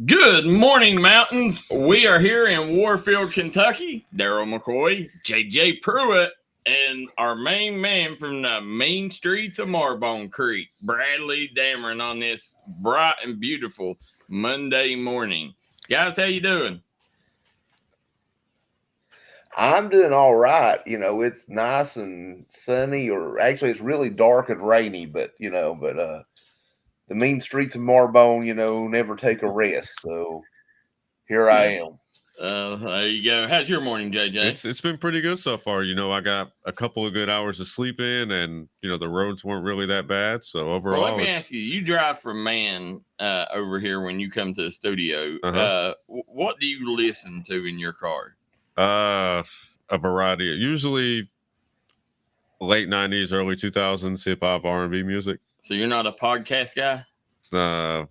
Good morning, Mountains. We are here in Warfield, Kentucky. Darryl McCoy, JJ Pruitt, and our main man from the mean streets of Marbone Creek, Bradley Dameron, on this bright and beautiful Monday morning. Guys, how you doing? I'm doing all right. It's nice and sunny, or actually, it's really dark and rainy. But the mean streets of Marbone, never take a rest. So here I am. There you go. How's your morning, JJ? It's been pretty good so far. I got a couple of good hours of sleep in, and the roads weren't really that bad. So overall, Well, let me ask you: you drive from Man over here when you come to the studio. What do you listen to in your car? A variety. Usually late 90s, early 2000s hip hop, R&B music. So you're not a podcast guy? No.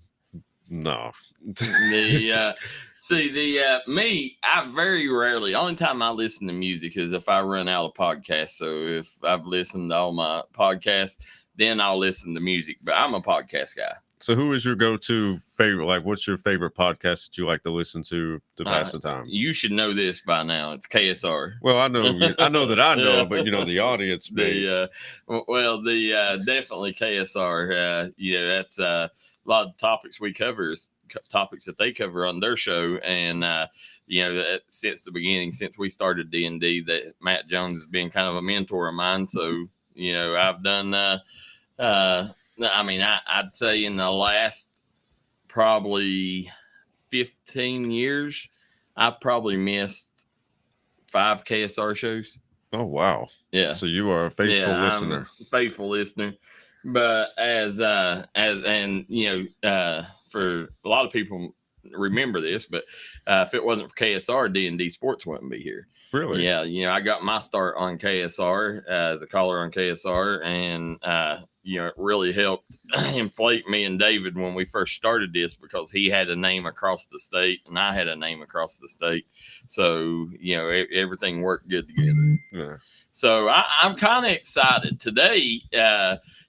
Me, I very rarely. Only time I listen to music is if I run out of podcasts. So if I've listened to all my podcasts, then I'll listen to music. But I'm a podcast guy. So who is your go-to favorite? Like, what's your favorite podcast that you like to listen to pass the time? You should know this by now. It's KSR. Well, I know that I know, but the audience. Definitely KSR. That's a lot of topics we cover is topics that they cover on their show, and since the beginning, since we started D&D, that Matt Jones has been kind of a mentor of mine. So I've done. I'd say in the last probably 15 years, I've probably missed 5 KSR shows. Oh, wow. Yeah. So you are a faithful listener. I'm a faithful listener. But for a lot of people remember this, but if it wasn't for KSR, D&D Sports wouldn't be here. Really? Yeah. I got my start on KSR as a caller on KSR, and it really helped inflate me and David when we first started this, because he had a name across the state and I had a name across the state. So, everything worked good together. Yeah. So I'm kind of excited. Today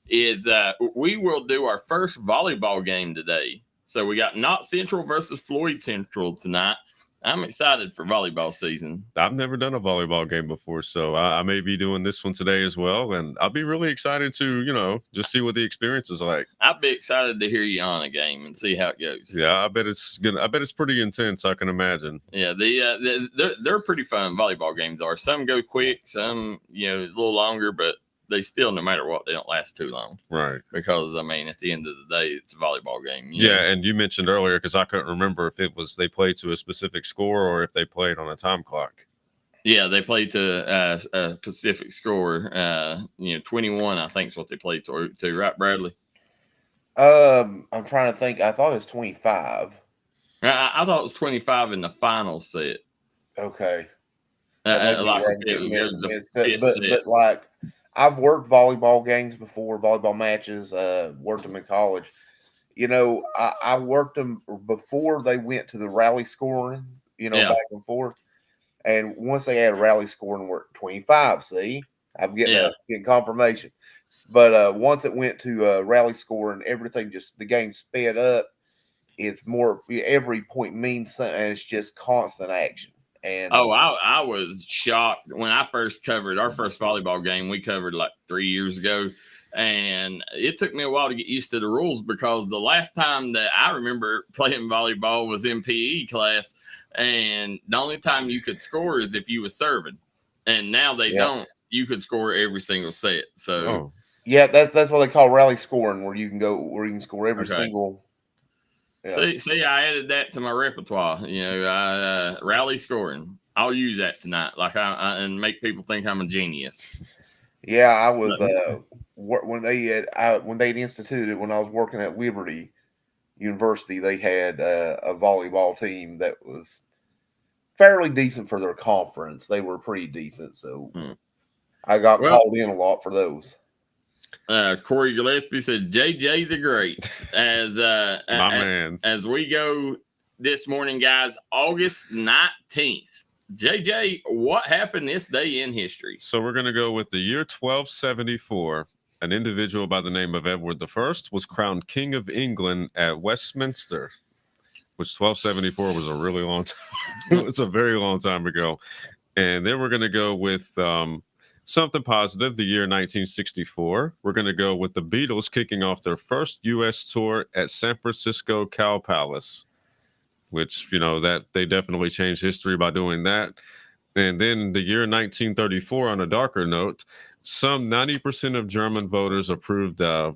we will do our first volleyball game today. So we got Knott Central versus Floyd Central tonight. I'm excited for volleyball season. I've never done a volleyball game before, so I may be doing this one today as well. And I'll be really excited to, just see what the experience is like. I'll be excited to hear you on a game and see how it goes. Yeah, I bet it's pretty intense, I can imagine. Yeah, they're pretty fun. Volleyball games are. Some go quick, some a little longer, but they still, no matter what, they don't last too long. Right. Because, at the end of the day, it's a volleyball game. Yeah, and you mentioned earlier, because I couldn't remember if it was they played to a specific score or if they played on a time clock. Yeah, they played to a Pacific score. 21, I think, is what they played to, right, Bradley? I'm trying to think. I thought it was 25. I thought it was 25 in the final set. Okay. But like, I've worked volleyball games before, volleyball matches, worked them in college. I worked them before they went to the rally scoring, back and forth. And once they had a rally scoring, we're at 25. See, I'm getting confirmation. But once it went to rally scoring, everything the game sped up. It's more, every point means something, and it's just constant action. And I was shocked when I first covered our first volleyball game. We covered like 3 years ago, and it took me a while to get used to the rules, because the last time that I remember playing volleyball was in PE class, and the only time you could score is if you were serving, and now they don't. You could score every single set. So yeah, that's what they call rally scoring, where you can score every single. Yeah. See, I added that to my repertoire. Rally scoring. I'll use that tonight, and make people think I'm a genius. Yeah, I was when they instituted, when I was working at Liberty University, they had a volleyball team that was fairly decent for their conference. They were pretty decent, so I got called in a lot for those. Corey Gillespie says JJ the Great as we go this morning, guys. August 19th. JJ, what happened this day in history? So we're going to go with the year 1274. An individual by the name of Edward I was crowned King of England at Westminster, which 1274 was a really long time. It was a very long time ago. And then we're going to go with something positive, the year 1964. We're going to go with the Beatles kicking off their first U.S. tour at San Francisco Cow Palace, which, that they definitely changed history by doing that. And then the year 1934, on a darker note, some 90% of German voters approved that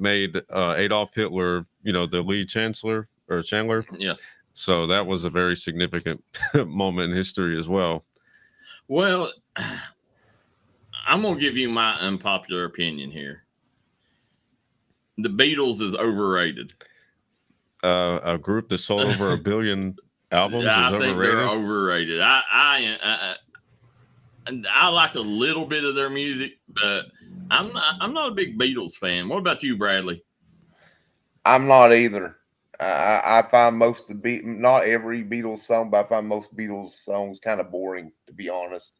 made Adolf Hitler, the lead chancellor or Chandler. Yeah. So that was a very significant moment in history as well. Well, I'm going to give you my unpopular opinion here. The Beatles is overrated. A group that sold over 1 billion albums is I think overrated? they're overrated. I like a little bit of their music, but I'm not a big Beatles fan. What about you, Bradley? I'm not either. I find most of the not every Beatles song, but I find most Beatles songs kind of boring, to be honest.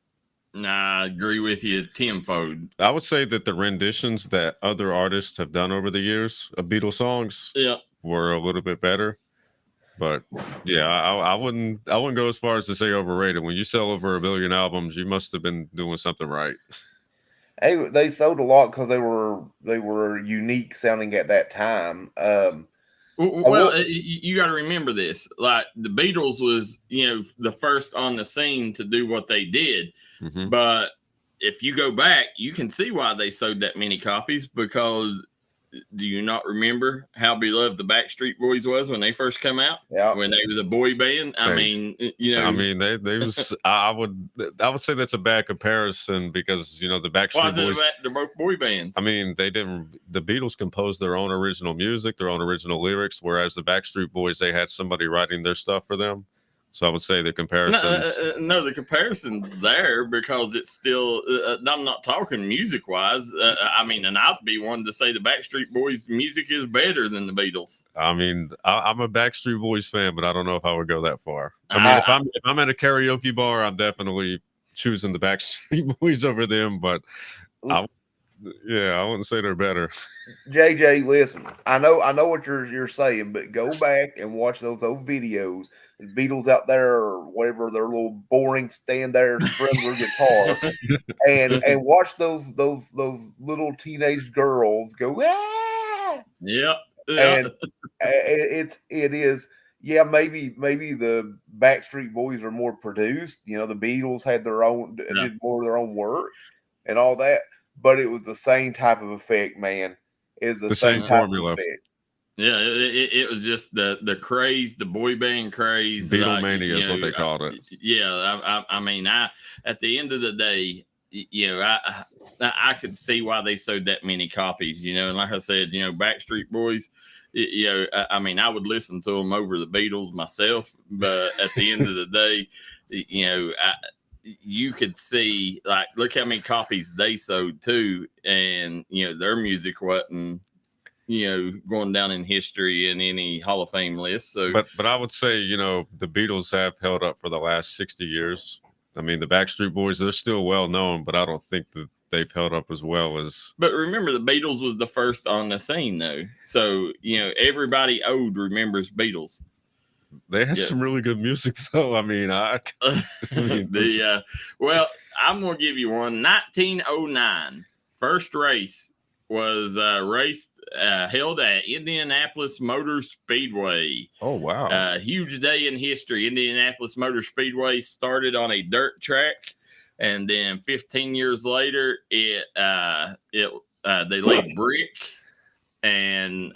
Nah, I agree with you tenfold. I would say that the renditions that other artists have done over the years of Beatles songs were a little bit better. But yeah, I wouldn't go as far as to say overrated. When you sell over 1 billion albums, you must have been doing something right. Hey, they sold a lot because they were unique sounding at that time. Well, you got to remember this. Like, the Beatles was, the first on the scene to do what they did. Mm-hmm. But if you go back, you can see why they sold that many copies, because do you not remember how beloved the Backstreet Boys was when they first come out? Yeah. When they were the boy band? they was. I would say that's a bad comparison, because the Backstreet Boys. They're both boy bands. I mean, they didn't. The Beatles composed their own original music, their own original lyrics, whereas the Backstreet Boys, they had somebody writing their stuff for them. So I would say the comparisons. No, the comparison's there, because it's still. I'm not talking music wise. And I'd be one to say the Backstreet Boys' music is better than the Beatles. I mean, I'm a Backstreet Boys fan, but I don't know if I would go that far. I mean, if I'm at a karaoke bar, I'm definitely choosing the Backstreet Boys over them. But I wouldn't say they're better. JJ, listen, I know what you're saying, but go back and watch those old videos. The Beatles out there, or whatever, their little boring stand there strumming their guitar, and watch those little teenage girls go, ah! Yeah. And it is. Yeah, maybe the Backstreet Boys are more produced. The Beatles had did more of their own work and all that, but it was the same type of effect, man. It's the same type formula. Of effect. Yeah, it was just the craze, the boy band craze. Beatlemania is what they called it. Yeah, I mean, at the end of the day, I could see why they sold that many copies. And like I said, Backstreet Boys. I mean, I would listen to them over the Beatles myself, but at the end of the day, you could see, like, look how many copies they sold too, and their music wasn't going down in history in any Hall of Fame list. So, but I would say the Beatles have held up for the last 60 years. I mean, the Backstreet Boys, they're still well known, but I don't think that they've held up as well as. But remember, the Beatles was the first on the scene, though. So everybody old remembers Beatles. They had some really good music, though. I mean, well, I'm gonna give you one. 1909, first race was held at Indianapolis Motor Speedway. Oh, wow. Huge day in history. Indianapolis Motor Speedway started on a dirt track, and then 15 years later, they laid brick, and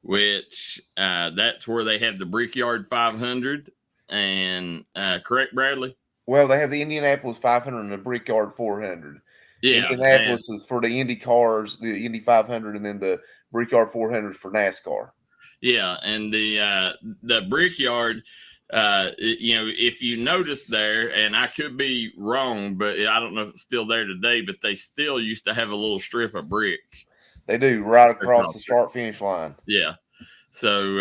which that's where they have the Brickyard 500. And correct, Bradley? Well, they have the Indianapolis 500 and the Brickyard 400. Yeah, Indianapolis is for the Indy cars, the Indy 500, and then the Brickyard 400 is for NASCAR. Yeah, and the Brickyard, if you notice there, and I could be wrong, but I don't know if it's still there today, but they still used to have a little strip of brick. They do, right across the start-finish line. Yeah. So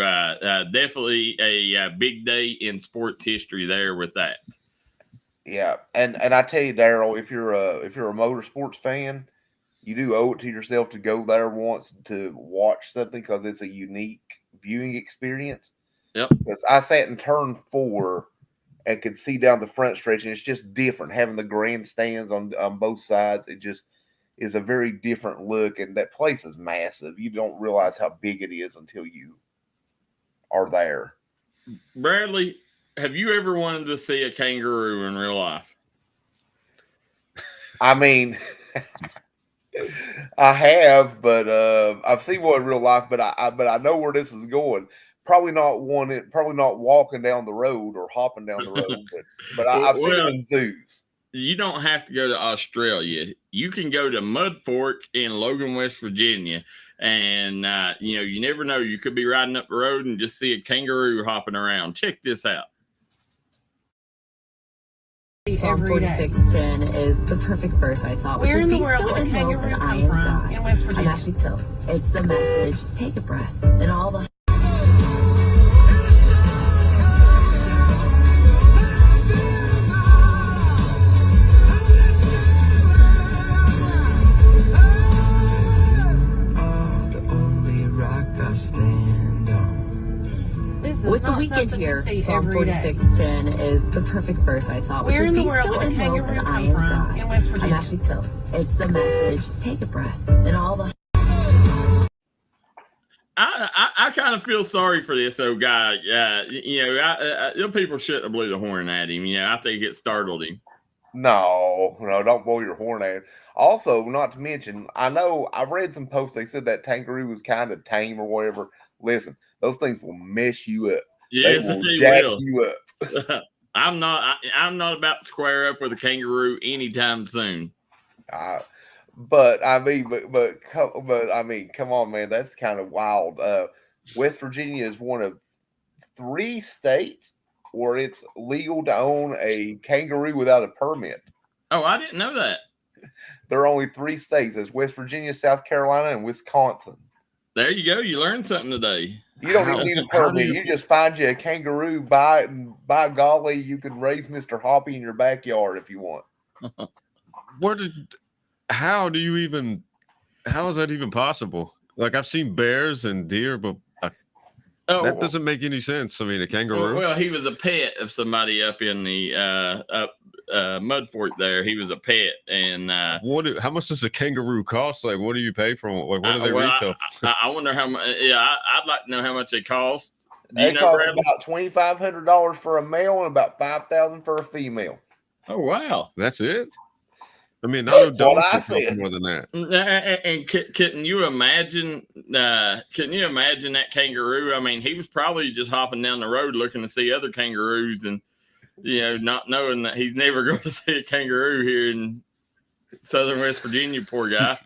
definitely a big day in sports history there with that. Yeah, and I tell you, Darryl, if you're a motorsports fan, you do owe it to yourself to go there once to watch something, because it's a unique viewing experience. Yep. Because I sat in turn 4 and could see down the front stretch, and it's just different having the grandstands on both sides. It just is a very different look, and that place is massive. You don't realize how big it is until you are there. Bradley, have you ever wanted to see a kangaroo in real life? I mean, I have, but I've seen one in real life. But I know where this is going. Probably not walking down the road or hopping down the road, but I've seen them in zoos. You don't have to go to Australia. You can go to Mud Fork in Logan, West Virginia, and you never know. You could be riding up the road and just see a kangaroo hopping around. Check this out. Psalm 46:10 is the perfect verse, I thought, which is be still and know that I am God. I'm Ashley Till. It's the message. Take a breath. And all the with the weekend here, Psalm 46:10 is the perfect verse, I thought, which is be still and know that I am God. I'm Ashley Till. It's the message. Take a breath. And all the I kind of feel sorry for this old guy. People shouldn't have blew the horn at him. I think it startled him. No, don't blow your horn at him. Also, not to mention, I know I read some posts. They said that kangaroo was kind of tame or whatever. Listen, those things will mess you up. Yes, they will jack you up. I'm not about to square up with a kangaroo anytime soon. But I mean, come on, man, that's kind of wild. West Virginia is one of 3 states where it's legal to own a kangaroo without a permit. Oh, I didn't know that. There are only 3 states. It's West Virginia, South Carolina, and Wisconsin. There you go. You learned something today. You don't even need a permit. You just find you a kangaroo, buy it, and by golly, you can raise Mr. Hoppy in your backyard if you want. How is that even possible? Like, I've seen bears and deer, but that doesn't make any sense. I mean, a kangaroo. Well, he was a pet of somebody up in the Mud Fort there. He was a pet, and how much does a kangaroo cost? Like, what do you pay for them? Like, what do they retail? I wonder how much. Yeah, I'd like to know how much they cost. They cost about $2,500 for a male and about $5,000 for a female. Oh wow, that's it. I mean, that's what I said. More than that. And couldn't you imagine? Couldn't you imagine that kangaroo? I mean, he was probably just hopping down the road looking to see other kangaroos, and not knowing that he's never going to see a kangaroo here in southern West Virginia. Poor guy.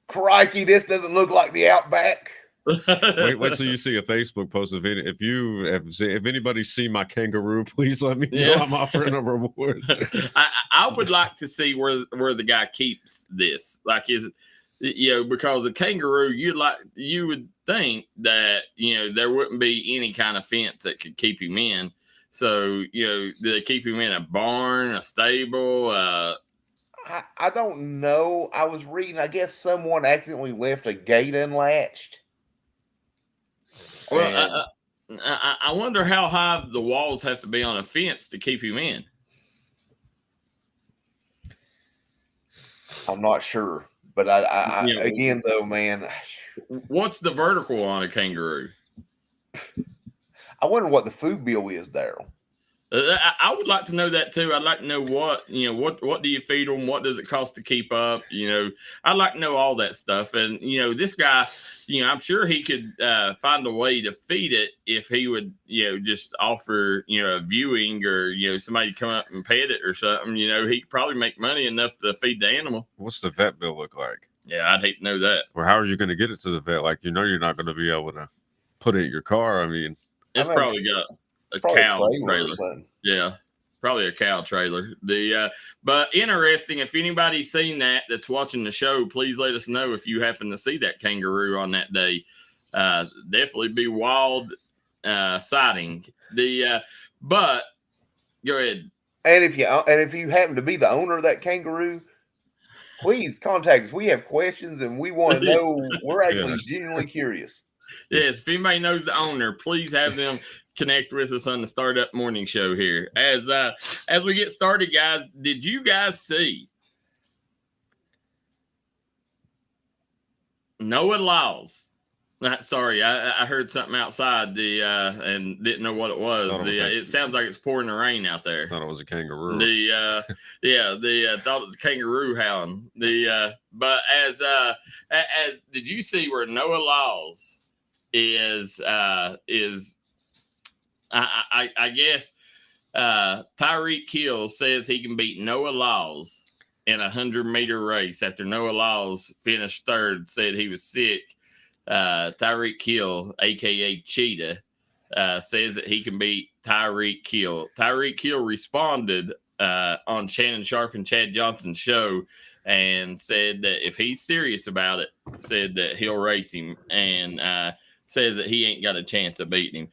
Crikey, this doesn't look like the Outback. Wait till you see a Facebook post. If anybody see my kangaroo, please let me know. I'm offering a reward. I would like to see where the guy keeps this. Like, is it, because a kangaroo, you would think that there wouldn't be any kind of fence that could keep him in. So do they keep him in a barn, a stable? I don't know. I was reading. I guess someone accidentally left a gate unlatched. Well, I wonder how high the walls have to be on a fence to keep him in. I'm not sure, but again though, man, what's the vertical on a kangaroo? I wonder what the food bill is, Darryl. I would like to know that too. I'd like to know what do you feed them? What does it cost to keep up? I'd like to know all that stuff. And this guy, I'm sure he could find a way to feed it if he would, just offer, a viewing or somebody come up and pet it or something. He could probably make money enough to feed the animal. What's the vet bill look like? Yeah, I'd hate to know that. Or how are you going to get it to the vet? Like, you're not going to be able to put it in your car. I mean, probably got a cow trailer. Yeah, probably a cow trailer. But interesting. If anybody's seen that's watching the show, please let us know if you happen to see that kangaroo on that day. Definitely be wild sighting. But go ahead. And if you happen to be the owner of that kangaroo, please contact us. We have questions and we want to know. We're actually genuinely curious. Yes, if anybody knows the owner, please have them connect with us on the Startup Morning Show here. As we get started, guys, did you guys see Noah Lyles? Sorry, I heard something outside and didn't know what it was. It sounds like it's pouring the rain out there. Thought it was a kangaroo. Thought it was a kangaroo howling. But as did you see where Noah Lyles is I guess Tyreek Hill says he can beat Noah Lyles in a 100-meter race after Noah Lyles finished third, said he was sick. Tyreek Hill, aka Cheetah, says that he can beat Tyreek Hill. Tyreek Hill responded on Shannon Sharp and Chad Johnson's show and said that if he's serious about it, said that he'll race him, and says that he ain't got a chance of beating him.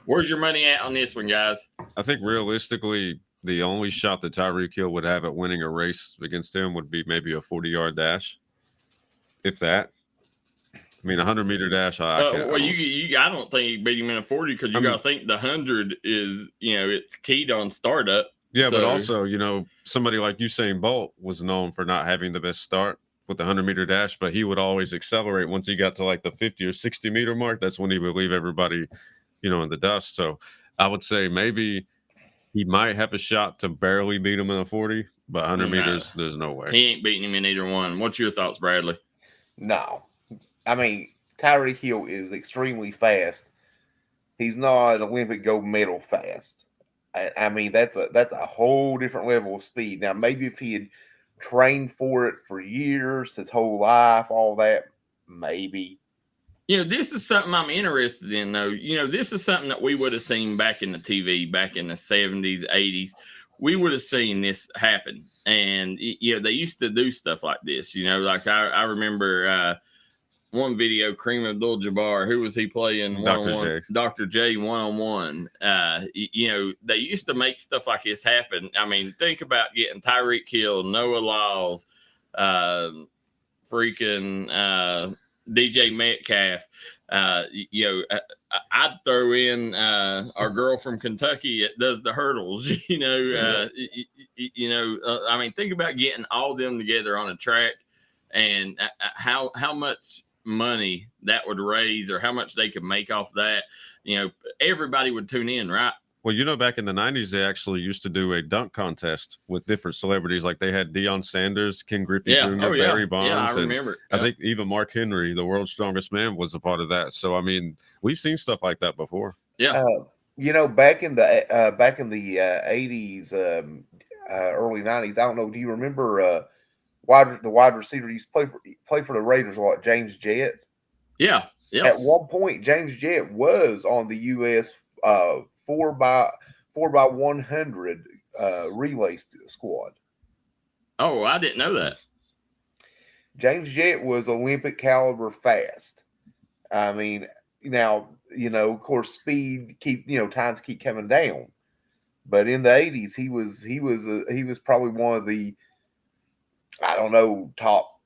Where's your money at on this one, guys? I think realistically, the only shot that Tyreek Hill would have at winning a race against him would be maybe a 40-yard dash, if that. I mean, a 100-meter dash. I don't think he beat him in a 40 because you got to think the 100 is, it's keyed on startup. Yeah, but also, somebody like Usain Bolt was known for not having the best start with the 100-meter dash, but he would always accelerate once he got to like the 50 or 60-meter mark. That's when he would leave everybody, in the dust. So I would say maybe he might have a shot to barely beat him in a 40, but 100 meters, there's no way. He ain't beating him in either one. What's your thoughts, Bradley? No. I mean, Tyreek Hill is extremely fast. He's not Olympic gold medal fast. I mean, that's a whole different level of speed. Now, maybe if he had trained for it for years, his whole life, all that, maybe. This is something I'm interested in, though. This is something that we would have seen back in the TV, back in the 70s, 80s. We would have seen this happen. And, they used to do stuff like this. Like I remember one video, Kareem Abdul-Jabbar, who was he playing? Dr. J, one-on-one. They used to make stuff like this happen. I mean, think about getting Tyreek Hill, Noah Lyles, DJ Metcalf. I'd throw in our girl from Kentucky that does the hurdles. I mean, think about getting all of them together on a track and how much money that would raise or how much they could make off that. Everybody would tune in, right? Well, back in the 90s, they actually used to do a dunk contest with different celebrities. Like they had Deion Sanders, Ken Griffey Jr., Barry Bonds. Yeah, I remember. I think even Mark Henry, the world's strongest man, was a part of that. So, I mean, we've seen stuff like that before. Yeah. Back in the 80s, early 90s, I don't know. Do you remember the wide receiver used to play for the Raiders a lot, James Jett? Yeah. At one point, James Jett was on the U.S. 4x100 relay squad. Oh, I didn't know that. James Jett was Olympic caliber fast. I mean, now, of course, speed times keep coming down. But in the 80s, he was probably one of the, I don't know, top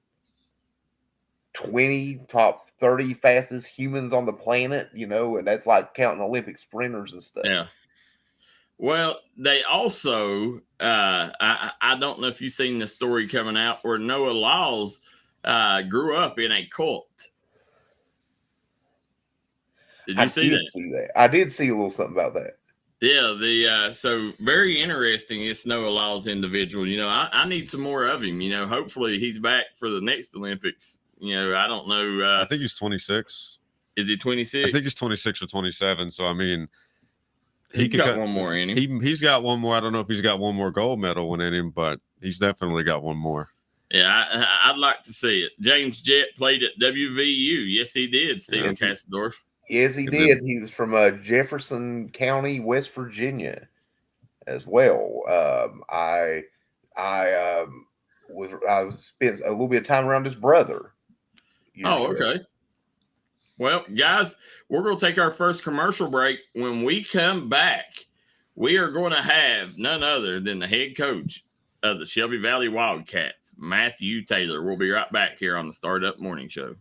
20, top 30 fastest humans on the planet, and that's like counting Olympic sprinters and stuff. Yeah. Well, they also, I don't know if you've seen the story coming out where Noah Lyles grew up in a cult. Did you see that? I did see a little something about that. Yeah, so very interesting. It's Noah Lyles individual. I need some more of him. Hopefully he's back for the next Olympics. I don't know. I think he's 26. Is he 26? I think he's 26 or 27. So, I mean, he's got one more in him. He's got one more. I don't know if he's got one more gold medal in him, but he's definitely got one more. Yeah, I'd like to see it. James Jett played at WVU. Yes, he did, Stephen Kassadorf. Yes, he did. He was from Jefferson County, West Virginia, as well. I spent a little bit of time around his brother. Oh, okay. Well, guys, we're going to take our first commercial break. When we come back, we are going to have none other than the head coach of the Shelby Valley Wildcats, Matthew Taylor. We'll be right back here on the Startup Morning Show.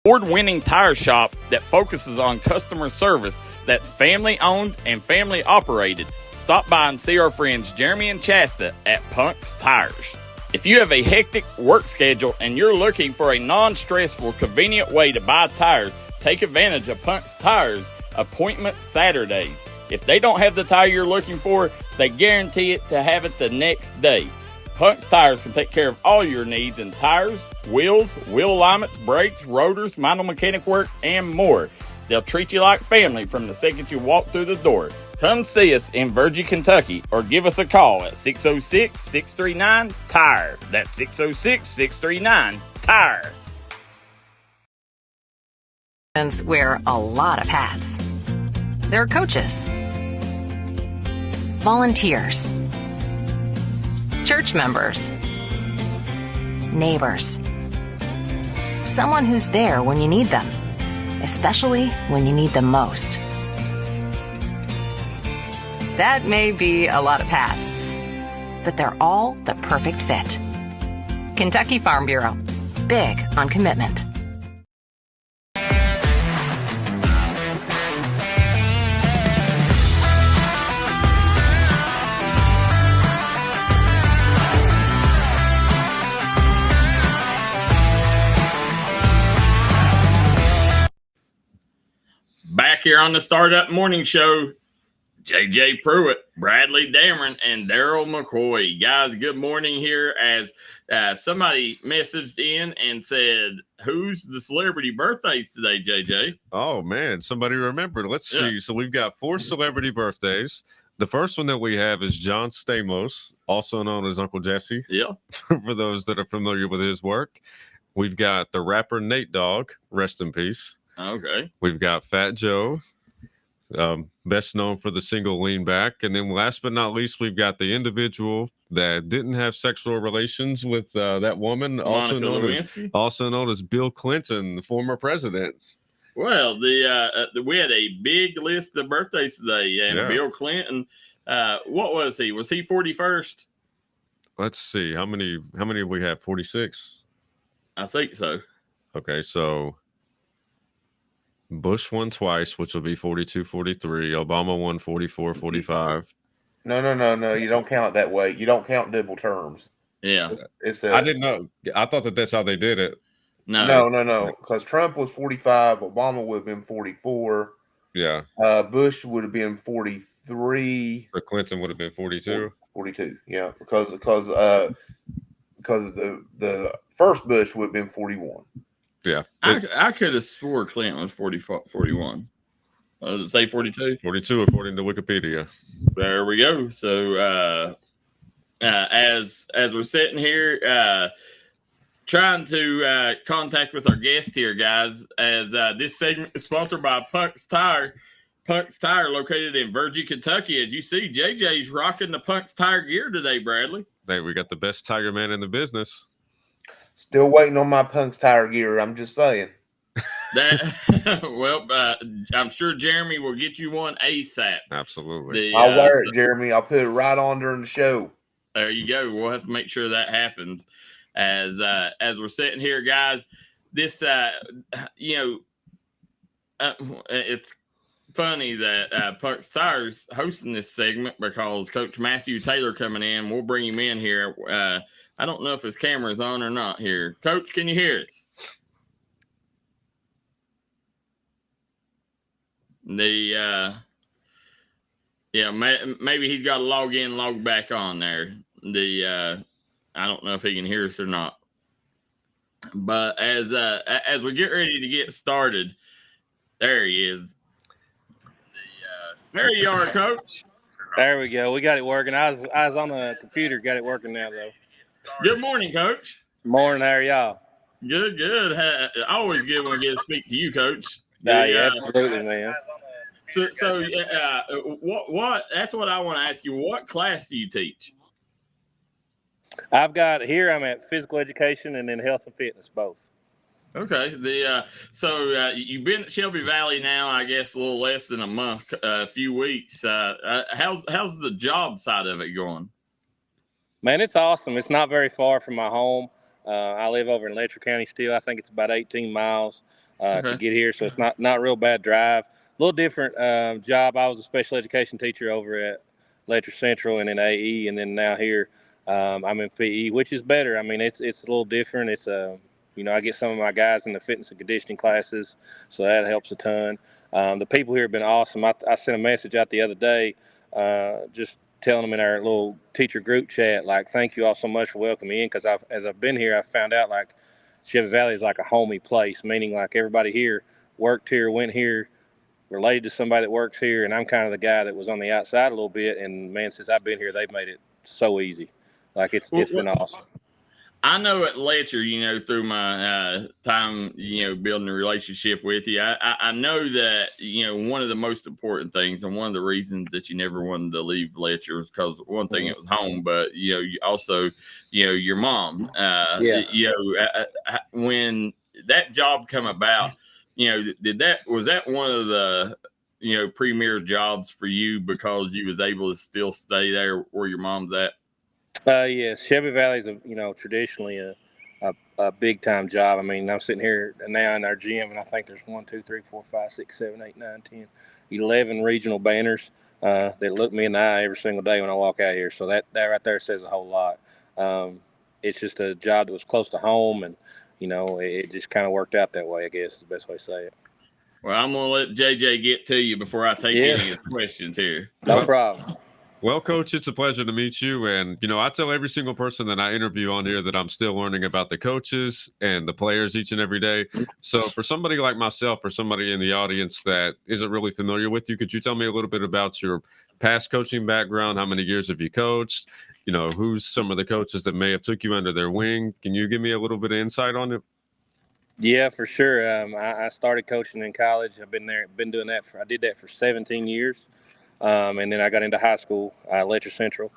award-winning tire shop that focuses on customer service that's family-owned and family-operated. Stop by and see our friends Jeremy and Chasta at Punk's Tires. If you have a hectic work schedule and you're looking for a non-stressful, convenient way to buy tires, take advantage of Punk's Tires Appointment Saturdays. If they don't have the tire you're looking for, they guarantee it to have it the next day. Punk's Tires can take care of all your needs in tires, wheels, wheel alignments, brakes, rotors, minor mechanic work, and more. They'll treat you like family from the second you walk through the door. Come see us in Virgie, Kentucky, or give us a call at 606-639-TIRE. That's 606-639-TIRE. Wear a lot of hats. There are coaches, volunteers, church members, neighbors, someone who's there when you need them, especially when you need them most. That may be a lot of hats, but they're all the perfect fit. Kentucky Farm Bureau, big on commitment. Back here on the Startup Morning Show, JJ Pruitt, Bradley Dameron, and Darryl McCoy. Guys, good morning here. As somebody messaged in and said, who's the celebrity birthdays today, JJ? Oh, man, somebody remembered. Let's see. So we've got 4 celebrity birthdays. The first one that we have is John Stamos, also known as Uncle Jesse. Yeah. For those that are familiar with his work. We've got the rapper Nate Dogg, rest in peace. Okay. We've got Fat Joe, best known for the single Lean Back. And then last but not least, we've got the individual that didn't have sexual relations with that woman, also known as Bill Clinton, the former president. Well, we had a big list of birthdays today, and Bill Clinton, what was he? Was he 41st? Let's see. How many have we had? 46? I think so. Okay, so Bush won twice, which will be 42, 43. Obama won 44, 45. No. You don't count it that way. You don't count double terms. Yeah. I didn't know. I thought that's how they did it. No. Because Trump was 45. Obama would have been 44. Yeah. Bush would have been 43. So Clinton would have been 42. 42. Yeah. Because the first Bush would have been 41. Yeah. I could have swore Clinton was 41. Does it say 42? 42 according to Wikipedia. There we go. So as we're sitting here trying to contact with our guest here, guys, as this segment is sponsored by Punk's Tire. Punk's Tire, located in Virgie, Kentucky. As you see, JJ's rocking the Punk's Tire gear today, Bradley. Hey, we got the best Tiger man in the business. Still waiting on my Punk's Tire gear. I'm just saying. I'm sure Jeremy will get you one ASAP. Absolutely. I'll wear it, Jeremy. I'll put it right on during the show. There you go. We'll have to make sure that happens. As we're sitting here, guys, this it's funny that Punk's Tires hosting this segment because Coach Matthew Taylor coming in. We'll bring him in here. I don't know if his camera's on or not here. Coach, can you hear us? Maybe he's got to log in, log back on there. I don't know if he can hear us or not. But as we get ready to get started, there he is. There you are, Coach. There we go. We got it working. I was on the computer. Got it working now, though. Good morning, Coach. Morning. How are y'all? Good. Always good when we get to speak to you, Coach. Yeah, absolutely, man. So what? That's what I want to ask you. What class do you teach? I'm at physical education and then health and fitness, both. Okay. So you've been at Shelby Valley now, I guess, a little less than a month, a few weeks. How's the job side of it going? Man, it's awesome. It's not very far from my home. I live over in Letcher County still. I think it's about 18 miles. to get here. So it's not real bad drive. A little different job. I was a special education teacher over at Letcher Central and in AE, and then now here I'm in PE, which is better. I mean, it's a little different. It's I get some of my guys in the fitness and conditioning classes, so that helps a ton. The people here have been awesome. I sent a message out the other day, just telling them in our little teacher group chat, like, thank you all so much for welcoming me in, because as I've been here, I've found out like Chevy Valley is like a homey place, meaning like everybody here worked here, went here, related to somebody that works here, and I'm kind of the guy that was on the outside a little bit. And man, since I've been here, they've made it so easy. Like it's been awesome. I know at Letcher, through my time, building a relationship with you, I know that, one of the most important things and one of the reasons that you never wanted to leave Letcher is because one thing, it was home, but, you also, your mom, when that job come about, was that one of the, premier jobs for you because you was able to still stay there where your mom's at? Yes, Chevy Valley is traditionally a big time job. I mean, I'm sitting here now in our gym, and I think there's 1, 2, 3, 4, 5, 6, 7, 8, 9, 10, 11 regional banners that look me in the eye every single day when I walk out here. So that right there says a whole lot. It's just a job that was close to home, and it just kind of worked out that way, I guess is the best way to say it. Well, I'm gonna let JJ get to you before I take any of his questions here. No problem. Well, Coach, it's a pleasure to meet you. And, I tell every single person that I interview on here that I'm still learning about the coaches and the players each and every day. So for somebody like myself or somebody in the audience that isn't really familiar with you, could you tell me a little bit about your past coaching background? How many years have you coached? Who's some of the coaches that may have took you under their wing? Can you give me a little bit of insight on it? Yeah, for sure. I started coaching in college. I did that for 17 years. And then I got into high school, Letcher Central,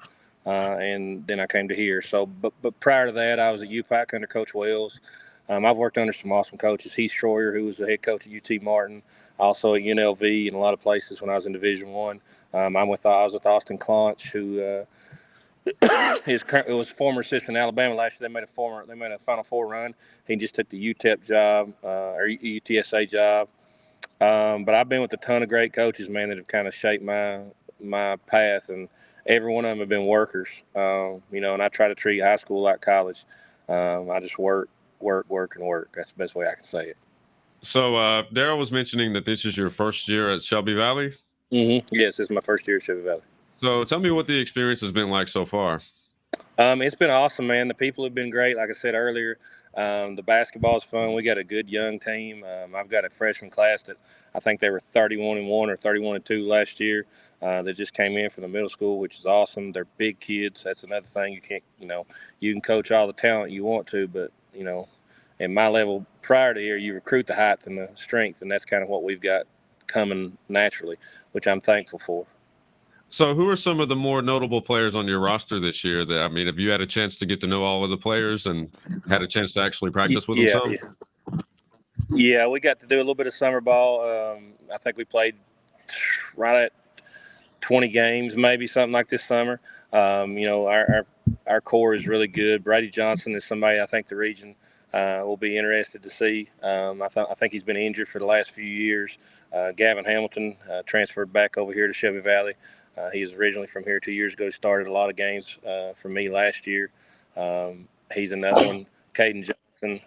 and then I came to here. So, but prior to that, I was at UPAC under Coach Wells. I've worked under some awesome coaches. Heath Schroyer, who was the head coach at UT Martin, also at UNLV and a lot of places when I was in Division I. I was with Austin Claunch, who was former assistant in Alabama last year. They made a Final Four run. He just took the UTEP job or UTSA job. But I've been with a ton of great coaches, man, that have kind of shaped my path, and every one of them have been workers. And I try to treat high school like college. I just work. That's the best way I can say it. So Darryl was mentioning that this is your first year at Shelby Valley. Mm-hmm. Yes, it's my first year at Shelby Valley. So tell me what the experience has been like so far. It's been awesome, man. The people have been great. Like I said earlier, the basketball is fun. We got a good young team. I've got a freshman class that I think they were 31-1 or 31-2 last year. That just came in from the middle school, which is awesome. They're big kids. That's another thing. You can't, you can coach all the talent you want to, but at my level prior to here, you recruit the height and the strength, and that's kind of what we've got coming naturally, which I'm thankful for. So who are some of the more notable players on your roster this year? Have you had a chance to get to know all of the players and had a chance to actually practice with them some? Yeah, we got to do a little bit of summer ball. I think we played right at 20 games, maybe something like this summer. Our core is really good. Brady Johnson is somebody I think the region will be interested to see. I think he's been injured for the last few years. Gavin Hamilton transferred back over here to Shelby Valley. He was originally from here 2 years ago. Started a lot of games for me last year. He's another one. Caden Johnson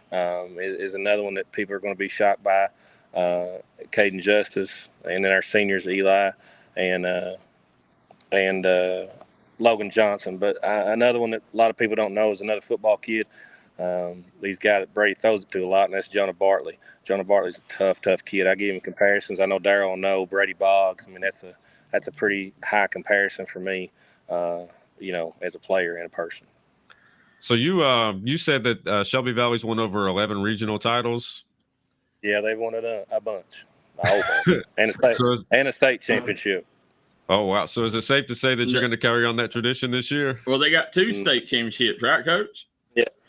is another one that people are going to be shocked by. Caden Justice, and then our seniors Eli and Logan Johnson. But another one that a lot of people don't know is another football kid. These guys that Brady throws it to a lot, and that's Jonah Bartley. Jonah Bartley's a tough kid. I give him comparisons. I know Darryl will know Brady Boggs. I mean, that's a pretty high comparison for me, as a player and a person. So you said that Shelby Valley's won over 11 regional titles. Yeah, they've won a bunch, a whole bunch, and a state championship. Oh wow! So is it safe to say that you're going to carry on that tradition this year? Well, they got 2 state championships, right, Coach?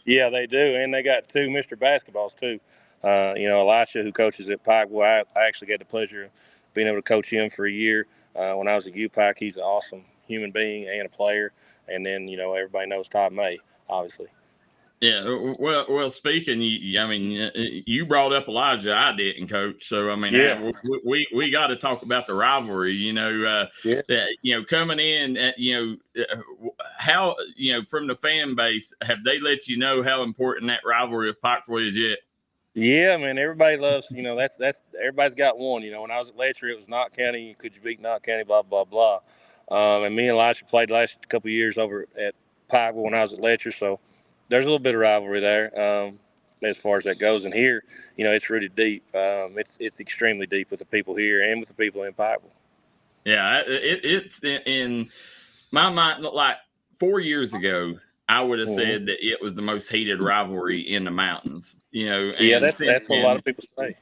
Yeah, they do, and they got 2 Mr. Basketballs too. Elisha, who coaches at Pike. Well, I actually got the pleasure of being able to coach him for a year. When I was at UPAC, he's an awesome human being and a player. And then, everybody knows Todd May, obviously. Yeah, well. Speaking, you brought up Elijah. I didn't, Coach. So I mean, Yeah. we got to talk about the rivalry. That coming in, how from the fan base, have they let you know how important that rivalry with Pikeville is yet? Yeah, man. Everybody loves. That's everybody's got one. When I was at Letcher, it was Knott County. Could you beat Knott County? Blah blah blah. And me and Elisha played the last couple of years over at Pikeville when I was at Letcher. So there's a little bit of rivalry there as far as that goes. And here, it's really deep. It's extremely deep with the people here and with the people in Pikeville. Yeah, it's in my mind. Like 4 years ago, I would have said that it was the most heated rivalry in the mountains. Yeah, that's what a lot of people say.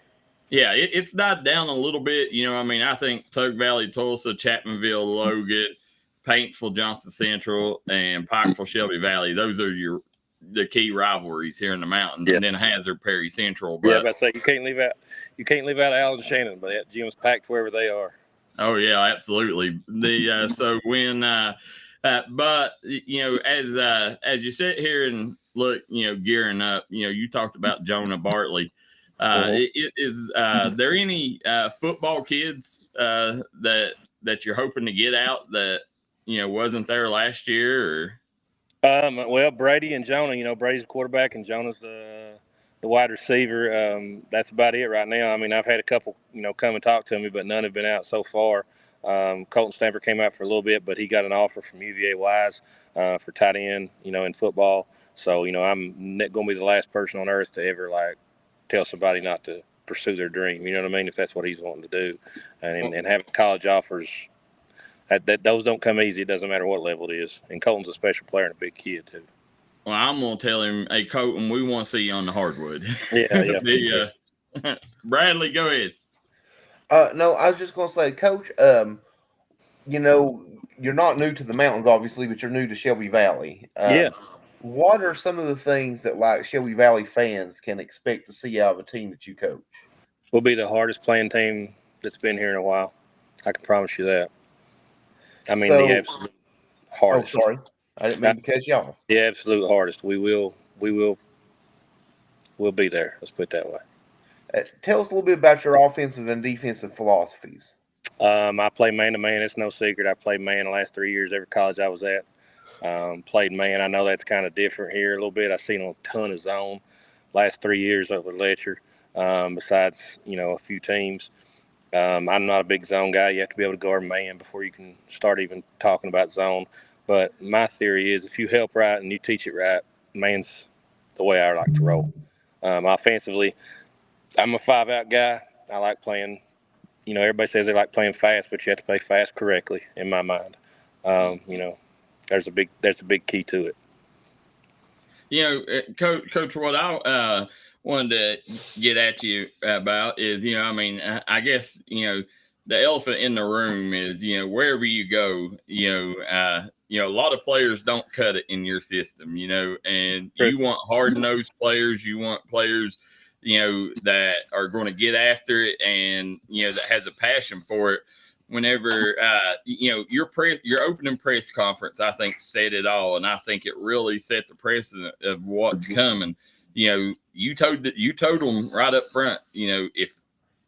Yeah, it's died down a little bit. I think Tug Valley, Tulsa, Chapmanville, Logan, Paintsville, Johnston Central, and Pikeville, Shelby Valley. Those are the key rivalries here in the mountains, and then Hazard, Perry Central. But, I say you can't leave out Allen Shannon, but that gym's packed wherever they are. Oh yeah, absolutely. So when but as you sit here and look, gearing up, you talked about Jonah Bartley. Is there any football kids that you're hoping to get out that wasn't there last year? Well, Brady and Jonah. Brady's the quarterback and Jonah's the wide receiver. That's about it right now. I've had a couple come and talk to me, but none have been out so far. Colton Stamper came out for a little bit, but he got an offer from UVA Wise for tight end, in football. So I'm going to be the last person on earth to ever tell somebody not to pursue their dream. You know what I mean? If that's what he's wanting to do, and having college offers, that those don't come easy. It doesn't matter what level it is. And Colton's a special player and a big kid too. Well, I'm gonna tell him, hey, Colton, we want to see you on the hardwood. Yeah. Bradley, go ahead. No, I was just gonna say, Coach. You're not new to the mountains, obviously, but you're new to Shelby Valley. What are some of the things that Shelby Valley fans can expect to see out of a team that you coach? We'll be the hardest playing team that's been here in a while. I can promise you that. The absolute hardest. Oh, sorry. I didn't mean to cut you off. The absolute hardest. We'll be there. Let's put it that way. Tell us a little bit about your offensive and defensive philosophies. I play man-to-man. It's no secret. I played man the last 3 years, every college I was at. Played man. I know that's kind of different here a little bit. I've seen a ton of zone last 3 years over Letcher, besides, a few teams. I'm not a big zone guy. You have to be able to guard man before you can start even talking about zone. But my theory is if you help right and you teach it right, man's the way I like to roll. Offensively, I'm a 5-out guy. I like playing. Everybody says they like playing fast, but you have to play fast correctly, in my mind. There's a big key to it. Coach, what I wanted to get at you about is, I guess, the elephant in the room is, wherever you go, a lot of players don't cut it in your system, and you want hard-nosed players. You want players, that are going to get after it and, that has a passion for it. Whenever, your opening press conference, I think, said it all. And I think it really set the precedent of what's coming. You told them right up front, if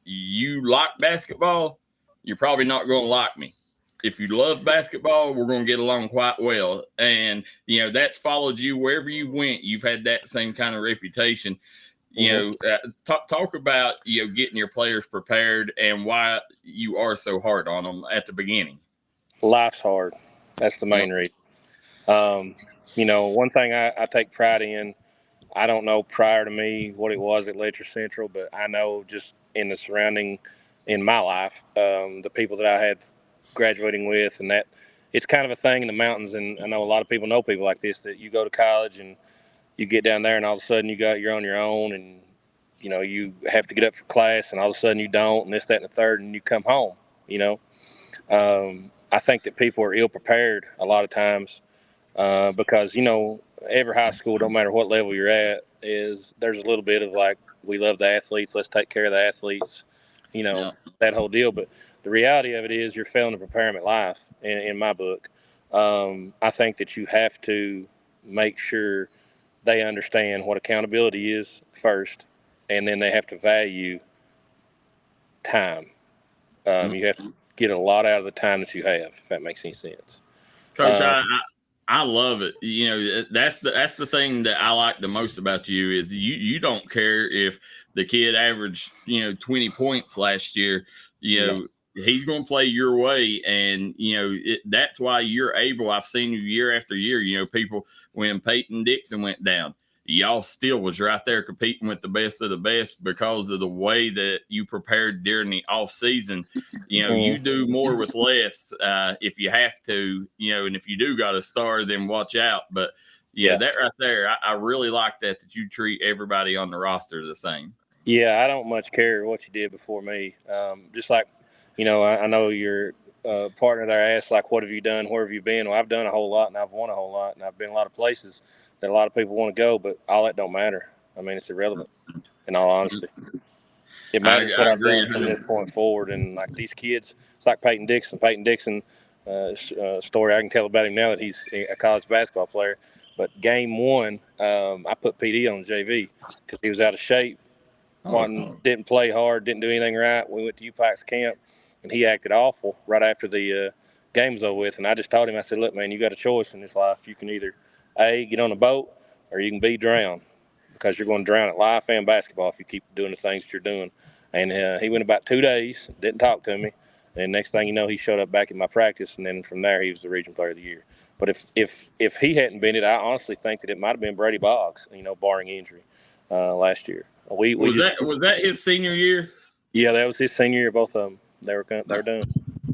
you like basketball, you're probably not going to like me. If you love basketball, we're going to get along quite well. And, that's followed you wherever you went. You've had that same kind of reputation. Talk about, getting your players prepared and why you are so hard on them at the beginning. Life's hard. That's the main reason. One thing I take pride in, I don't know prior to me what it was at Letcher Central, but I know just in the surrounding in my life, the people that I had graduating with, and that it's kind of a thing in the mountains. And I know a lot of people know people like this, that you go to college and you get down there and all of a sudden you're on your own and, you have to get up for class and all of a sudden you don't, and this, that, and the third, and you come home, I think that people are ill prepared a lot of times because, every high school, no matter what level you're at, there's a little bit of we love the athletes, let's take care of the athletes, that whole deal. But the reality of it is you're failing to prepare them at life, in my book. I think that you have to make sure they understand what accountability is first, and then they have to value time. You have to get a lot out of the time that you have, if that makes any sense. Coach, I love it. You know, that's the thing that I like the most about you is you don't care if the kid averaged 20 points last year. You know, he's going to play your way, and that's why you're able. I've seen you year after year. You know, people when Peyton Dixon went down, y'all still was right there competing with the best of the best because of the way that you prepared during the off season. You know, you do more with less if you have to, and if you do got a star, then watch out. But that right there, I really like that you treat everybody on the roster the same. Yeah, I don't much care what you did before me. Just like, I know your partner there asked, like, what have you done? Where have you been? Well, I've done a whole lot, and I've won a whole lot, and I've been a lot of places that a lot of people want to go, but all that don't matter. I mean, it's irrelevant, in all honesty. It matters what I've done from this point forward. And, like, these kids, it's like Peyton Dixon. Peyton Dixon, story I can tell about him now that he's a college basketball player. But game one, I put PD on JV because he was out of shape. Didn't play hard, didn't do anything right. We went to UPAC's camp, and he acted awful right after the game was over with. And I just told him, I said, look, man, you got a choice in this life. You can either, A, get on a boat, or you can B, drown, because you're going to drown at life and basketball if you keep doing the things that you're doing. And he went about 2 days, didn't talk to me. And next thing you know, he showed up back in my practice, and then from there he was the region player of the year. But if he hadn't been it, I honestly think that it might have been Brady Boggs, barring injury last year. Was that his senior year? Yeah, that was his senior year. Both of them, they were done.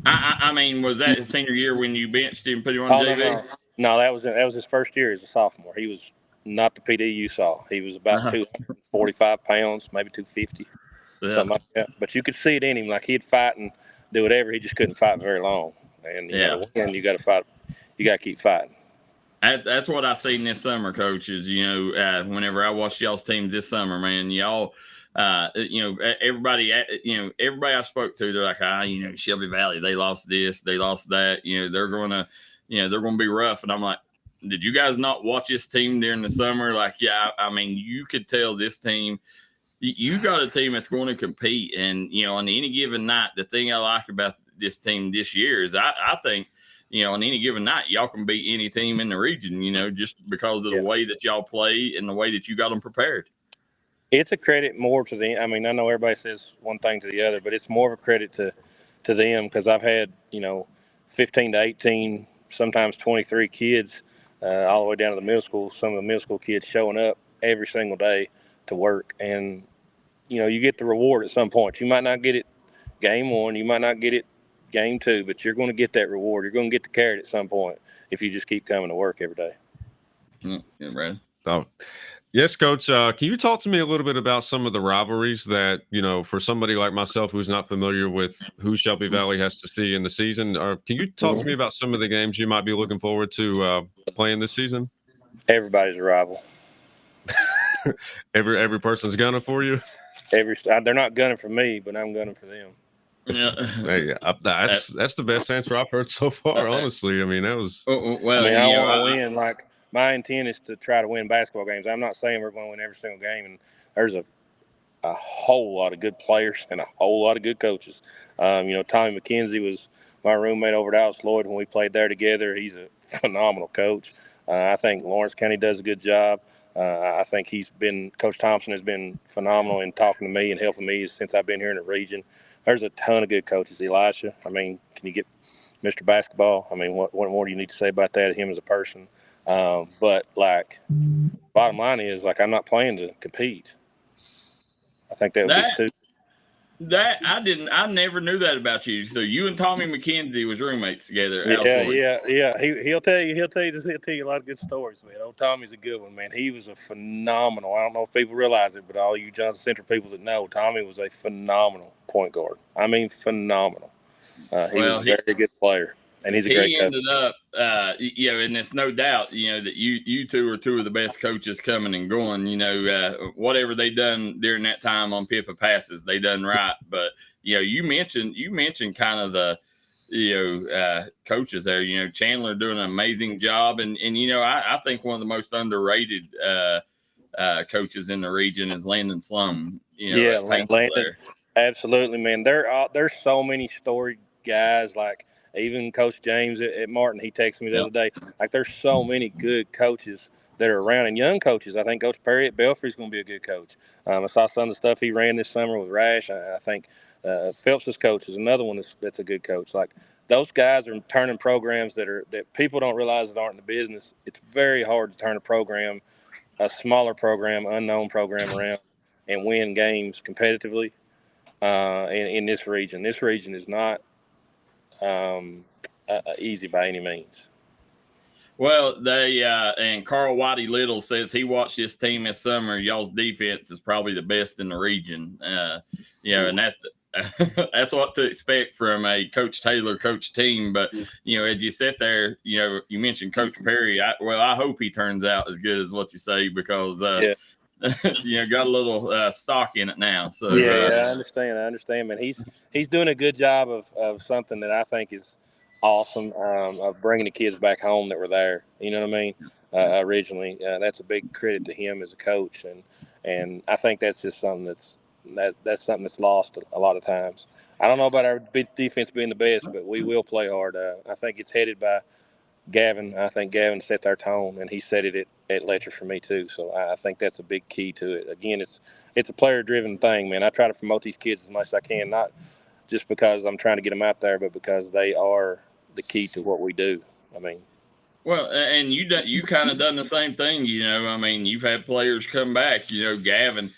I mean, was that his senior year when you benched him and put him on JV? No, that was his first year as a sophomore. He was not the PD you saw. He was about 245 pounds, maybe 250, something like that. But you could see it in him, like he'd fight and do whatever. He just couldn't fight very long. And you got to fight. You got to keep fighting. That's what I seen this summer, Coach. Is whenever I watched y'all's teams this summer, man, y'all, everybody, everybody I spoke to, they're like, Shelby Valley, they lost this, they lost that. They're gonna be rough. And I'm like, did you guys not watch this team during the summer? Like, I mean, you could tell this team, you got a team that's going to compete. And on any given night, the thing I like about this team this year is I think. On any given night, y'all can beat any team in the region, just because of the way that y'all play and the way that you got them prepared. It's a credit more to them. I mean, I know everybody says one thing to the other, but it's more of a credit to them because I've had, 15 to 18, sometimes 23 kids all the way down to the middle school, some of the middle school kids showing up every single day to work. And, you get the reward at some point. You might not get it game one. You might not get it game two, but you're going to get that reward. You're going to get the carrot at some point if you just keep coming to work every day. Yeah, Brad. Oh, yes, Coach. Can you talk to me a little bit about some of the rivalries that, for somebody like myself who's not familiar with who Shelby Valley has to see in the season? Or can you talk to me about some of the games you might be looking forward to playing this season? Everybody's a rival. Every person's gunning for you? They're not gunning for me, but I'm gunning for them. Yeah, hey, that's the best answer I've heard so far. Honestly, I mean that was. Well, I want to win. Like my intent is to try to win basketball games. I'm not saying we're going to win every single game, and there's a whole lot of good players and a whole lot of good coaches. Tommy McKenzie was my roommate over at Alice Lloyd when we played there together. He's a phenomenal coach. I think Lawrence County does a good job. I think Coach Thompson has been phenomenal in talking to me and helping me since I've been here in the region. There's a ton of good coaches. Elisha, I mean, can you get Mr. Basketball? I mean, what more do you need to say about that, him as a person? But, bottom line is, I'm not playing to compete. I think that would be stupid. That I never knew that about you. So you and Tommy McKenzie was roommates together. Yeah. He'll tell you a lot of good stories, man. Old Tommy's a good one, man. He was a phenomenal. I don't know if people realize it, but all you Johnson Central people that know, Tommy was a phenomenal point guard. I mean, phenomenal. He was a very good player. And he's a great coach. He ended up, and it's no doubt, that you two are two of the best coaches coming and going. Whatever they done during that time on Pippa passes, they done right. But you mentioned kind of coaches there. Chandler doing an amazing job, and I think one of the most underrated coaches in the region is Landon Sloan. Landon, absolutely, man. There's so many storied guys, like even Coach James at Martin. He texted me the other day. Like, there's so many good coaches that are around, and young coaches. I think Coach Perry at Belfry's going to be a good coach. I saw some of the stuff he ran this summer with Rash. I think Phelps's coach is another one that's a good coach. Like, those guys are turning programs that people don't realize that aren't in the business. It's very hard to turn a smaller program, unknown program around and win games competitively in this region. This region is not easy by any means. Well, and Carl Whitey Little says he watched this team this summer. Y'all's defense is probably the best in the region. And that's what to expect from a Coach Taylor coach team. But as you sit there, you mentioned Coach Perry. I hope he turns out as good as what you say, because got a little stock in it now. So I understand, man. He's doing a good job of something that I think is awesome, of bringing the kids back home that were there. You know what I mean? Originally, that's a big credit to him as a coach, and I think that's just something that's something that's lost a lot of times. I don't know about our defense being the best, but we will play hard. I think it's headed by Gavin. I think Gavin set our tone, and he set it at Letcher for me too. So I think that's a big key to it. Again, it's a player-driven thing, man. I try to promote these kids as much as I can, not just because I'm trying to get them out there, but because they are the key to what we do. I mean, well, and you kind of done the same thing. You've had players come back. Gavin,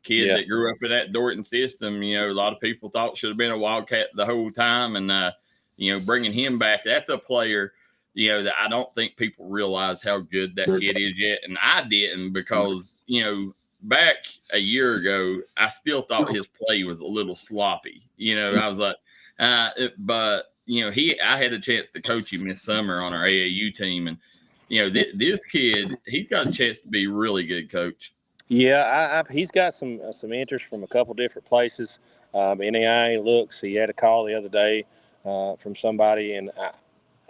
kid that grew up in that Dorton system. A lot of people thought should have been a Wildcat the whole time, and bringing him back, that's a player. That I don't think people realize how good that kid is yet, and I didn't, because back a year ago, I still thought his play was a little sloppy. I was like, but I had a chance to coach him this summer on our AAU team, and this kid, he's got a chance to be really good, coach. Yeah, he's got some interest from a couple different places. NAI looks. He had a call the other day from somebody, and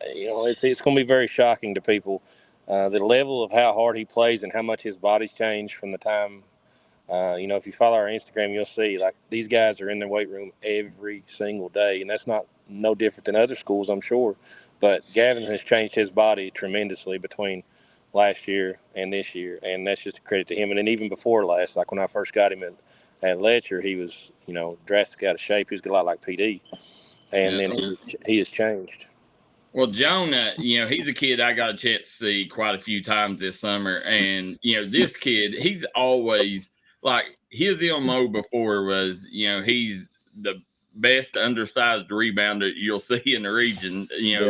it's going to be very shocking to people, the level of how hard he plays and how much his body's changed from the time. If you follow our Instagram, you'll see, like, these guys are in their weight room every single day, and that's no different than other schools, I'm sure. But Gavin has changed his body tremendously between last year and this year, and that's just a credit to him. And then even before last, like when I first got him at Letcher, he was, drastically out of shape. He was a lot like PD, and then he has changed. Well, Jonah, he's a kid I got a chance to see quite a few times this summer. And, this kid, he's always, like, his MO before was, he's the best undersized rebounder you'll see in the region,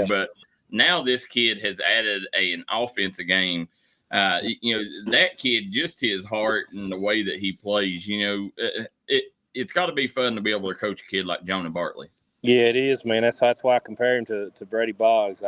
but now this kid has added an offensive game. That kid, just his heart and the way that he plays, it's got to be fun to be able to coach a kid like Jonah Bartley. Yeah, it is, man. That's why I compare him to Brady Boggs.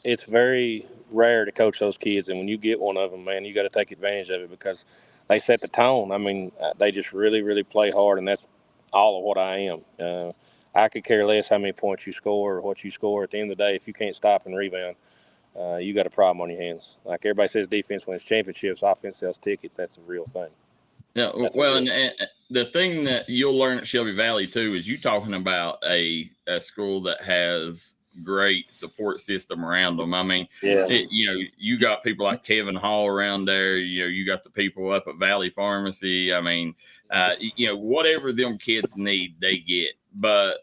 It's very rare to coach those kids, and when you get one of them, man, you got to take advantage of it, because they set the tone. I mean, they just really, really play hard, and that's all of what I am. I could care less how many points you score or what you score. At the end of the day, if you can't stop and rebound, you got a problem on your hands. Like everybody says, defense wins championships, offense sells tickets. That's the real thing. Yeah, well, and the thing that you'll learn at Shelby Valley too is you talking about a school that has great support system around them. I mean, you got people like Kevin Hall around there. You got the people up at Valley Pharmacy. I mean, whatever them kids need, they get. But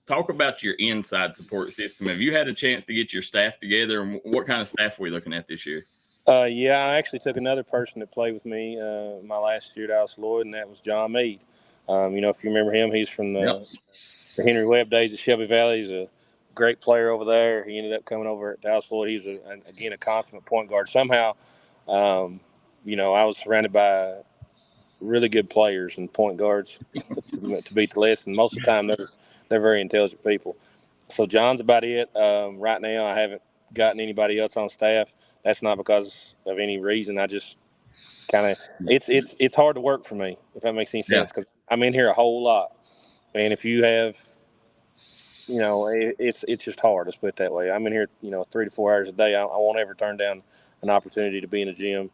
talk about your inside support system. Have you had a chance to get your staff together, and what kind of staff are we looking at this year? I actually took another person that played with me my last year at Dallas Lloyd, and that was John Meade. If you remember him, he's from the Henry Webb days at Shelby Valley. He's a great player over there. He ended up coming over at Dallas Lloyd. He was, again, a consummate point guard. Somehow, I was surrounded by really good players and point guards to beat the list, and most of the time they're very intelligent people. So John's about it. Right now, I haven't gotten anybody else on staff. That's not because of any reason. I just kind of it's hard to work for me, if that makes any sense, because I'm in here a whole lot. And if you have it's just hard. Let's put it that way. I'm in here, 3 to 4 hours a day. I won't ever turn down an opportunity to be in the gym.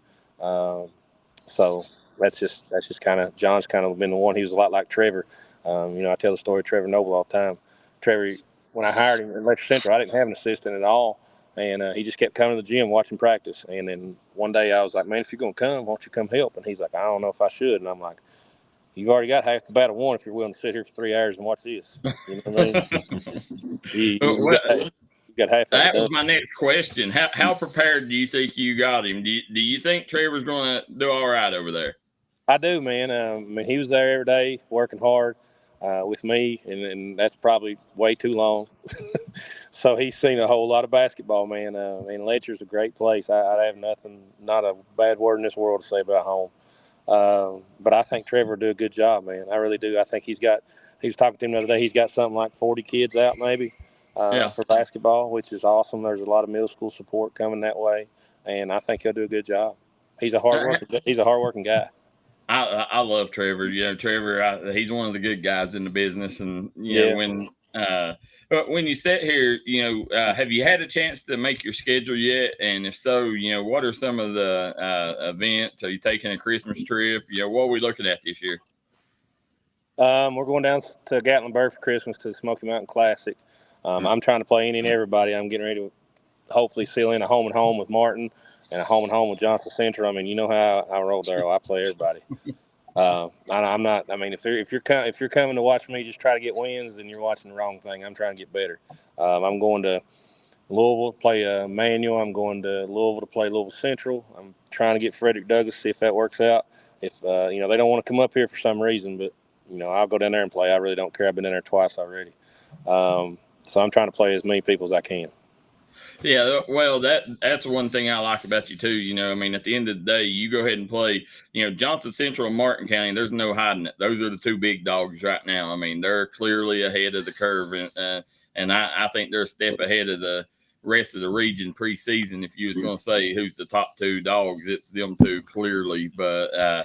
So that's just kind of John's kind of been the one. He was a lot like Trevor. I tell the story of Trevor Noble all the time. Trevor, when I hired him at Electric Central, I didn't have an assistant at all, and he just kept coming to the gym, watching practice. And then one day I was like, "Man, if you're gonna come, why don't you come help?" And he's like, "I don't know if I should." And I'm like, "You've already got half the battle won if you're willing to sit here for 3 hours and watch this." You know what I mean? You got half of it That done. was my next question. How prepared do you think you got him? Do you think Trevor's going to do all right over there? I do, man. He was there every day working hard with me, and that's probably way too long. So he's seen a whole lot of basketball, man. And Letcher's a great place. I have not a bad word in this world to say about home. But I think Trevor will do a good job, man. I really do. I think he was talking to him the other day, he's got something like 40 kids out maybe for basketball, which is awesome. There's a lot of middle school support coming that way, and I think he'll do a good job. He's a hard-working guy. I love Trevor. Trevor, he's one of the good guys in the business. And, when you sit here, have you had a chance to make your schedule yet? And if so, what are some of the events? Are you taking a Christmas trip? What are we looking at this year? We're going down to Gatlinburg for Christmas to the Smoky Mountain Classic. I'm trying to play any and everybody. I'm getting ready to hopefully seal in a home and home with Martin and a home and home with Johnson Central. I mean, you know how I roll, Darryl. I play everybody. I'm not. I mean, if you're coming to watch me just try to get wins, then you're watching the wrong thing. I'm trying to get better. I'm going to Louisville to play Manual. I'm going to Louisville to play Louisville Central. I'm trying to get Frederick Douglass, see if that works out. If they don't want to come up here for some reason, but I'll go down there and play. I really don't care. I've been in there twice already. So I'm trying to play as many people as I can. Yeah, well, that's one thing I like about you too. At the end of the day, you go ahead and play. Johnson Central and Martin County. There's no hiding it. Those are the two big dogs right now. I mean, they're clearly ahead of the curve, and I think they're a step ahead of the rest of the region preseason. If you was going to say who's the top two dogs, it's them two clearly. But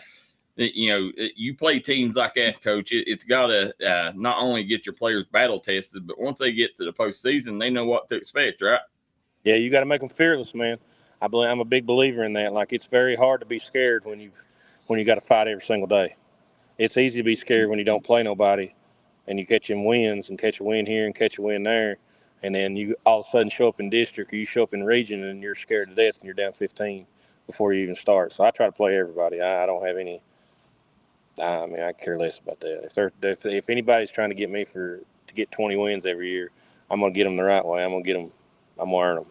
you play teams like that, Coach. It's got to not only get your players battle tested, but once they get to the postseason, they know what to expect, right? Yeah, you got to make them fearless, man. I'm a big believer in that. Like, it's very hard to be scared when you got to fight every single day. It's easy to be scared when you don't play nobody, and you catch them wins and catch a win here and catch a win there, and then you all of a sudden show up in district or you show up in region and you're scared to death and you're down 15 before you even start. So I try to play everybody. I don't have any. I mean, I care less about that. If anybody's trying to get me to get 20 wins every year, I'm gonna get them the right way. I'm gonna earn them.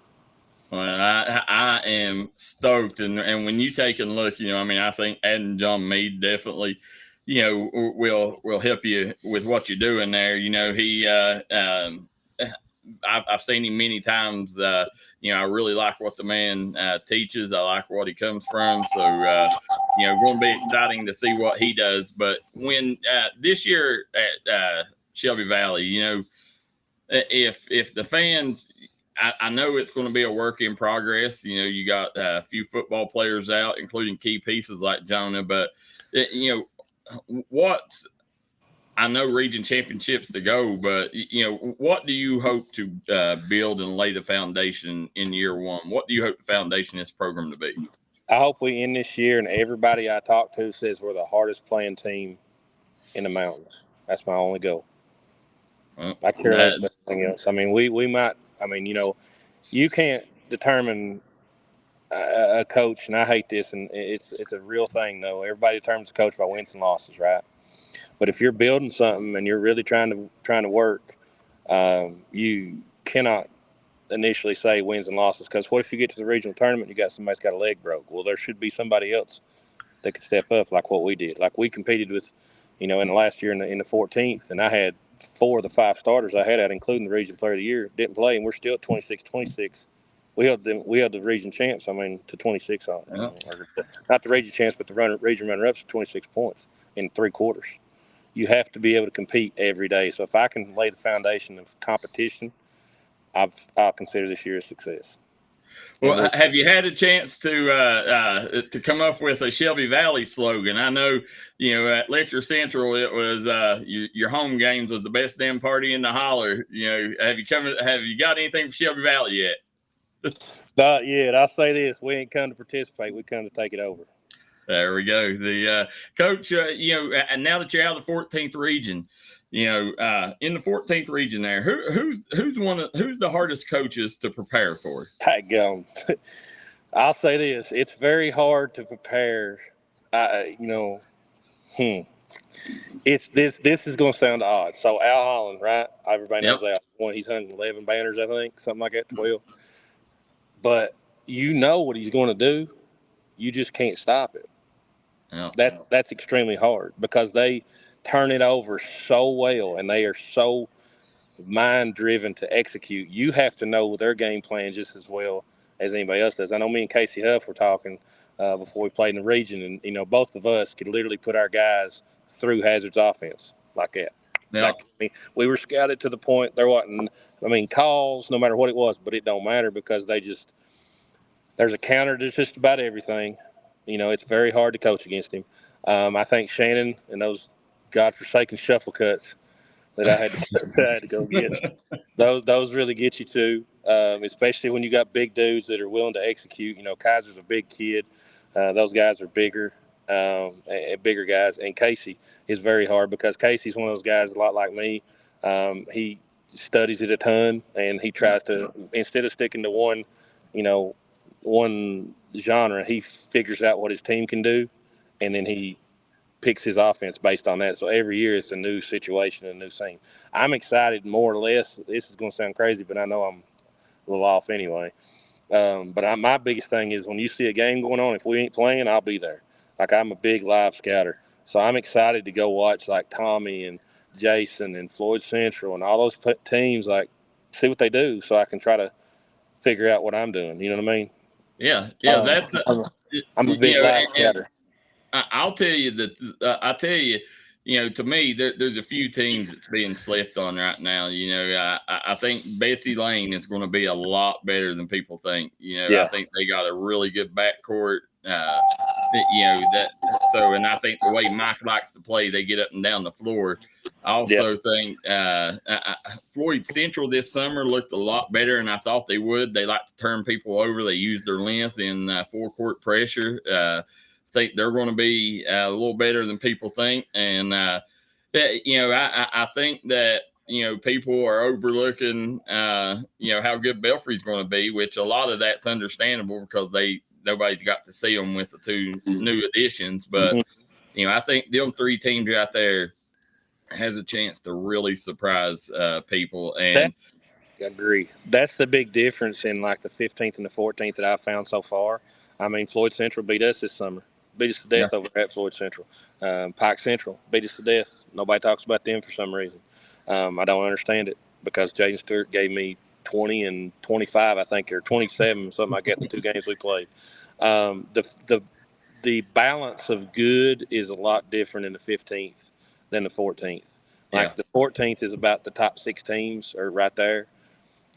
Well, I am stoked, and when you take a look, I think adding John Meade definitely, will help you with what you're doing there. He, I've seen him many times. I really like what the man teaches. I like what he comes from. So, going to be exciting to see what he does. But when this year at Shelby Valley, if the fans. I know it's going to be a work in progress. You got a few football players out, including key pieces like Jonah. But, I know region championships to go, but, what do you hope to build and lay the foundation in year one? What do you hope the foundation of this program to be? I hope we end this year and everybody I talk to says we're the hardest playing team in the mountains. That's my only goal. Well, I care less about anything else. I mean, we might. I mean, you can't determine a coach, and I hate this, and it's a real thing, though. Everybody determines a coach by wins and losses, right? But if you're building something and you're really trying to work, you cannot initially say wins and losses, because what if you get to the regional tournament and you got somebody's got a leg broke? Well, there should be somebody else that could step up like what we did. Like we competed with, in the last year in the 14th, and I had 4 of the 5 starters I had out, including the region player of the year, didn't play, and we're still at 26-26. We held the region champs, to 26 on not the region champs, but the region runner-ups to 26 points in 3 quarters. You have to be able to compete every day. So if I can lay the foundation of competition, I'll consider this year a success. Well, have you had a chance to come up with a Shelby Valley slogan? I know, at Lecture Central, it was your home games was the best damn party in the holler. Have you got anything for Shelby Valley yet? Not yet. I'll say this: we ain't come to participate; we come to take it over. There we go. The coach, and now that you're out of the 14th region, in the 14th region there, who's the hardest coaches to prepare for? Daggone. I'll say this: it's very hard to prepare. It's this is going to sound odd. So Al Holland, right? Everybody knows Al. He's hung 11 banners, I think, something like that, 12. But you know what he's going to do. You just can't stop it. Yeah. That's extremely hard because they turn it over so well and they are so mind driven to execute. You have to know their game plan just as well as anybody else does. I know me and Casey Huff were talking before we played in the region, and both of us could literally put our guys through Hazard's offense like that. Yeah. We were scouted to the point there wasn't, calls, no matter what it was, but it don't matter because there's a counter to just about everything. It's very hard to coach against him. I think Shannon and those godforsaken shuffle cuts that I had to go get, those really get you too, especially when you got big dudes that are willing to execute. Kaiser's a big kid. Those guys are bigger guys. And Casey is very hard because Casey's one of those guys a lot like me. He studies it a ton, and he tries to, instead of sticking to one genre, he figures out what his team can do, and then he picks his offense based on that. So every year it's a new situation, a new scene. I'm excited more or less. This is going to sound crazy, but I know I'm a little off anyway. But my biggest thing is when you see a game going on, if we ain't playing, I'll be there. Like, I'm a big live scouter. So I'm excited to go watch like Tommy and Jason and Floyd Central and all those teams, like see what they do so I can try to figure out what I'm doing. You know what I mean? Yeah. I'm a big live scouter. I'll tell you that. To me, there's a few teams that's being slept on right now. I think Betsy Lane is going to be a lot better than people think. I think they got a really good backcourt. And I think the way Mike likes to play, they get up and down the floor. I also think Floyd Central this summer looked a lot better, and I thought they would. They like to turn people over. They use their length in forecourt pressure. I think they're going to be a little better than people think. And, I think that, people are overlooking, how good Belfry's going to be, which a lot of that's understandable because nobody's got to see them with the two new additions. But, I think them three teams out there has a chance to really surprise people. And I agree. That's the big difference in like the 15th and the 14th that I've found so far. Floyd Central beat us this summer. Beat us to death over at Floyd Central. Pike Central beat us to death. Nobody talks about them for some reason. I don't understand it because Jaden Stewart gave me 20 and 25, I think, or 27, something like that, in the two games we played. The balance of good is a lot different in the 15th than the 14th. Like the 14th is about the top 6 teams are right there.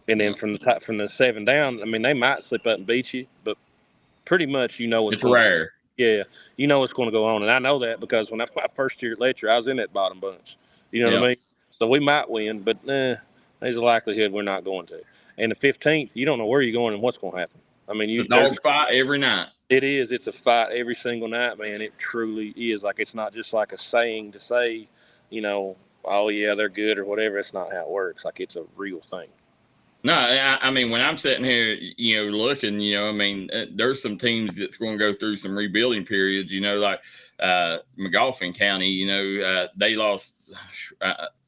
And then from the 7 down, they might slip up and beat you, but pretty much it's rare. Yeah, what's going to go on. And I know that because when my first year at Letcher, I was in that bottom bunch. You know what I mean? So we might win, but there's a likelihood we're not going to. And the 15th, you don't know where you're going and what's going to happen. It's a dog fight every night. It is. It's a fight every single night, man. It truly is. Like, it's not just like a saying to say, oh, yeah, they're good or whatever. It's not how it works. Like, it's a real thing. No, when I'm sitting here, looking, there's some teams that's going to go through some rebuilding periods, like McGoffin County, they lost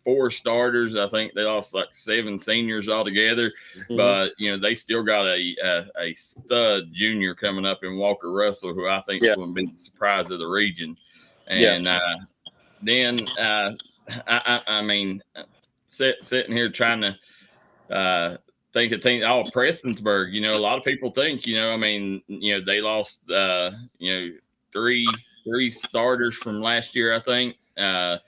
4 starters. I think they lost like 7 seniors altogether, but, they still got a stud junior coming up in Walker Russell, who I think is going to be the surprise of the region. And then, sitting here trying to think of teams. Prestonsburg, a lot of people think, they lost, 3 starters from last year, I think, but,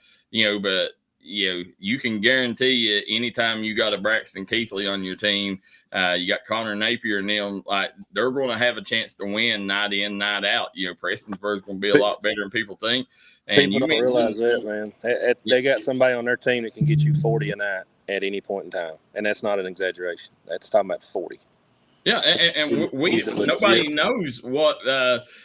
you can guarantee it anytime you got a Braxton Keithley on your team, you got Connor Napier and them, like they're going to have a chance to win night in, night out. Prestonsburg's going to be a lot better than people think. And people don't realize that, man. They got somebody on their team that can get you 40 a night at any point in time, and that's not an exaggeration. That's talking about 40. Yeah, and nobody knows what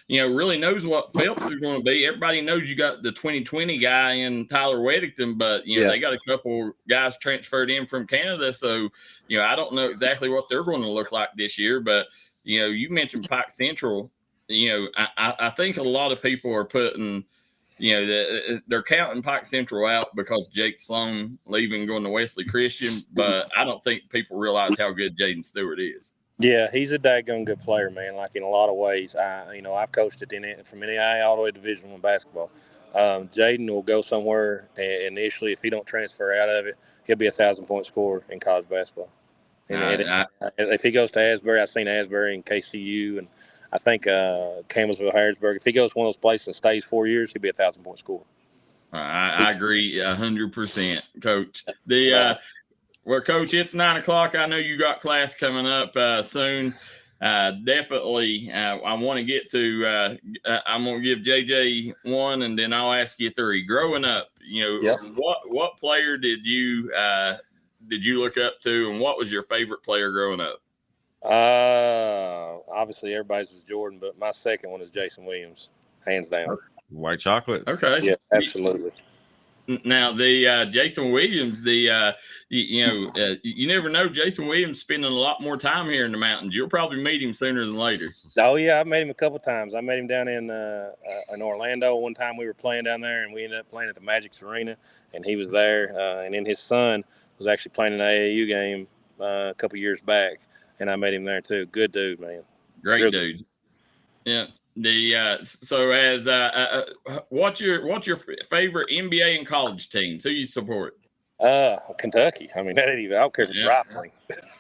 really knows what Phelps is going to be. Everybody knows you got the 2020 guy in Tyler Weddington, but they got a couple guys transferred in from Canada, so I don't know exactly what they're going to look like this year. But you mentioned Pike Central. I think a lot of people are putting they're counting Pike Central out because Jake Sloan leaving going to Wesley Christian, but I don't think people realize how good Jaden Stewart is. Yeah, he's a daggone good player, man. Like in a lot of ways, I've coached from NAIA all the way to Division I basketball. Jaden will go somewhere initially. If he don't transfer out of it, he'll be a 1,000-point scorer in college basketball. And if he goes to Asbury, I've seen Asbury and KCU, and I think Campbellsville, Harrisburg. If he goes to one of those places and stays 4 years, he'll be a 1,000-point scorer. I agree 100%, Coach. Well, Coach, it's 9 o'clock. I know you got class coming up soon. Definitely, I want to get to. I'm going to give JJ 1, and then I'll ask you 3. Growing up, what player did you look up to, and what was your favorite player growing up? Obviously, everybody's was Jordan, but my second one is Jason Williams, hands down. White chocolate. Okay. Yeah, absolutely. Now the Jason Williams, you never know. Jason Williams spending a lot more time here in the mountains. You'll probably meet him sooner than later. Oh yeah, I've met him a couple times. I met him down in Orlando one time. We were playing down there, and we ended up playing at the Magic's Arena, and he was there. And then his son was actually playing an AAU game a couple years back, and I met him there too. Good dude, man. Great Real dude. Yeah. So as what's your favorite NBA and college teams? Who you support? Kentucky. I mean, I don't care if it's rifling.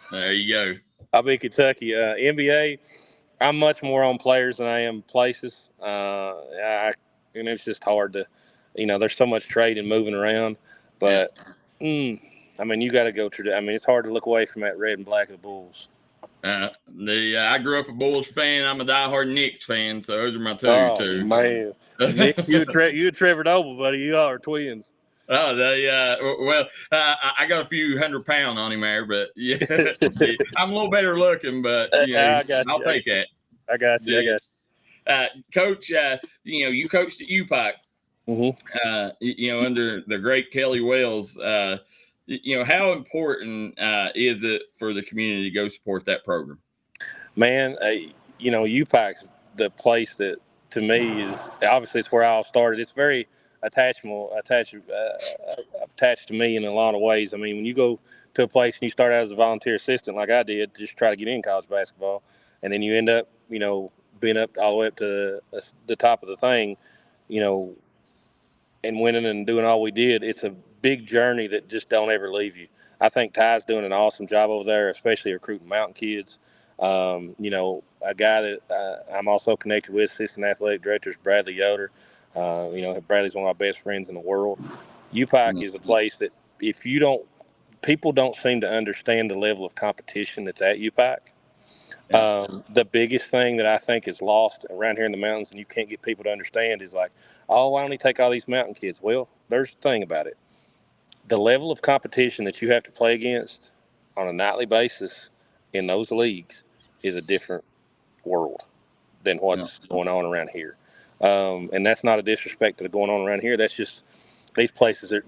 There you go. I'll be Kentucky. NBA, I'm much more on players than I am places. And it's just hard to, there's so much trade and moving around. But you got to go through. It's hard to look away from that red and black of the Bulls. I grew up a Bulls fan. I'm a diehard Knicks fan, so those are my two. Man, Knicks, you and Trevor Noble, buddy, you all are twins. Oh, I got a few 100-pound on him there, but I'm a little better looking, but I'll take that. I got you. Coach, you coached at UPike. Mm-hmm. Under the great Kelly Wells. How important is it for the community to go support that program? Man, UPike's the place that, to me, is obviously it's where I all started. It's very attached to me in a lot of ways. I mean, when you go to a place and you start out as a volunteer assistant like I did, just try to get in college basketball, and then you end up, being up all the way up to the top of the thing, and winning and doing all we did, it's a big journey that just don't ever leave you. I think Ty's doing an awesome job over there, especially recruiting mountain kids. A guy that I'm also connected with, assistant athletic director, is Bradley Yoder. Bradley's one of my best friends in the world. UPike is a place that people don't seem to understand the level of competition that's at UPike. The biggest thing that I think is lost around here in the mountains, and you can't get people to understand, is like, oh, why don't you take all these mountain kids? Well, there's the thing about it. The level of competition that you have to play against on a nightly basis in those leagues is a different world than what's going on around here. And that's not a disrespect to the going on around here. That's just these places. They're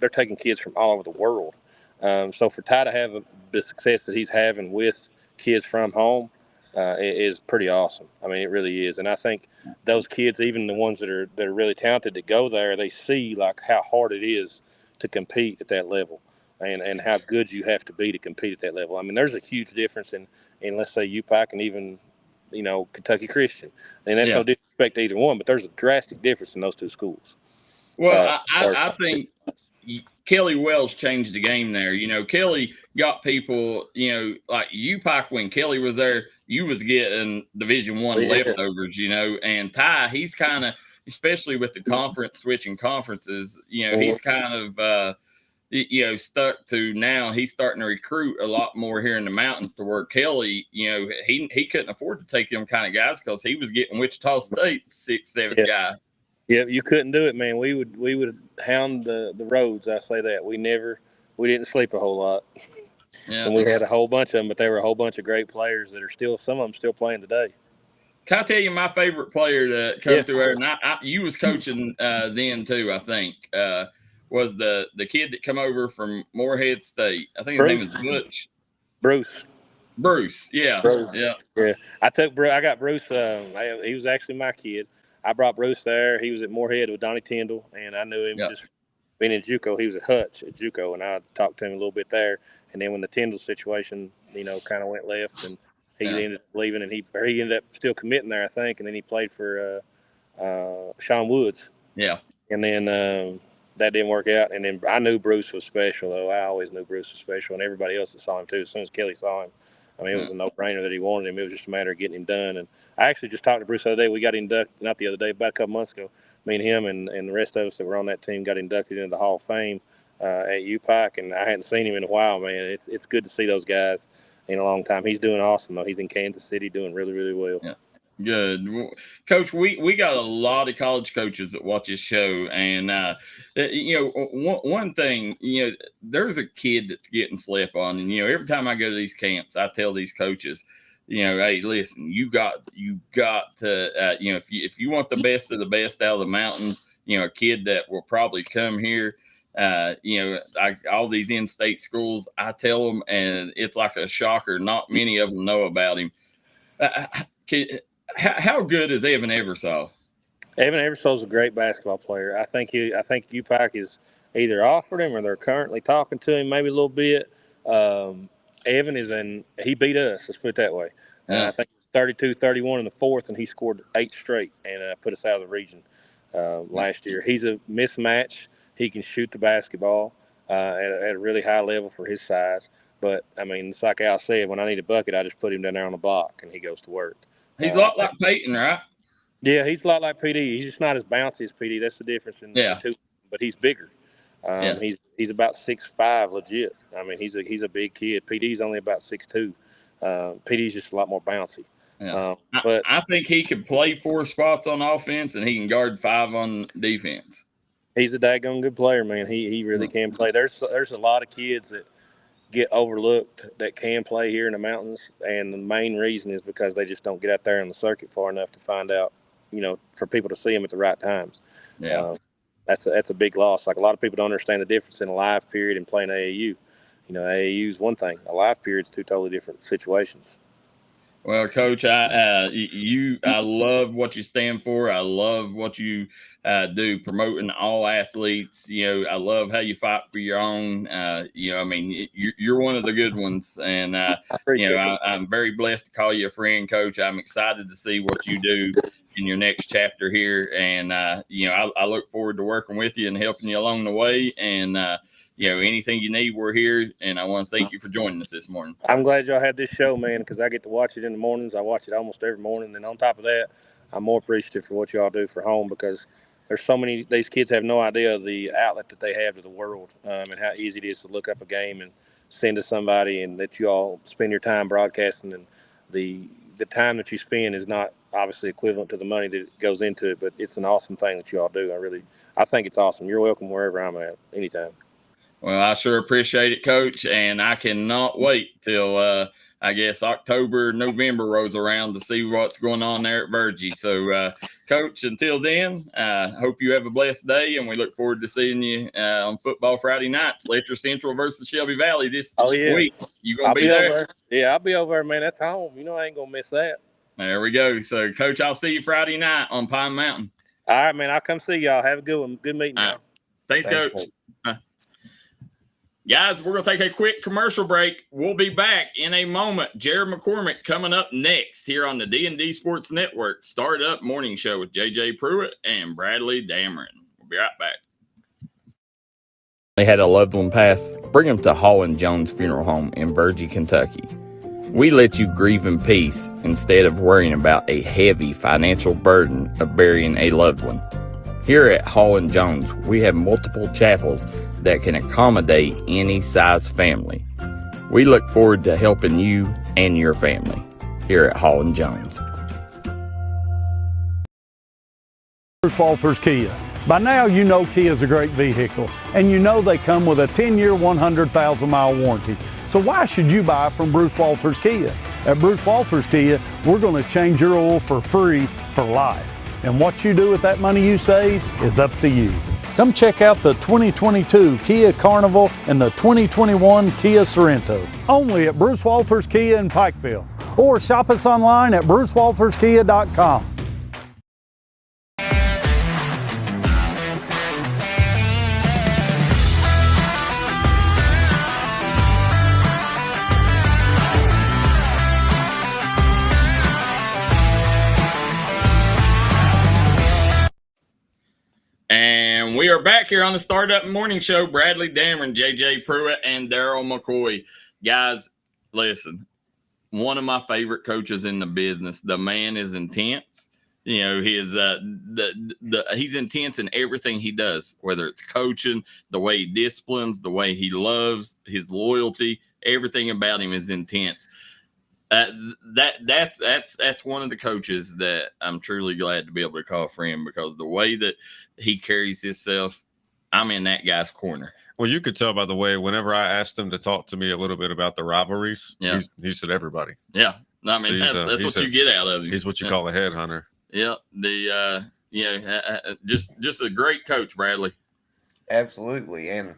taking kids from all over the world. So for Ty to have the success that he's having with kids from home is pretty awesome. I mean, it really is. And I think those kids, even the ones that are really talented that go there, they see like how hard it is to compete at that level, and how good you have to be to compete at that level. I mean, there's a huge difference in let's say UPike and even Kentucky Christian, and that's no disrespect to either one, but there's a drastic difference in those two schools. Well, I think Kelly Wells changed the game there. Kelly got people, like UPike when Kelly was there, you was getting Division I leftovers, and Ty, he's kind of, especially with the conference switching conferences, he's kind of stuck to now. He's starting to recruit a lot more here in the mountains to where Kelly, he couldn't afford to take them kind of guys because he was getting Wichita State 6-7 guys. Yeah, you couldn't do it, man. We would hound the roads. I say that we didn't sleep a whole lot. Yeah. And we had a whole bunch of them, but they were a whole bunch of great players that are still, some of them still playing today. Can I tell you my favorite player to come through there? And you was coaching then too, I think, was the kid that come over from Morehead State. I think his name is Butch. Bruce, yeah. Bruce. Yeah. I got Bruce. He was actually my kid. I brought Bruce there. He was at Morehead with Donnie Tyndall, and I knew him just being in JUCO. He was at Hutch at JUCO, and I talked to him a little bit there. And then when the Tyndall situation, kind of went left, and he ended up leaving, and he ended up still committing there, I think. And then he played for Sean Woods. Yeah. And then that didn't work out. And then I knew Bruce was special, though. I always knew Bruce was special, and everybody else that saw him too. As soon as Kelly saw him, I mean, it was a no-brainer that he wanted him. It was just a matter of getting him done. And I actually just talked to Bruce the other day. We got inducted, not the other day, about a couple months ago. Me and him and the rest of us that were on that team got inducted into the Hall of Fame at UPike, and I hadn't seen him in a while, man. It's good to see those guys in a long time. He's doing awesome, though. He's in Kansas City doing really, really well. Yeah. Good. Coach, we got a lot of college coaches that watch this show, and one thing, there's a kid that's getting slept on, and every time I go to these camps, I tell these coaches, hey, listen, you got to if you want the best of the best out of the mountains, a kid that will probably come here, all these in-state schools, I tell them, and it's like a shocker. Not many of them know about him. How good is Evan Eversole? Evan Eversole's a great basketball player. I think UPike is either offered him or they're currently talking to him, maybe a little bit. Evan he beat us, let's put it that way. I think it was 32-31 in the fourth, and he scored 8 straight and put us out of the region last year. He's a mismatch. He can shoot the basketball at a really high level for his size. But, I mean, it's like Al said, when I need a bucket, I just put him down there on the block, and he goes to work. He's a lot like Peyton, right? Yeah, he's a lot like PD. He's just not as bouncy as PD. That's the difference in the two. But he's bigger. He's about 6'5", legit. I mean, he's a big kid. PD's only about 6'2". PD's just a lot more bouncy. Yeah. But I think he could play 4 spots on offense, and he can guard 5 on defense. He's a daggone good player, man. He really can play. There's a lot of kids that get overlooked that can play here in the mountains, and the main reason is because they just don't get out there on the circuit far enough to find out, for people to see them at the right times. That's a big loss. Like, a lot of people don't understand the difference in a live period and playing AAU. AAU is one thing. A live period is 2 totally different situations. Well, Coach, I love what you stand for. I love what you do, promoting all athletes. I love how you fight for your own. I mean, you're one of the good ones, and I'm very blessed to call you a friend, Coach. I'm excited to see what you do in your next chapter here, and I look forward to working with you and helping you along the way. And anything you need, we're here, and I want to thank you for joining us this morning. I'm glad y'all had this show, man, because I get to watch it in the mornings. I watch it almost every morning, and on top of that, I'm more appreciative for what y'all do for home, because there's so many. These kids have no idea of the outlet that they have to the world, and how easy it is to look up a game and send to somebody, and that you all spend your time broadcasting. And the time that you spend is not obviously equivalent to the money that goes into it, but it's an awesome thing that you all do. I think it's awesome. You're welcome wherever I'm at, anytime. Well, I sure appreciate it, Coach, and I cannot wait till I guess October, November rolls around to see what's going on there at Virgie. So, Coach, until then, hope you have a blessed day, and we look forward to seeing you on football Friday nights, Letcher Central versus Shelby Valley this week. You gonna be there? Yeah, I'll be over there, man. That's home. I ain't gonna miss that. There we go. So, Coach, I'll see you Friday night on Pine Mountain. All right, man. I'll come see y'all. Have a good one. Good meeting y'all. Thanks, Coach. Guys, we're going to take a quick commercial break. We'll be back in a moment. Jared McCormick coming up next here on the D&D Sports Network Startup Morning Show with JJ Pruitt and Bradley Dameron. We'll be right back. They had a loved one pass. Bring them to Hall & Jones Funeral Home in Virgie, Kentucky. We let you grieve in peace instead of worrying about a heavy financial burden of burying a loved one. Here at Hall & Jones, we have multiple chapels that can accommodate any size family. We look forward to helping you and your family here at Hall & Jones. Bruce Walters Kia. By now you know Kia is a great vehicle, and you know they come with a 10-year, 100,000-mile warranty. So why should you buy from Bruce Walters Kia? At Bruce Walters Kia, we're going to change your oil for free for life. And what you do with that money you save is up to you. Come check out the 2022 Kia Carnival and the 2021 Kia Sorento. Only at Bruce Walters Kia in Pikeville. Or shop us online at brucewalterskia.com. And we are back here on the Startup Morning Show. Bradley Dameron, JJ Pruitt, and Darryl McCoy. Guys, listen, one of my favorite coaches in the business. The man is intense. You know, he is he's intense in everything he does, whether it's coaching, the way he disciplines, the way he loves, his loyalty, everything about him is intense. That's one of the coaches that I'm truly glad to be able to call a friend, because the way that he carries himself, I'm in that guy's corner. Well, you could tell by the way, whenever I asked him to talk to me a little bit about the rivalries, he said everybody. Yeah. I mean, so that's what you get out of him. He's what you call a headhunter. Yeah. Just a great coach, Bradley. Absolutely. And,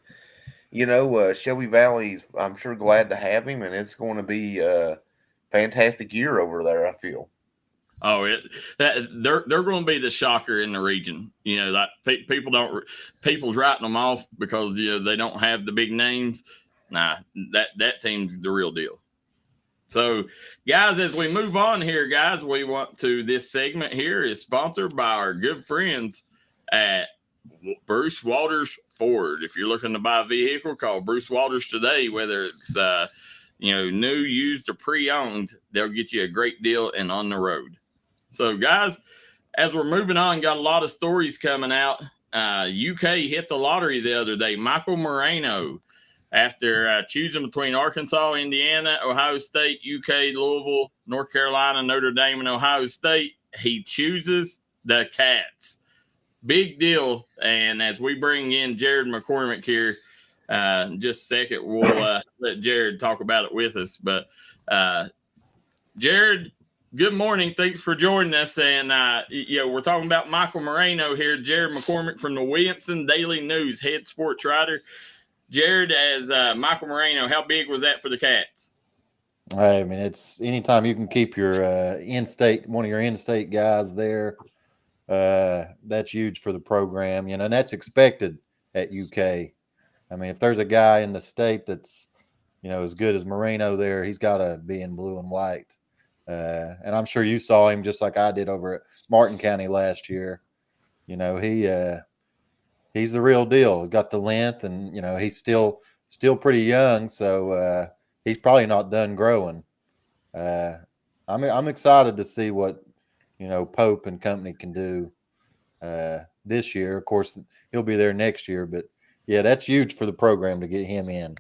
Shelby Valley's, I'm sure, glad to have him, and it's going to be a fantastic year over there, I feel. Oh, they're going to be the shocker in the region. You know, that people's writing them off because they don't have the big names. Nah, that team's the real deal. So, guys, as we move on here, guys, this segment here is sponsored by our good friends at Bruce Walters Ford. If you're looking to buy a vehicle, call Bruce Walters today, whether it's new, used, or pre-owned. They'll get you a great deal and on the road. So, guys, as we're moving on, got a lot of stories coming out. UK hit the lottery the other day. Michael Moreno, after choosing between Arkansas, Indiana, Ohio State, UK, Louisville, North Carolina, Notre Dame, and Ohio State, he chooses the Cats. Big deal. And as we bring in Jared McCormick here, just a second, we'll let Jared talk about it with us. But Jared, good morning. Thanks for joining us. And we're talking about Michael Moreno here. Jared McCormick from the Williamson Daily News, head sports writer. Jared, as Michael Moreno, how big was that for the Cats? I mean, it's anytime you can keep your one of your in-state guys there, that's huge for the program. And that's expected at UK. I mean, if there's a guy in the state that's, as good as Moreno there, he's got to be in blue and white. And I'm sure you saw him just like I did over at Martin County last year. He's the real deal. He's got the length, and, he's still pretty young. So he's probably not done growing. I'm excited to see what, Pope and company can do this year. Of course, he'll be there next year, but yeah, that's huge for the program to get him in.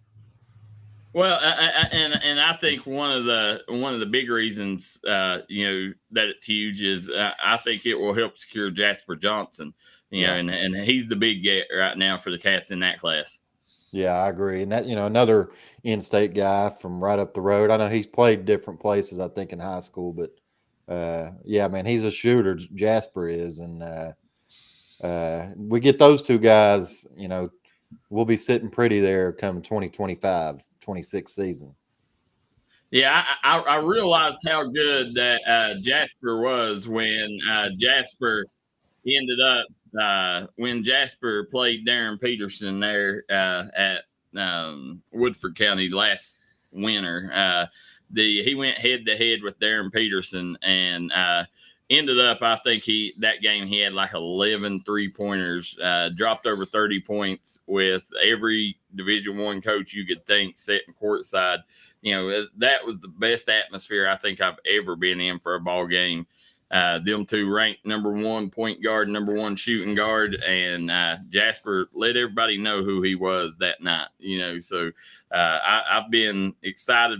Well, and I think one of the big reasons that it's huge is I think it will help secure Jasper Johnson. And he's the big get right now for the Cats in that class. Yeah, I agree. And that another in-state guy from right up the road. I know he's played different places, I think, in high school, but he's a shooter. Jasper is, and we get those two guys. We'll be sitting pretty there come 2025. 26th season. Yeah, I realized how good that Jasper was when Jasper ended up when Jasper played Darren Peterson there at Woodford County last winter. He went head to head with Darren Peterson, and ended up, I think that game he had like 11 3-pointers, dropped over 30 points with every Division I coach you could think sitting courtside. That was the best atmosphere I think I've ever been in for a ball game. Them two ranked number 1 point guard, number 1 shooting guard, and Jasper let everybody know who he was that night. So I've been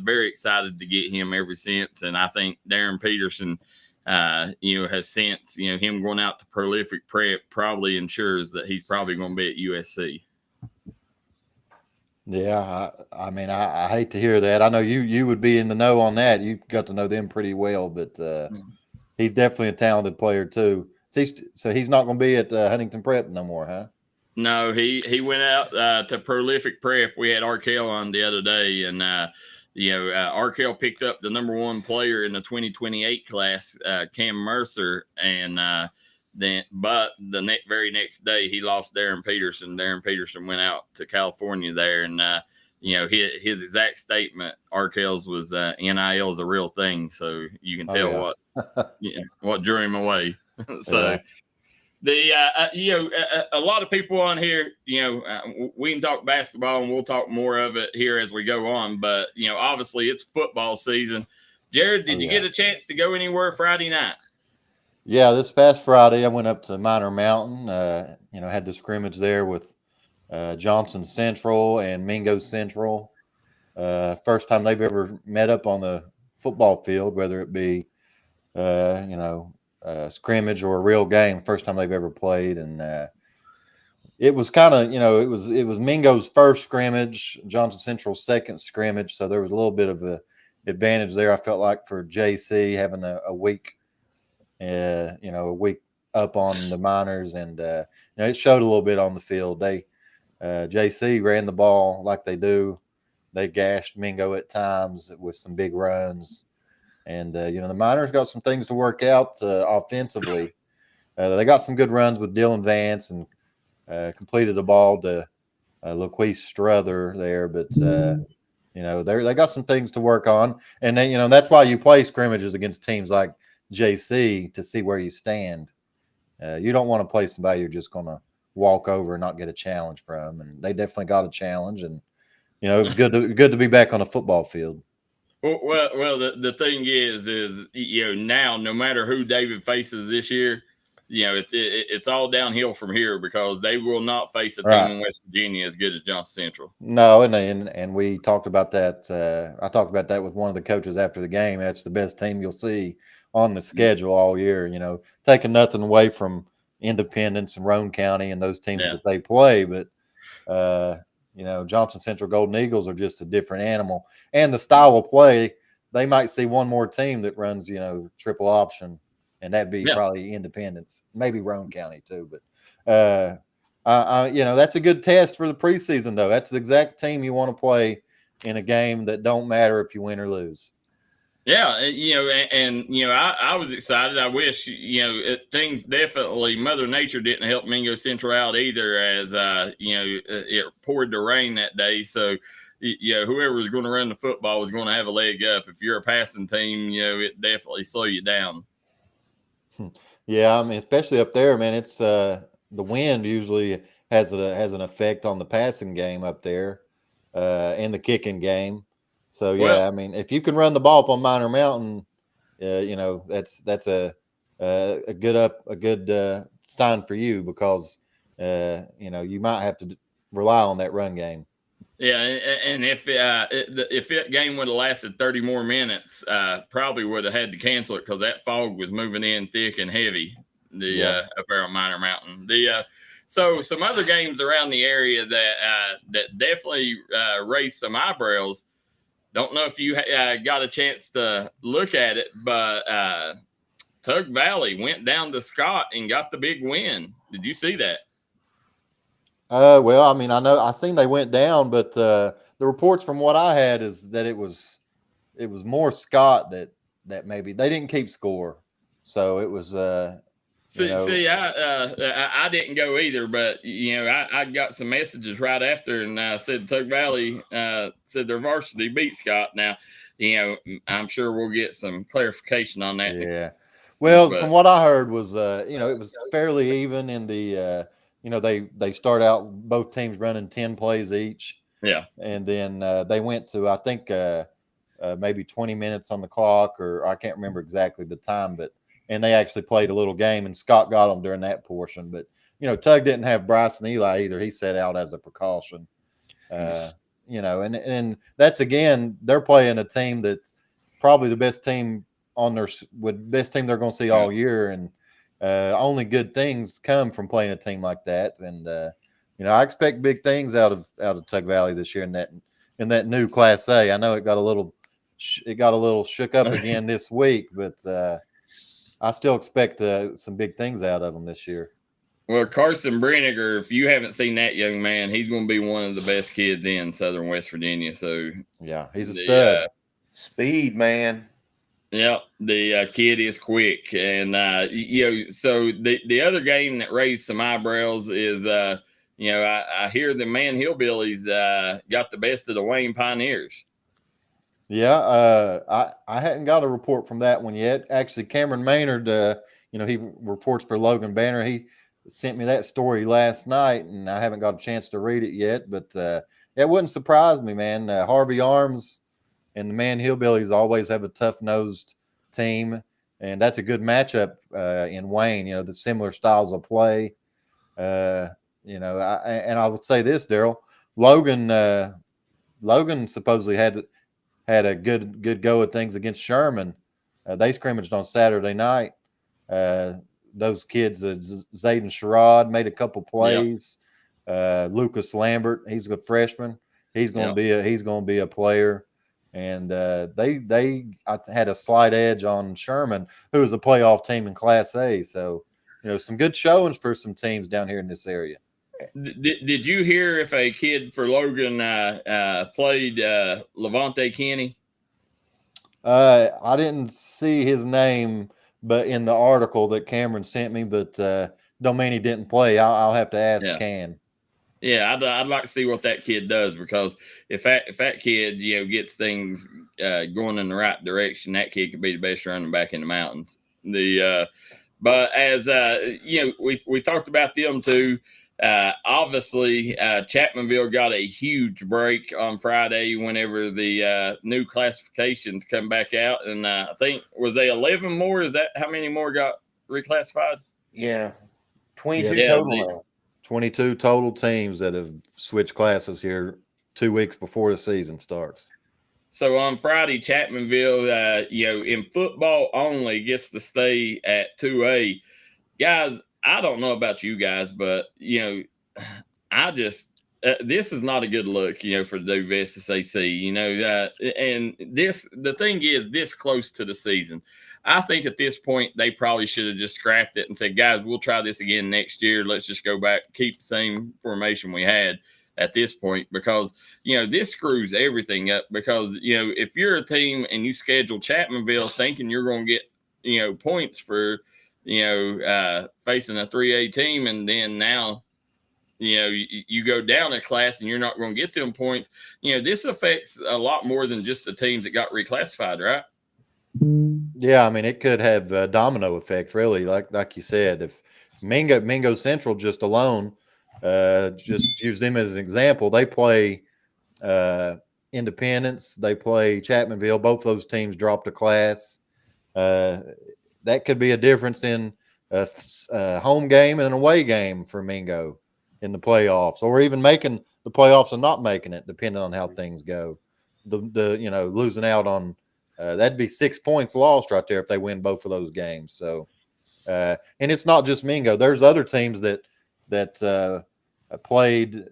very excited to get him ever since, and I think Darren Peterson, has since, him going out to Prolific Prep probably ensures that he's probably going to be at USC. Yeah, I mean, I hate to hear that. I know you would be in the know on that. You got to know them pretty well, but he's definitely a talented player too. So he's not going to be at Huntington Prep no more, huh? No, he went out to Prolific Prep. We had Arkell on the other day, and Arkell picked up the number 1 player in the 2028 class, Cam Mercer, and but the very next day he lost Darren Peterson. Darren Peterson went out to California there, and his exact statement, Arkell's was NIL is a real thing, so you can tell what drew him away. So. Yeah. A lot of people on here, we can talk basketball and we'll talk more of it here as we go on. But, obviously it's football season. Jared, did you get a chance to go anywhere Friday night? Yeah, this past Friday I went up to Minor Mountain, had the scrimmage there with Johnson Central and Mingo Central. First time they've ever met up on the football field, whether it be, scrimmage or a real game. First time they've ever played, and it was kind of it was Mingo's first scrimmage, Johnson Central's second scrimmage, so there was a little bit of a advantage there. I felt like for JC having a week, a week up on the Miners, and it showed a little bit on the field. They JC ran the ball like they do. They gashed Mingo at times with some big runs. And, the Miners got some things to work out offensively. They got some good runs with Dylan Vance and completed the ball to LaQuise Struther there. But, they got some things to work on. And then, that's why you play scrimmages against teams like JC to see where you stand. You don't want to play somebody you're just going to walk over and not get a challenge from. And they definitely got a challenge. And, it was good to be back on a football field. Well, the thing is now no matter who David faces this year, it's all downhill from here because they will not face a team in West Virginia as good as Johnson Central. No, and we talked about that. I talked about that with one of the coaches after the game. That's the best team you'll see on the schedule all year. Taking nothing away from Independence and Roane County and those teams that they play, but Johnson Central Golden Eagles are just a different animal. And the style of play, they might see one more team that runs, triple option, and that'd be probably Independence, maybe Roane County too. But, that's a good test for the preseason, though. That's the exact team you want to play in a game that don't matter if you win or lose. Yeah, I was excited. I wish, things definitely, Mother Nature didn't help Mingo Central out either, as, it poured the rain that day. So, whoever was going to run the football was going to have a leg up. If you're a passing team, it definitely slow you down. Yeah, I mean, especially up there, man, it's the wind usually has an effect on the passing game up there and the kicking game. So, I mean, if you can run the ball up on Minor Mountain, that's a good sign for you because, you might have to rely on that run game. Yeah, and if that game would have lasted 30 more minutes, probably would have had to cancel it because that fog was moving in thick and heavy up there on Minor Mountain. So some other games around the area that definitely raised some eyebrows. Don't know if you got a chance to look at it, but Tug Valley went down to Scott and got the big win. Did you see that? Well, I mean, I seen they went down, but the reports from what I had is that it was more Scott that maybe they didn't keep score, so it was. I didn't go either, but I got some messages right after, and said Tug Valley said their varsity beat Scott. Now, I'm sure we'll get some clarification on that. Yeah. Well, But from what I heard was, it was fairly even in the, they start out both teams running 10 plays each. yeah, And then they went to, I think, maybe 20 minutes on the clock, or I can't remember exactly the time, and they actually played a little game, and Scott got them during that portion. But, Tug didn't have Bryson Eli either. He sat out as a precaution. And that's, again, they're playing a team that's probably the best team best team they're going to see all year. And only good things come from playing a team like that. And, I expect big things out of Tug Valley this year in that new Class A. I know it got a little shook up again this week, but I still expect some big things out of them this year. Well, Carson Brenniger, if you haven't seen that young man, he's going to be one of the best kids in Southern West Virginia. So yeah, he's a stud. Speed, man. Yeah, the kid is quick, and so the other game that raised some eyebrows is I hear the Man Hillbillies got the best of the Wayne Pioneers. Yeah, I hadn't got a report from that one yet. Actually, Cameron Maynard, he reports for Logan Banner. He sent me that story last night, and I haven't got a chance to read it yet. But it wouldn't surprise me, man. Harvey Arms and the Man Hillbillies always have a tough-nosed team, and that's a good matchup in Wayne. The similar styles of play. I would say this, Darryl. Logan supposedly had a good go at things against Sherman. They scrimmaged on Saturday night. Those kids, Zayden Sherrod made a couple plays. Lucas Lambert, he's a freshman. He's going to be a player. And they had a slight edge on Sherman, who was a playoff team in Class A. So, some good showings for some teams down here in this area. Did you hear if a kid for Logan played Levante Kenny? I didn't see his name, but in the article that Cameron sent me, but don't mean he didn't play. I'll have to ask Can. Yeah, I'd like to see what that kid does, because if that kid gets things going in the right direction, that kid could be the best running back in the mountains. But as we talked about them too. Obviously, Chapmanville got a huge break on Friday whenever the new classifications come back out, and I think was they 11 more? Is that how many more got reclassified? Yeah, 22 total. 22 total teams that have switched classes here 2 weeks before the season starts. So on Friday, Chapmanville, in football only gets to stay at 2A. Guys, I don't know about you guys, but, I just this is not a good look, for the WSSAC, and the thing is this close to the season. I think at this point, they probably should have just scrapped it and said, guys, we'll try this again next year. Let's just go back, keep the same formation we had at this point, because, this screws everything up, because, if you're a team and you schedule Chapmanville thinking you're going to get, points for, facing a 3A team, and then now, you go down a class and you're not going to get them points. This affects a lot more than just the teams that got reclassified, right? Yeah, I mean, it could have a domino effect, really. Like you said, if Mingo Central just alone, just use them as an example. They play Independence, they play Chapmanville. Both those teams dropped a class. That could be a difference in a home game and an away game for Mingo in the playoffs, or even making the playoffs and not making it, depending on how things go. Losing out on that'd be 6 points lost right there if they win both of those games. So, and it's not just Mingo. There's other teams that played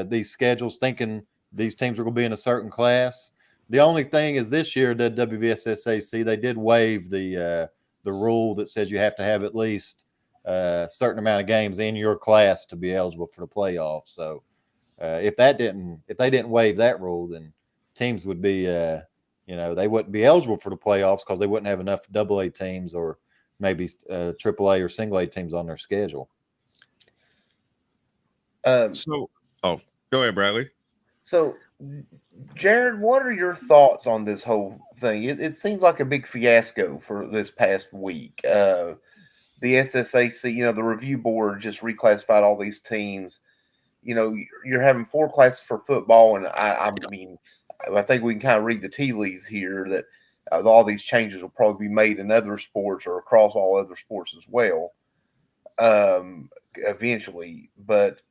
these schedules thinking these teams are going to be in a certain class. The only thing is this year, the WVSSAC, they did waive the rule that says you have to have at least a certain amount of games in your class to be eligible for the playoffs. So if they didn't waive that rule, then teams would be they wouldn't be eligible for the playoffs because they wouldn't have enough AA teams or maybe AAA or single A teams on their schedule. Go ahead, Bradley. So, Jared, what are your thoughts on this whole thing. It seems like a big fiasco for this past week. The SSAC, the review board just reclassified all these teams. You're having 4 classes for football, and I mean, I think we can kind of read the tea leaves here that all these changes will probably be made in other sports or across all other sports as well, eventually. But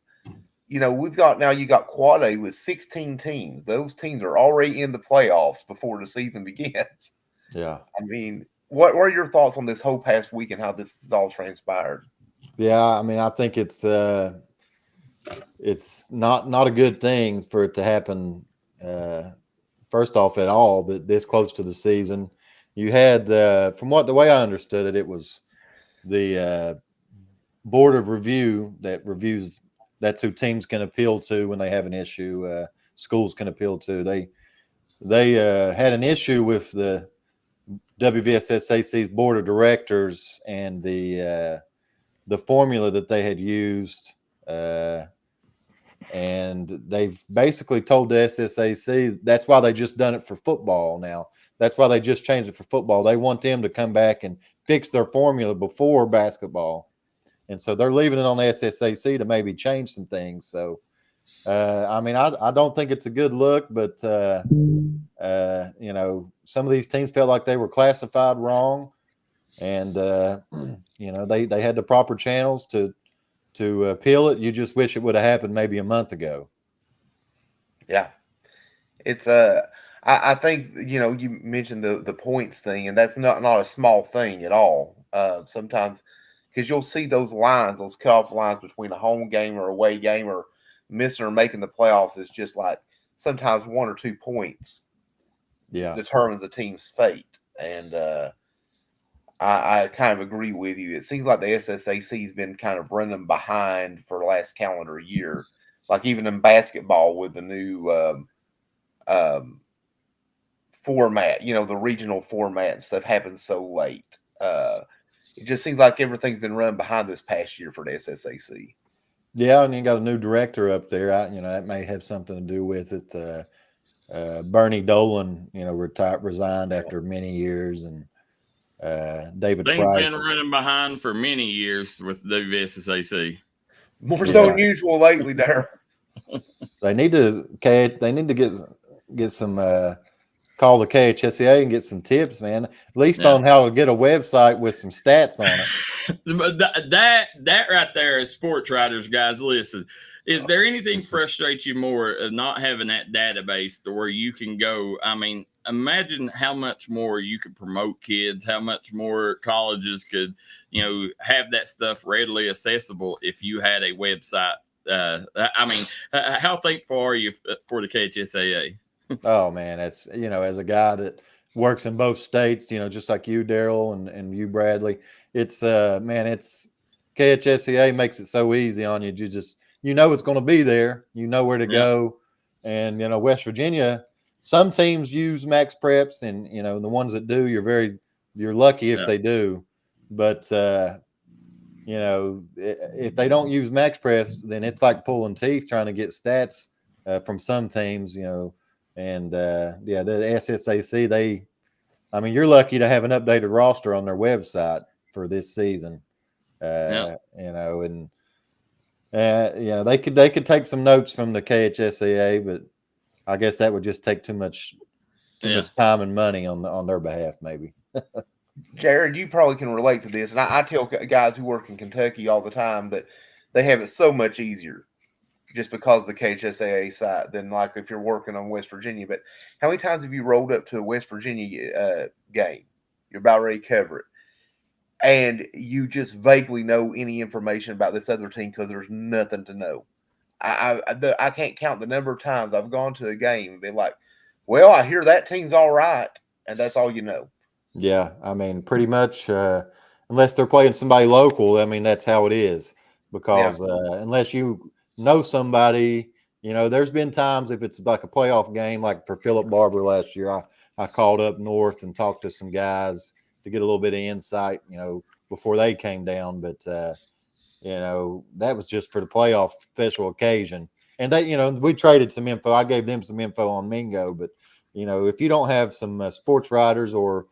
you got Quad A with 16 teams. Those teams are already in the playoffs before the season begins. Yeah. I mean, what are your thoughts on this whole past week and how this has all transpired? Yeah, I mean, I think it's not a good thing for it to happen. First off, at all, but this close to the season, you had from the way I understood it, it was the board of review that reviews. That's who teams can appeal to when they have an issue. Schools can appeal to. They had an issue with the WVSSAC's board of directors and the formula that they had used, and they've basically told the SSAC that's why they just done it for football now. That's why they just changed it for football. They want them to come back and fix their formula before basketball. And so they're leaving it on the SSAC to maybe change some things. So, I mean, I don't think it's a good look, but, some of these teams felt like they were classified wrong. And, they had the proper channels to appeal it. You just wish it would have happened maybe a month ago. Yeah. It's I think, you mentioned the points thing, and that's not a small thing at all. Sometimes, because you'll see those lines, those cutoff lines between a home game or away game or missing or making the playoffs is just like sometimes 1 or 2 points determines a team's fate. And I kind of agree with you. It seems like the SSAC has been kind of running behind for the last calendar year. Like even in basketball with the new format, the regional format and stuff happens so late. It just seems like everything's been running behind this past year for the SSAC. Yeah, and you got a new director up there. That may have something to do with it. Bernie Dolan, resigned after many years, and David They've Price been running behind for many years with the WSSAC. More so than usual lately, Darryl. They need to get some call the KHSEA and get some tips, man. At least on how to get a website with some stats on it. that right there is sports writers, guys. Listen, is there anything frustrates you more of not having that database to where you can go? I mean, imagine how much more you could promote kids, how much more colleges could, have that stuff readily accessible if you had a website. How thankful are you for the KHSAA? Oh man, that's as a guy that works in both states, just like you, Darryl, and you, Bradley. It's it's KHSEA makes it so easy on you. You just it's going to be there. You know where to go, and West Virginia. Some teams use Max Preps, and the ones that do, you're lucky if they do. But if they don't use Max Preps, then it's like pulling teeth trying to get stats from some teams. And the SSAC, you're lucky to have an updated roster on their website for this season. They could take some notes from the KHSAA, but I guess that would just take too much time and money on their behalf, maybe. Jared, you probably can relate to this, and I tell guys who work in Kentucky all the time that they have it so much easier just because of the KHSAA site than like if you're working on West Virginia. But how many times have you rolled up to a West Virginia game? You're about ready to cover it, and you just vaguely know any information about this other team because there's nothing to know. I can't count the number of times I've gone to a game and been like, well, I hear that team's all right, and that's all you know. Yeah, pretty much unless they're playing somebody local, that's how it is. Because unless you know somebody, there's been times if it's like a playoff game, like for Philip Barber last year, I called up north and talked to some guys to get a little bit of insight, before they came down. But, that was just for the playoff special occasion. And they, we traded some info. I gave them some info on Mingo, but, if you don't have some sports writers or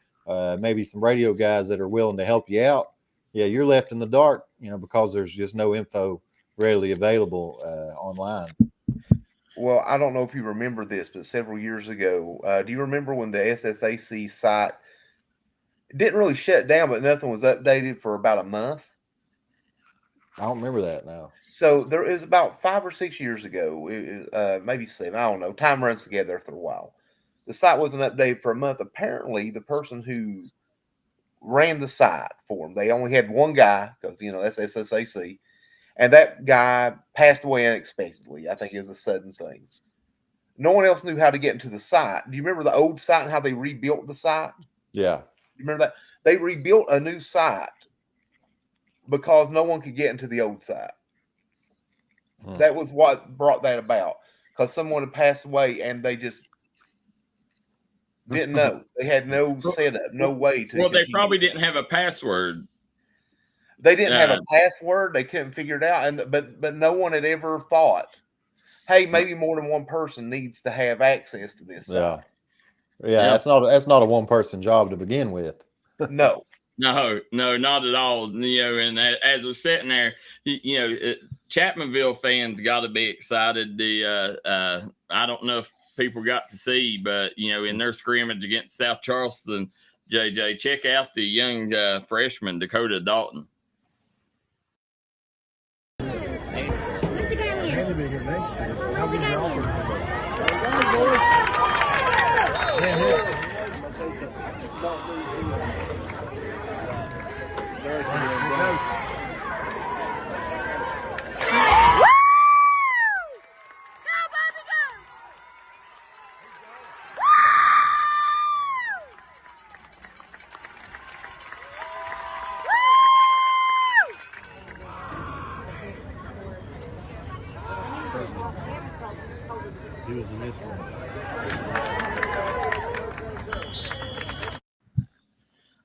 maybe some radio guys that are willing to help you out, yeah, you're left in the dark, because there's just no info readily available online. Well, I don't know if you remember this, but several years ago, do you remember when the SSAC site didn't really shut down, but nothing was updated for about a month? I don't remember that now. So there is about 5 or 6 years ago, maybe 7, I don't know. Time runs together after a while. The site wasn't updated for a month. Apparently, the person who ran the site for them, they only had one guy because, that's SSAC. And that guy passed away unexpectedly. I think is a sudden thing. No one else knew how to get into the site. Do you remember the old site and how they rebuilt the site? Yeah. You remember that? They rebuilt a new site because no one could get into the old site. That was what brought that about, because someone had passed away and they just didn't know. They had no setup, no way to. Well, they probably didn't have a password. They didn't have a password. They couldn't figure it out, but no one had ever thought, hey, maybe more than one person needs to have access to this site. Yeah. That's not a one person job to begin with. No, not at all. And as we're sitting there, Chapmanville fans got to be excited. I don't know if people got to see, but in their scrimmage against South Charleston, JJ, check out the young freshman Dakota Dalton.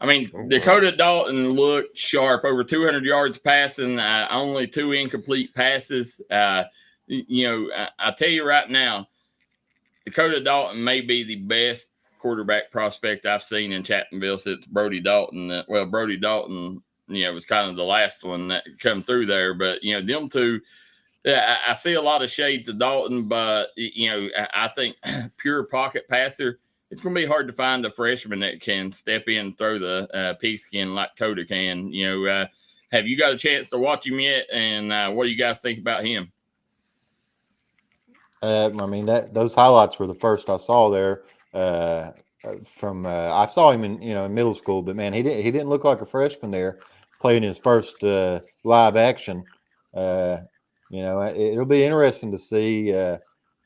I mean, Dakota Dalton looked sharp, over 200 yards passing, only 2 incomplete passes. I tell you right now, Dakota Dalton may be the best quarterback prospect I've seen in Chapmanville since Brody Dalton. Brody Dalton, was kind of the last one that come through there. But, them two, I see a lot of shades of Dalton, but, I think pure pocket passer, it's going to be hard to find a freshman that can step in and throw the pigskin like Coda can. Have you got a chance to watch him yet? And what do you guys think about him? Those highlights were the first I saw there. I saw him in middle school, but man, he didn't look like a freshman there, playing his first live action. It'll be interesting to see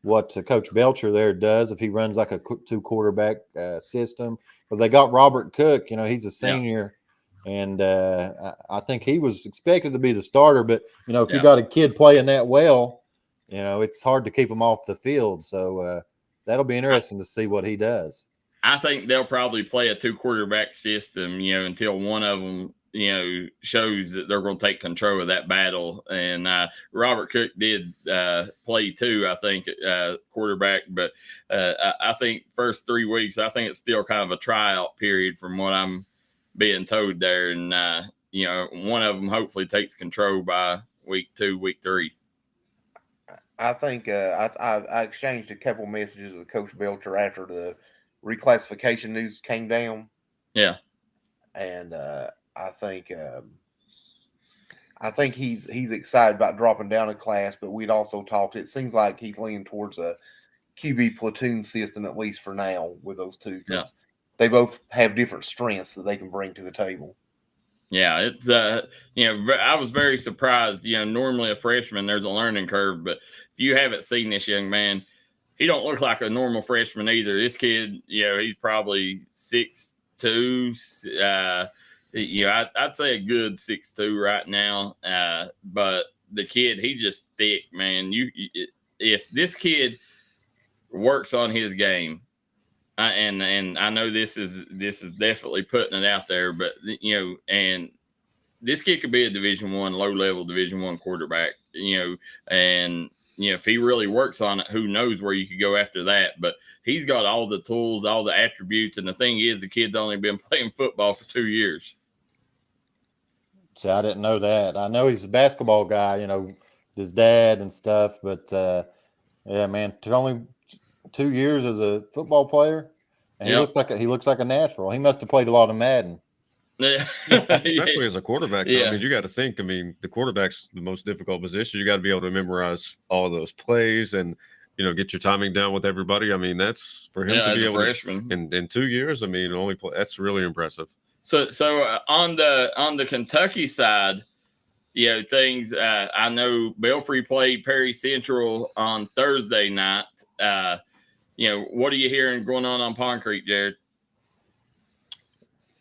what Coach Belcher there does if he runs like a 2 quarterback system. Because they got Robert Cook, he's a senior, and I think he was expected to be the starter. But if you got a kid playing that well, it's hard to keep him off the field. So that'll be interesting to see what he does. I think they'll probably play a 2 quarterback system, until one of them, shows that they're going to take control of that battle. And Robert Cook did play too, I think, quarterback. But I think first 3 weeks, I think it's still kind of a tryout period from what I'm being told there. And, one of them hopefully takes control by week 2, week 3. I think I exchanged a couple messages with Coach Belcher after the reclassification news came down. Yeah. And I think he's excited about dropping down a class, but we'd also talked. It seems like he's leaning towards a QB platoon system, at least for now, with those two. Because they both have different strengths that they can bring to the table. Yeah, it's I was very surprised. Normally a freshman, there's a learning curve, but if you haven't seen this young man, he don't look like a normal freshman either. This kid, he's probably 6'2". I'd say a good 6'2" right now. But the kid, he just thick, man. If this kid works on his game, and I know this is definitely putting it out there, but and this kid could be a Division I, low level Division I quarterback, and if he really works on it, who knows where you could go after that. But he's got all the tools, all the attributes. And the thing is, the kid's only been playing football for 2 years. See, I didn't know that. I know he's a basketball guy, his dad and stuff. But, yeah, man, only 2 years as a football player. And he looks like a natural. He must have played a lot of Madden. Yeah. Especially as a quarterback. Yeah. I mean, you got to think. I mean, the quarterback's the most difficult position. You got to be able to memorize all of those plays and get your timing down with everybody. I mean, that's for him to be able freshman. In 2 years. I mean, that's really impressive. So on the Kentucky side, things. I know Belfry played Perry Central on Thursday night. What are you hearing going on Pond Creek, Jared?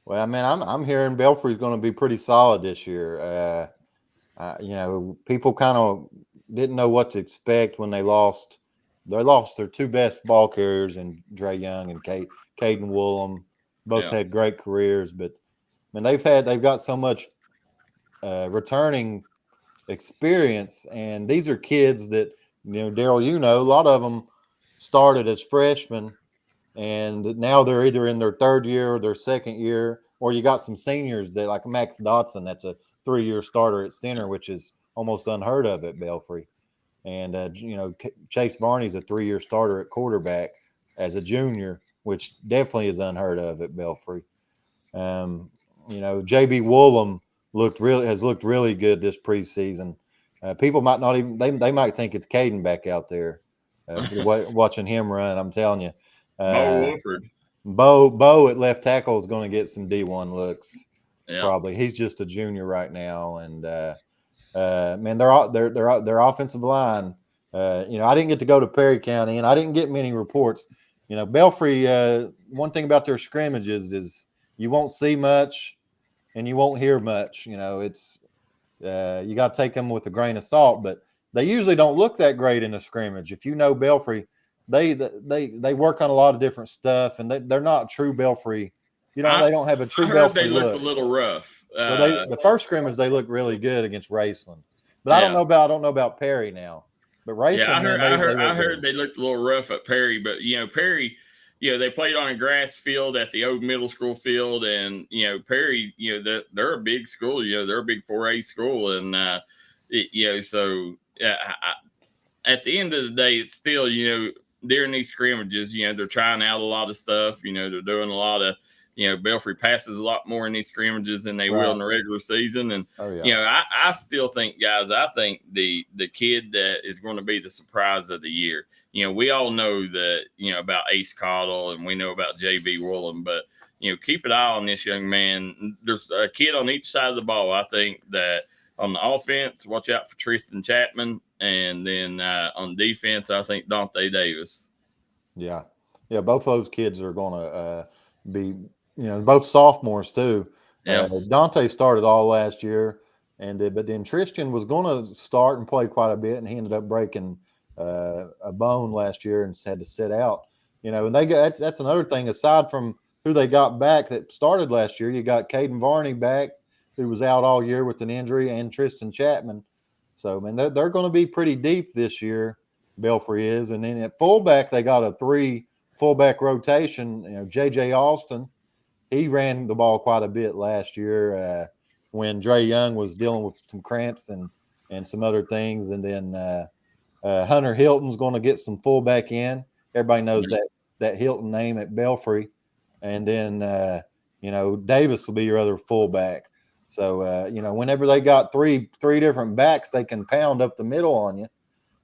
Well, man, I'm hearing Belfry's going to be pretty solid this year. People kind of didn't know what to expect when they lost. They lost their two best ball carriers in Dre Young and Caden Woolham. Both had great careers, but they've got so much returning experience, and these are kids that Darryl, a lot of them started as freshmen. And now they're either in their third year or their second year, or you got some seniors that like Max Dotson, that's a 3-year starter at center, which is almost unheard of at Belfry. And, Chase Varney's a 3-year starter at quarterback as a junior, which definitely is unheard of at Belfry. JB Woolham has looked really good this preseason. People might not even, they might think it's Caden back out there watching him run. I'm telling you. Bo Wolford. Bo at left tackle is going to get some D1 looks. Yeah. Probably. He's just a junior right now, and man, their offensive line. I didn't get to go to Perry County, and I didn't get many reports. Belfry. One thing about their scrimmages is you won't see much, and you won't hear much. It's you got to take them with a grain of salt, but they usually don't look that great in a scrimmage. If you know Belfry. They work on a lot of different stuff, and they're not true Belfry. They don't have a true Belfry they looked a little rough. The first scrimmage they looked really good against Raceland, but I don't know about Perry now. But Raceland, I heard they looked a little rough at Perry, but Perry, they played on a grass field at the old middle school field, and Perry, they're a big school. They're a big 4A school, and at the end of the day, it's still during these scrimmages, they're trying out a lot of stuff. They're doing a lot of, Belfry passes a lot more in these scrimmages than they will in the regular season. And, I still think, guys, the kid that is going to be the surprise of the year, we all know that, about Ace Cottle, and we know about JB Woolham, but, keep an eye on this young man. There's a kid on each side of the ball. I think that on the offense, watch out for Tristan Chapman. And then on defense, I think Dante Davis. Yeah. Both of those kids are going to be, both sophomores too. Yeah. Dante started all last year, but then Tristan was going to start and play quite a bit, and he ended up breaking a bone last year and had to sit out. And that's another thing. Aside from who they got back that started last year, you got Caden Varney back, who was out all year with an injury, and Tristan Chapman. So, man, they're going to be pretty deep this year, Belfry is. And then at fullback, they got a 3 fullback rotation. J.J. Austin, he ran the ball quite a bit last year when Dre Young was dealing with some cramps and some other things. And then Hunter Hilton's going to get some fullback in. Everybody knows that Hilton name at Belfry. And then, Davis will be your other fullback. So, whenever they got three different backs, they can pound up the middle on you.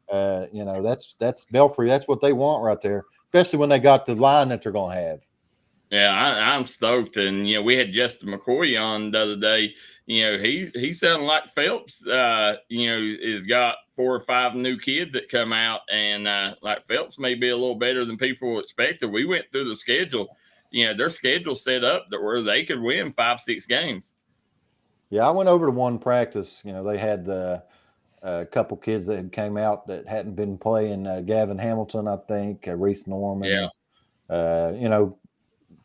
That's Belfry. That's what they want right there, especially when they got the line that they're going to have. Yeah, I'm stoked. And, we had Justin McCoy on the other day. He sounded like Phelps, has got 4 or 5 new kids that come out. And like Phelps may be a little better than people expected. We went through the schedule. Their schedule set up that where they could win 5-6 games. Yeah, I went over to one practice. They had a couple kids that had came out that hadn't been playing. Gavin Hamilton, I think, Reese Norman. Yeah.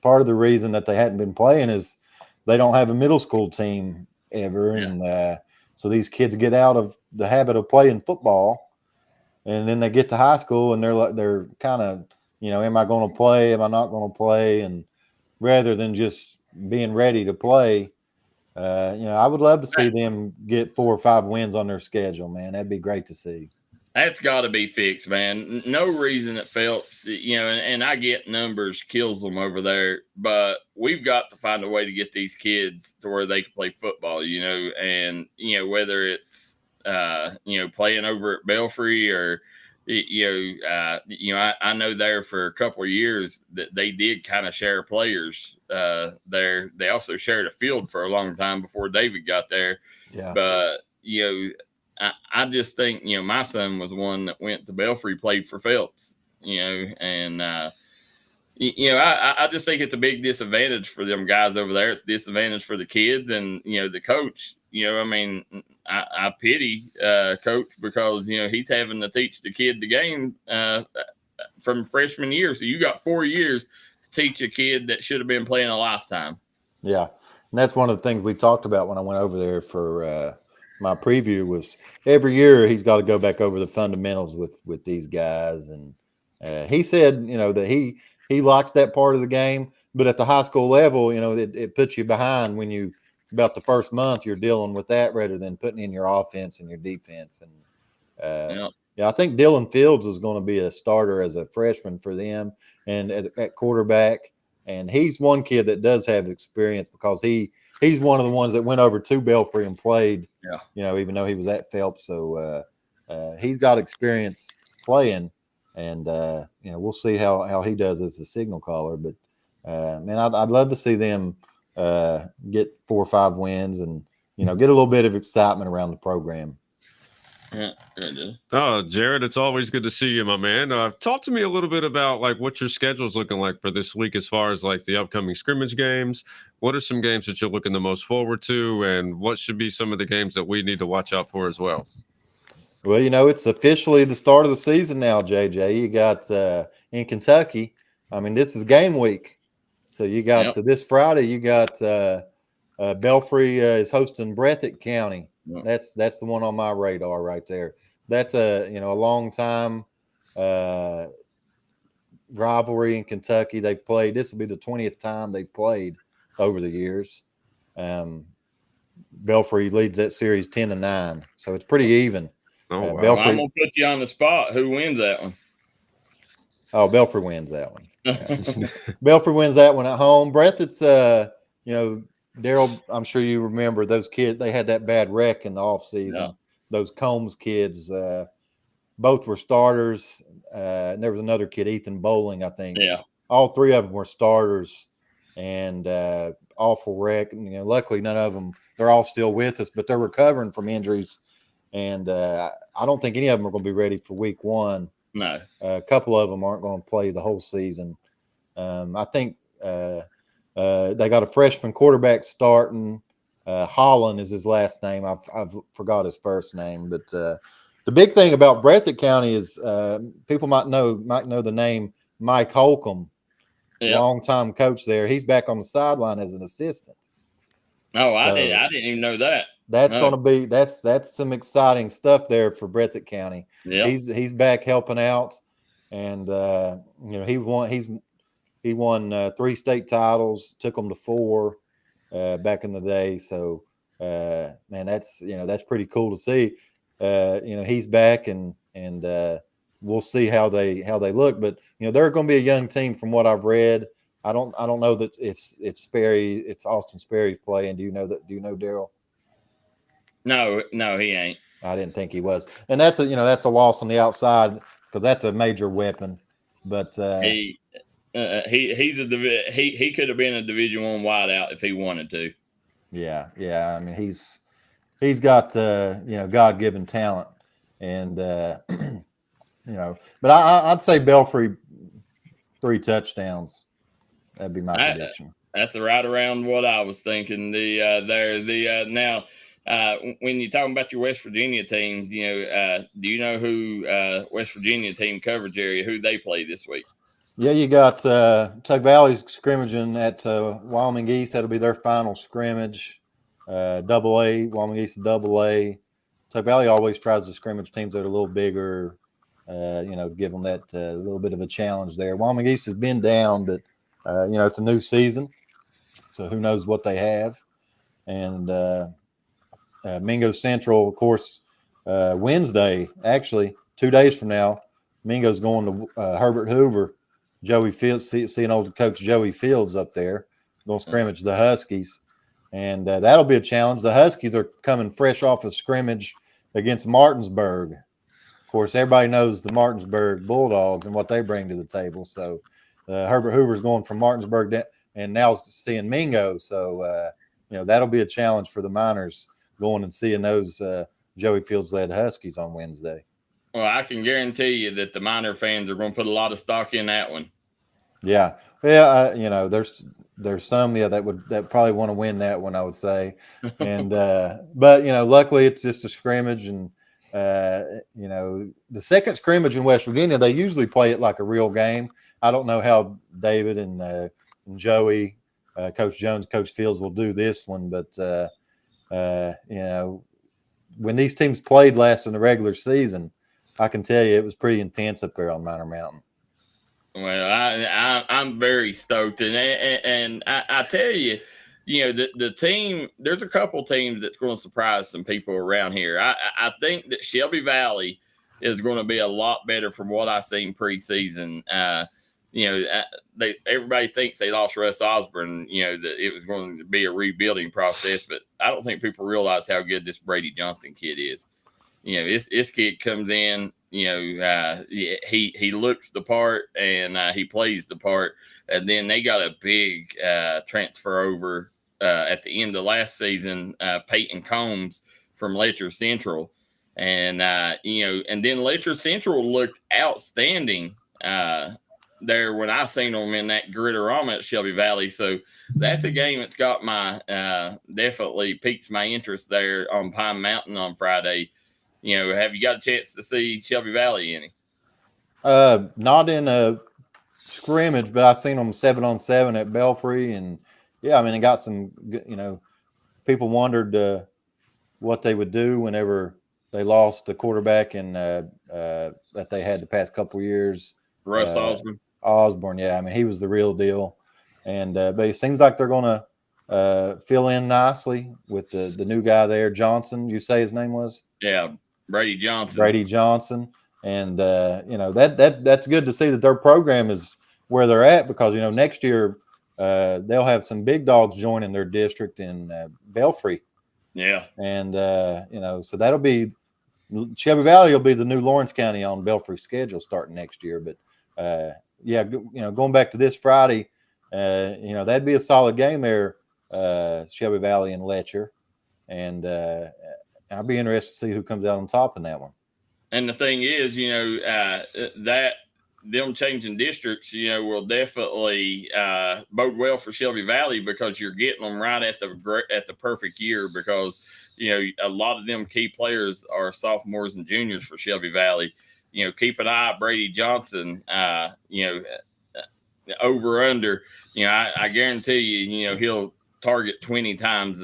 Part of the reason that they hadn't been playing is they don't have a middle school team ever. Yeah. And so these kids get out of the habit of playing football. and then they get to high school and they're kind of, am I going to play? Am I not going to play? And rather than just being ready to play, I would love to see them get 4 or 5 wins on their schedule, man. That'd be great to see. That's got to be fixed, man. No reason at Phelps, and I get numbers kills them over there, but we've got to find a way to get these kids to where they can play football, and, whether it's, playing over at Belfry or, I know there for a couple of years that they did kind of share players there. They also shared a field for a long time before David got there. Yeah. But, I just think, my son was one that went to Belfry, played for Phelps, and, I just think it's a big disadvantage for them guys over there. It's a disadvantage for the kids and, the coach. I pity coach because, he's having to teach the kid the game from freshman year. So you got 4 years to teach a kid that should have been playing a lifetime. Yeah. And that's one of the things we talked about when I went over there for my preview was every year he's got to go back over the fundamentals with these guys. And he said, that he likes that part of the game, but at the high school level, it puts you behind when about the first month you're dealing with that rather than putting in your offense and your defense. And I think Dylan Fields is going to be a starter as a freshman for them and at quarterback. And he's one kid that does have experience because he's one of the ones that went over to Belfry and played, even though he was at Phelps. So he's got experience playing, and, we'll see how he does as a signal caller. But, man, I'd love to see them get 4 or 5 wins and, get a little bit of excitement around the program. Oh, Jared, it's always good to see you, my man. Talk to me a little bit about what your schedule's looking like for this week as far as the upcoming scrimmage games. What are some games that you're looking the most forward to, and what should be some of the games that we need to watch out for as well? Well, it's officially the start of the season now, JJ. You got in Kentucky. I mean, this is game week. So you got this Friday, you got Belfry is hosting Breathitt County. That's the one on my radar right there. That's a long time rivalry in Kentucky. They've played. This will be the 20th time they've played over the years. Belfry leads that series 10-9, so it's pretty even. Oh, wow. Belfry, I'm gonna put you on the spot. Who wins that one? Oh, Belfry wins that one. Belfry wins that one at home. Breathitt's Darryl, I'm sure you remember those kids. They had that bad wreck in the offseason. Yeah. Those Combs kids, both were starters. And there was another kid, Ethan Bowling, I think. Yeah. All 3 of them were starters, and awful wreck. Luckily, none of them. They're all still with us, but they're recovering from injuries. And I don't think any of them are going to be ready for week 1. No. A couple of them aren't going to play the whole season. I think. They got a freshman quarterback starting. Holland is his last name. I've forgot his first name. But the big thing about Breathitt County is people might know the name Mike Holcomb, longtime coach there. He's back on the sideline as an assistant. Oh, I didn't even know that. That's going to be that's some exciting stuff there for Breathitt County. Yeah, he's back helping out, and He won 3 state titles, took them to 4 back in the day. So, man, that's pretty cool to see. He's back, and we'll see how they look. But they're going to be a young team from what I've read. I don't know that it's Austin Sperry's playing. Do you know that? Do you know Darryl? No, he ain't. I didn't think he was, and that's a loss on the outside because that's a major weapon. But he could have been a Division I wideout if he wanted to. Yeah. I mean, he's got God-given talent, and but I'd say Belfry 3 touchdowns. That'd be my prediction. That's right around what I was thinking. Now. When you're talking about your West Virginia teams, do you know who West Virginia team coverage area, who they play this week? Yeah, you got Tug Valley's scrimmaging at Wyoming East. That'll be their final scrimmage. AA, Wyoming East AA. Tug Valley always tries to scrimmage teams that are a little bigger. give them that little bit of a challenge there. Wyoming East has been down, but it's a new season, so who knows what they have. And Mingo Central, of course, Wednesday, actually 2 days from now, Mingo's going to Herbert Hoover. Joey Fields, seeing old coach Joey Fields up there, going to scrimmage the Huskies. And that'll be a challenge. The Huskies are coming fresh off a scrimmage against Martinsburg. Of course, everybody knows the Martinsburg Bulldogs and what they bring to the table. So Herbert Hoover's going from Martinsburg and now seeing Mingo. So, that'll be a challenge for the Miners going and seeing those Joey Fields-led Huskies on Wednesday. Well, I can guarantee you that the Miner fans are going to put a lot of stock in that one. Yeah. There's some that probably want to win that one, I would say. And but luckily it's just a scrimmage, and the second scrimmage in West Virginia, they usually play it like a real game. I don't know how David and Joey, Coach Jones, Coach Fields will do this one, but when these teams played last in the regular season, I can tell you it was pretty intense up there on Miner Mountain. Well, I'm very stoked, and I tell you, the team. There's a couple teams that's going to surprise some people around here. I think that Shelby Valley is going to be a lot better from what I've seen preseason. Everybody thinks they lost Russ Osborne. That it was going to be a rebuilding process, but I don't think people realize how good this Brady Johnson kid is. This kid comes in. He looks the part and he plays the part. And then they got a big transfer over at the end of last season, Peyton Combs from Letcher Central. And, and then Letcher Central looked outstanding there when I seen them in that Gritterama at Shelby Valley. So that's a game that's got my definitely piques my interest there on Pine Mountain on Friday. Have you got a chance to see Shelby Valley any? Not in a scrimmage, but I've seen them 7-on-7 at Belfry, and it got some. People wondered what they would do whenever they lost the quarterback and that they had the past couple of years. Russ Osborne. Osborne, yeah. He was the real deal, and but it seems like they're going to fill in nicely with the new guy there, Johnson. You say his name was? Yeah. Brady Johnson. And that's good to see that their program is where they're at, because next year they'll have some big dogs joining their district in Belfry. Yeah. And so that'll be Shelby Valley will be the new Lawrence County on Belfry schedule starting next year. But going back to this Friday, that'd be a solid game there, Shelby Valley and Letcher, and I'll be interested to see who comes out on top in that one. And the thing is, that them changing districts, will definitely bode well for Shelby Valley, because you're getting them right at the perfect year, because a lot of them key players are sophomores and juniors for Shelby Valley. Keep an eye on Brady Johnson. Over under. I guarantee you, he'll target 20 times.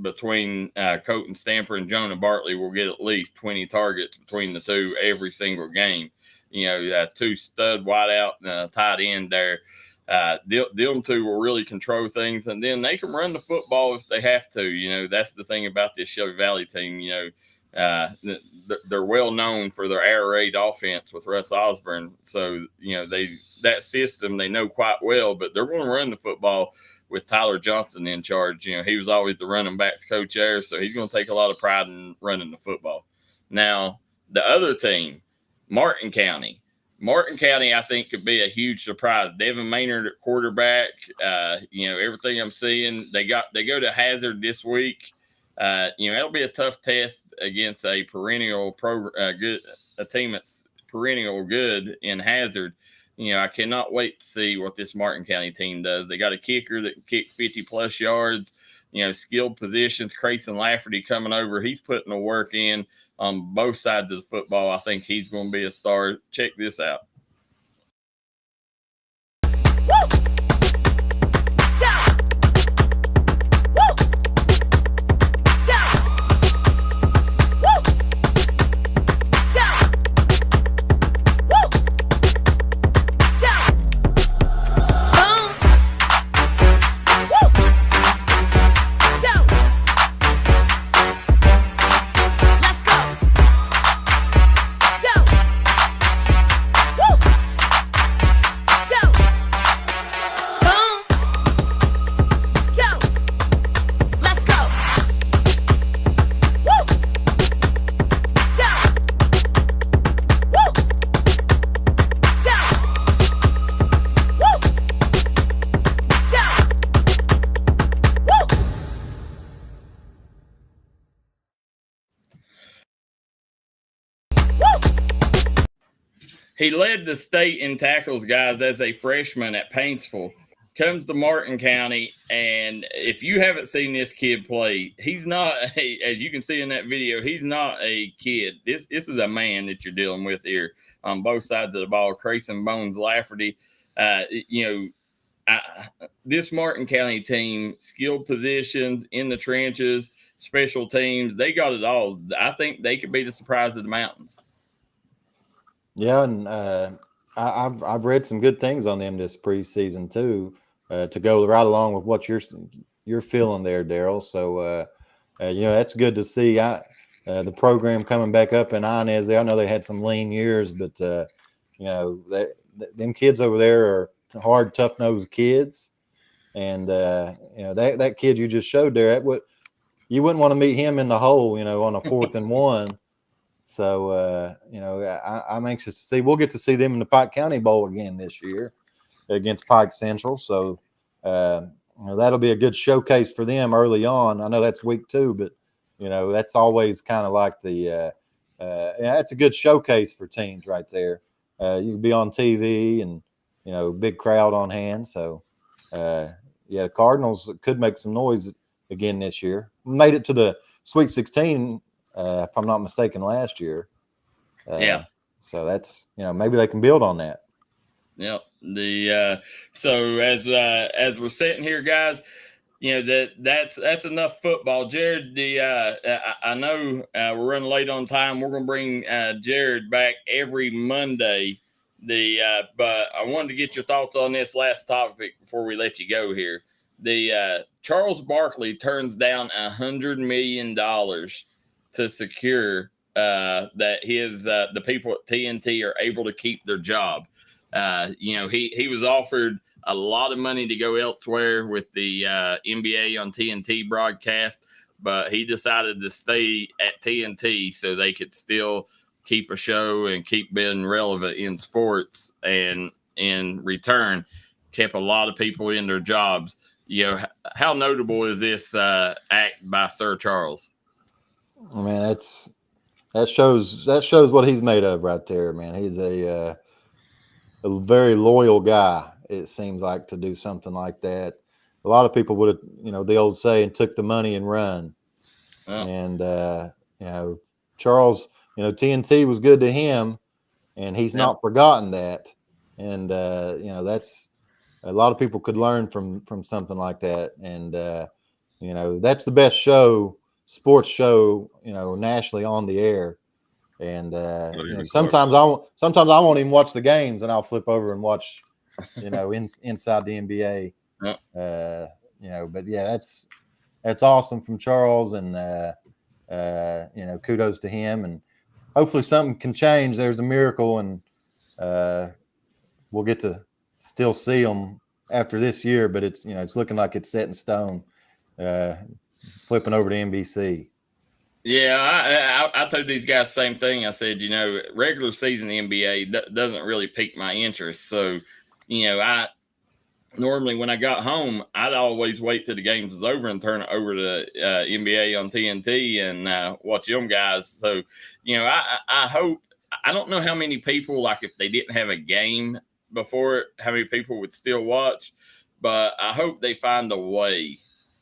Between Colton Stamper and Jonah Bartley will get at least 20 targets between the two every single game. Two stud wideout and tight end there. Them two will really control things, and then they can run the football if they have to. That's the thing about this Shelby Valley team. They're well known for their air raid offense with Russ Osborne. So, that system they know quite well, but they're going to run the football with Tyler Johnson in charge. He was always the running backs coach there, so he's going to take a lot of pride in running the football. Now, the other team, Martin County, I think could be a huge surprise. Devin Maynard at quarterback. Everything I'm seeing, they go to Hazard this week. It'll be a tough test against a perennial a team that's perennial good in Hazard. I cannot wait to see what this Martin County team does. They got a kicker that can kick 50-plus yards, skilled positions. Crayson Lafferty coming over. He's putting the work in on both sides of the football. I think he's going to be a star. Check this out. He led the state in tackles, guys, as a freshman at Paintsville. Comes to Martin County, and if you haven't seen this kid play, he's not, as you can see in that video, he's not a kid. This is a man that you're dealing with here on both sides of the ball. Crayson Bones Lafferty, this Martin County team, skilled positions in the trenches, special teams, they got it all. I think they could be the surprise of the mountains. Yeah, and I've read some good things on them this preseason too, to go right along with what you're feeling there, Darryl. So that's good to see. The program coming back up in Inez. I know they had some lean years, but them kids over there are hard, tough nosed kids, and that kid you just showed there, you wouldn't want to meet him in the hole, on a 4th and 1. So, I'm anxious to see. We'll get to see them in the Pike County Bowl again this year against Pike Central. So, that'll be a good showcase for them early on. I know that's week 2, but, that's always kind of like that's a good showcase for teams right there. You can be on TV and, big crowd on hand. So, the Cardinals could make some noise again this year. Made it to the Sweet 16. If I'm not mistaken, last year. So that's maybe they can build on that. Yep. So as we're sitting here, guys, that's enough football. Jared, I know we're running late on time. We're gonna bring Jared back every Monday. But I wanted to get your thoughts on this last topic before we let you go here. Charles Barkley turns down $100 million to secure that the people at TNT are able to keep their job. He was offered a lot of money to go elsewhere with the NBA on TNT broadcast, but he decided to stay at TNT so they could still keep a show and keep being relevant in sports, and in return kept a lot of people in their jobs. How notable is this act by Sir Charles? I mean, that shows what he's made of right there, man. He's a very loyal guy. It seems like, to do something like that. A lot of people would have, the old saying, took the money and run. Oh. And Charles, TNT was good to him, and he's not forgotten that. And that's a lot of people could learn from something like that. And that's the best sports show, nationally on the air. And sometimes I won't even watch the games, and I'll flip over and watch, inside the NBA. But yeah, that's awesome from Charles, and kudos to him, and hopefully something can change. There's a miracle, and we'll get to still see them after this year, but it's looking like it's set in stone. Flipping over to NBC. Yeah, I told these guys the same thing. I said, regular season NBA doesn't really pique my interest. So, I normally, when I got home, I'd always wait till the games was over and turn it over to NBA on TNT and watch them guys. So, I hope, I don't know how many people, like if they didn't have a game before it, how many people would still watch, but I hope they find a way,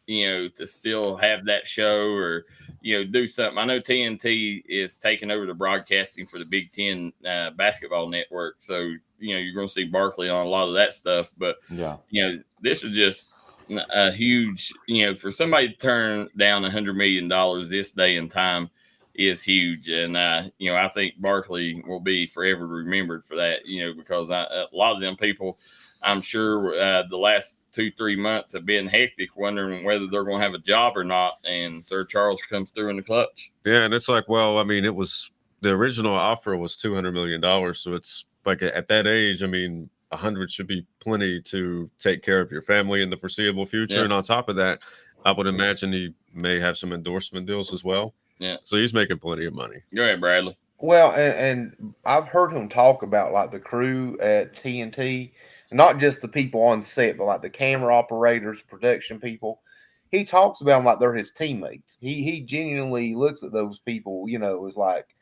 to still have that show, or, do something. I know TNT is taking over the broadcasting for the Big Ten basketball network. So, you're going to see Barkley on a lot of that stuff. But, this is just a huge, for somebody to turn down $100 million this day and time is huge. And, I think Barkley will be forever remembered for that, because a lot of them people, I'm sure the last 2-3 months have been hectic, wondering whether they're going to have a job or not. And Sir Charles comes through in the clutch. Yeah. And it's like, well, I mean, the original offer was $200 million. So it's like, at that age, I mean, 100 should be plenty to take care of your family in the foreseeable future. Yeah. And on top of that, I would imagine he may have some endorsement deals as well. Yeah. So he's making plenty of money. Go ahead, Bradley. Well, and I've heard him talk about like the crew at TNT, not just the people on set, but like the camera operators, production people. He talks about them like they're his teammates. He genuinely looks at those people, as like,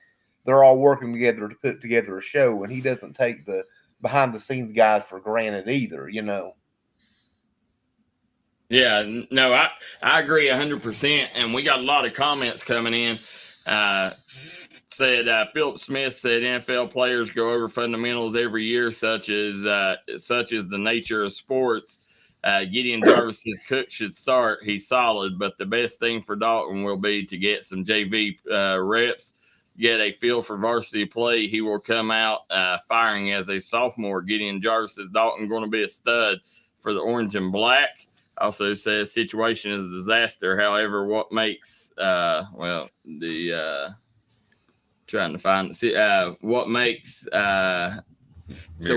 they're all working together to put together a show, and he doesn't take the behind the scenes guys for granted either, you know. Yeah, no, I agree 100%. And we got a lot of comments coming in. Said Philip Smith said NFL players go over fundamentals every year, such as the nature of sports. Gideon Jarvis, his cook should start. He's solid, but the best thing for Dalton will be to get some JV reps, get a feel for varsity play. He will come out firing as a sophomore. Gideon Jarvis says Dalton going to be a stud for the orange and black. Also says situation is a disaster. However, what makes trying to find what makes so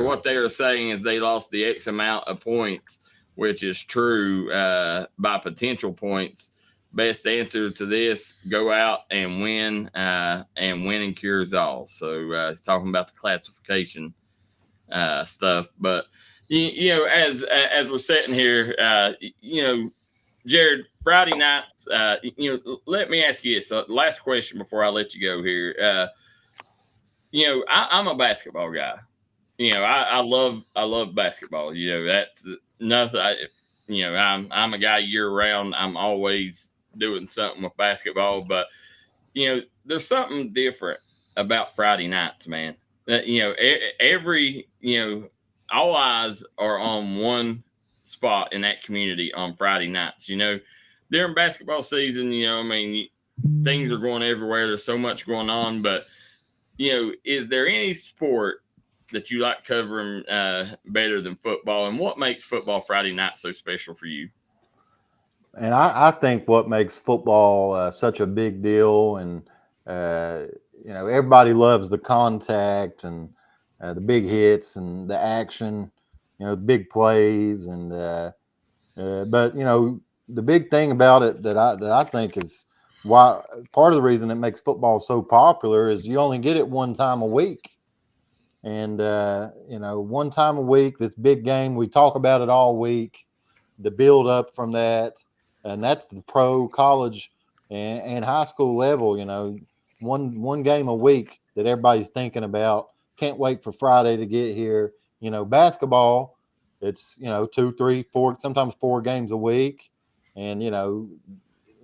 what they are saying is they lost the X amount of points, which is true by potential points. Best answer to this: go out and win, and winning cures all. So he's talking about the classification stuff, but you know, as we're sitting here, you know, Jared, Friday nights, you know, let me ask you this. Last question before I let you go here. You know, I'm a basketball guy. You know, I love basketball. You know, that's nothing. I'm a guy year round. I'm always doing something with basketball. But you know, there's something different about Friday nights, man. You know, all eyes are on one spot in that community on Friday nights. You know, during basketball season, you know, I mean, things are going everywhere. There's so much going on, but you know, is there any sport that you like covering better than football, and what makes football Friday night so special for you? And I think what makes football such a big deal, and you know, everybody loves the contact and the big hits and the action, you know, the big plays, and but you know, the big thing about it that I think is why part of the reason it makes football so popular is you only get it one time a week, and you know, one time a week, this big game, we talk about it all week, the build up from that, and that's the pro, college, and high school level. You know, one game a week that everybody's thinking about. Can't wait for Friday to get here. You know, basketball, it's, you know, 2, 3, 4, sometimes 4 games a week, and you know,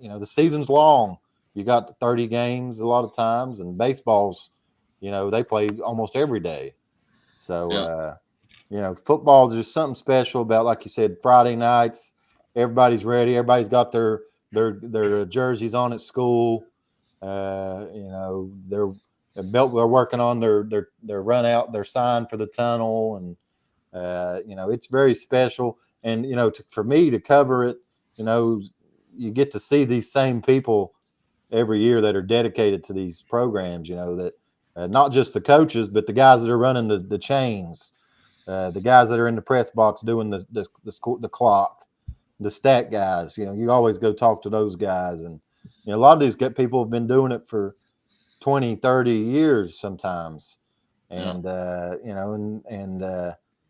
the season's long. You got 30 games a lot of times, and baseball's, you know, they play almost every day. So, Yeah. you know, football is just something special about, like you said, Friday nights. Everybody's ready. Everybody's got their jerseys on at school. You know, they're working on their run out, their sign for the tunnel, and you know, it's very special. And you know, for me to cover it, you know, you get to see these same people every year that are dedicated to these programs. You know, that not just the coaches, but the guys that are running the chains, the guys that are in the press box doing the clock, the stat guys. You know, you always go talk to those guys, and you know, a lot of these people have been doing it for 20, 30 years sometimes, and you know, and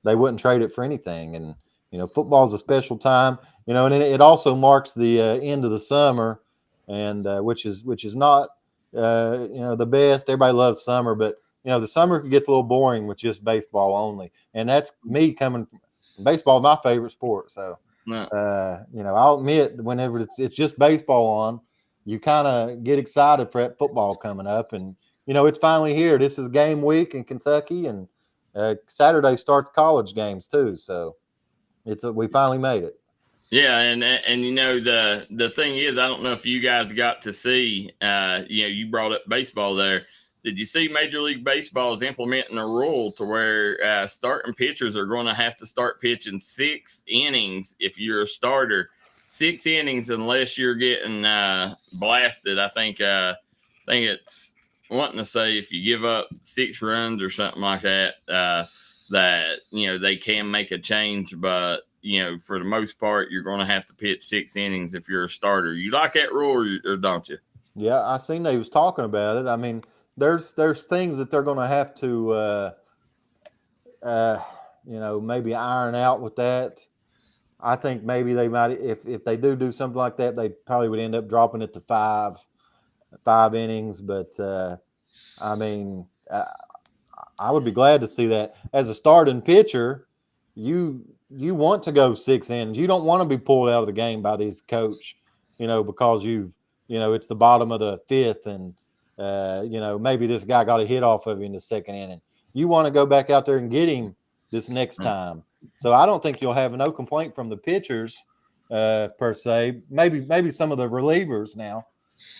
they wouldn't trade it for anything. And you know, football is a special time. You know, and it also marks the end of the summer, and which is not you know, the best. Everybody loves summer, but you know, the summer gets a little boring with just baseball only, and that's me coming from baseball, my favorite sport. So you know, I'll admit, whenever it's just baseball on, you kind of get excited for that football coming up, and you know, it's finally here. This is game week in Kentucky, and Saturday starts college games too. So we finally made it. Yeah, and you know, the thing is, I don't know if you guys got to see, you know, you brought up baseball there. Did you see Major League Baseball is implementing a rule to where starting pitchers are going to have to start pitching 6 innings if you're a starter, 6 innings unless you're getting blasted. I think it's wanting to say if you give up 6 runs or something like that, that you know, they can make a change, but you know, for the most part, you're going to have to pitch 6 innings if you're a starter. You like that rule, or don't you? Yeah, I seen they was talking about it. I mean, there's things that they're going to have to, you know, maybe iron out with that. I think maybe they might, if they do something like that, they probably would end up dropping it to 5 innings. But I mean, I would be glad to see that. As a starting pitcher, you want to go 6 innings. You don't want to be pulled out of the game by this coach, because it's the bottom of the 5th and, maybe this guy got a hit off of you in the 2nd inning. You want to go back out there and get him this next time. So I don't think you'll have no complaint from the pitchers per se. Maybe some of the relievers now.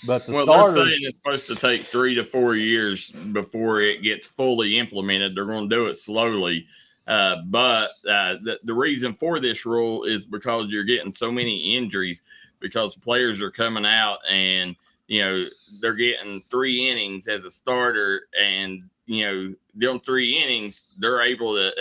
But the starters, they're saying it's supposed to take 3 to 4 years before it gets fully implemented. They're going to do it slowly. But the reason for this rule is because you're getting so many injuries because players are coming out and, they're getting 3 innings as a starter. And, them 3 innings, they're able to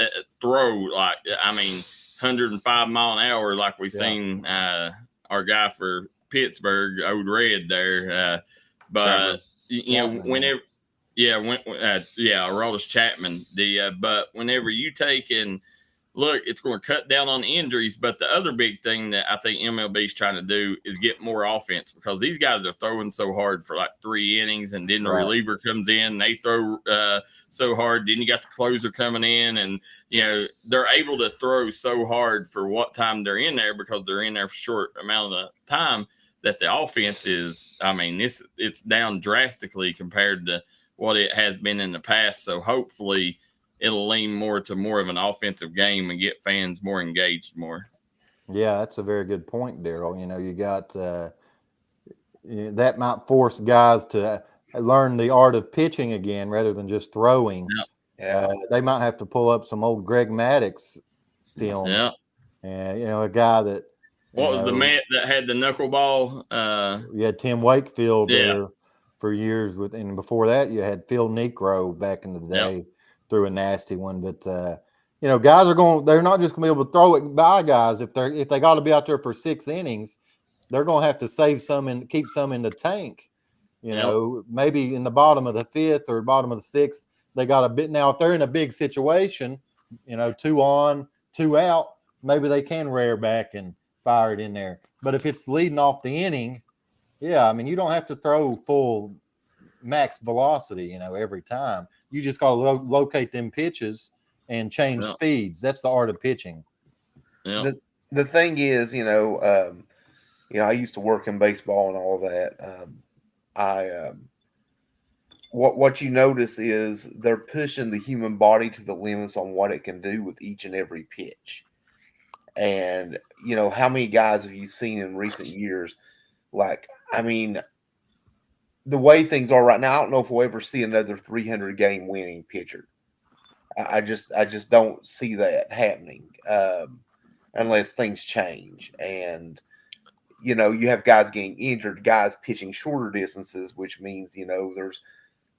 throw 105 mile an hour like we seen our guy for Pittsburgh, Old Red there, but Chapman, whenever, Aroldis Chapman. But whenever you take and look, it's going to cut down on injuries. But the other big thing that I think MLB is trying to do is get more offense because these guys are throwing so hard for like 3 innings, and then the reliever comes in, they throw so hard. Then you got the closer coming in, and they're able to throw so hard for what time they're in there because they're in there for a short amount of time. That the offense is, it's down drastically compared to what it has been in the past. So hopefully it'll lean more to more of an offensive game and get fans more engaged more. Yeah, that's a very good point, Darryl. You got that might force guys to learn the art of pitching again rather than just throwing. Yeah. They might have to pull up some old Greg Maddux film. Yeah. And, a guy that, what was the man that had the knuckleball? You had Tim Wakefield there for years, and before that, you had Phil Necro back in the day threw a nasty one. But guys they're not just going to be able to throw it by guys if they got to be out there for 6 innings. They're going to have to save some and keep some in the tank. Maybe in the bottom of the 5th or bottom of the 6th, they got a bit. Now, if they're in a big situation, 2 on, 2 out, maybe they can rear back and fire it in there. But if it's leading off the inning, you don't have to throw full max velocity, every time. You just got to locate them pitches and change speeds. That's the art of pitching. Yeah. The thing is, I used to work in baseball and all that. What you notice is they're pushing the human body to the limits on what it can do with each and every pitch. And, how many guys have you seen in recent years? The way things are right now, I don't know if we'll ever see another 300 game winning pitcher. I just don't see that happening unless things change. And, you have guys getting injured, guys pitching shorter distances, which means, there's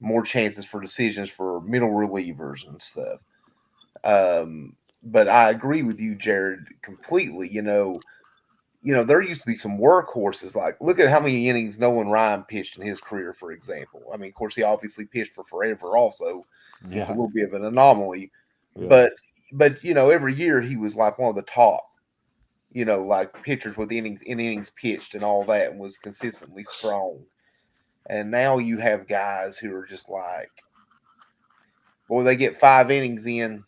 more chances for decisions for middle relievers and stuff. But I agree with you, Jared, completely. There used to be some workhorses. Like, look at how many innings Nolan Ryan pitched in his career, for example. Of course, he obviously pitched for forever also. Yeah. It's a little bit of an anomaly. Yeah. But every year he was like one of the top, like pitchers with innings pitched and all that, and was consistently strong. And now you have guys who are just like, boy, they get 5 innings in.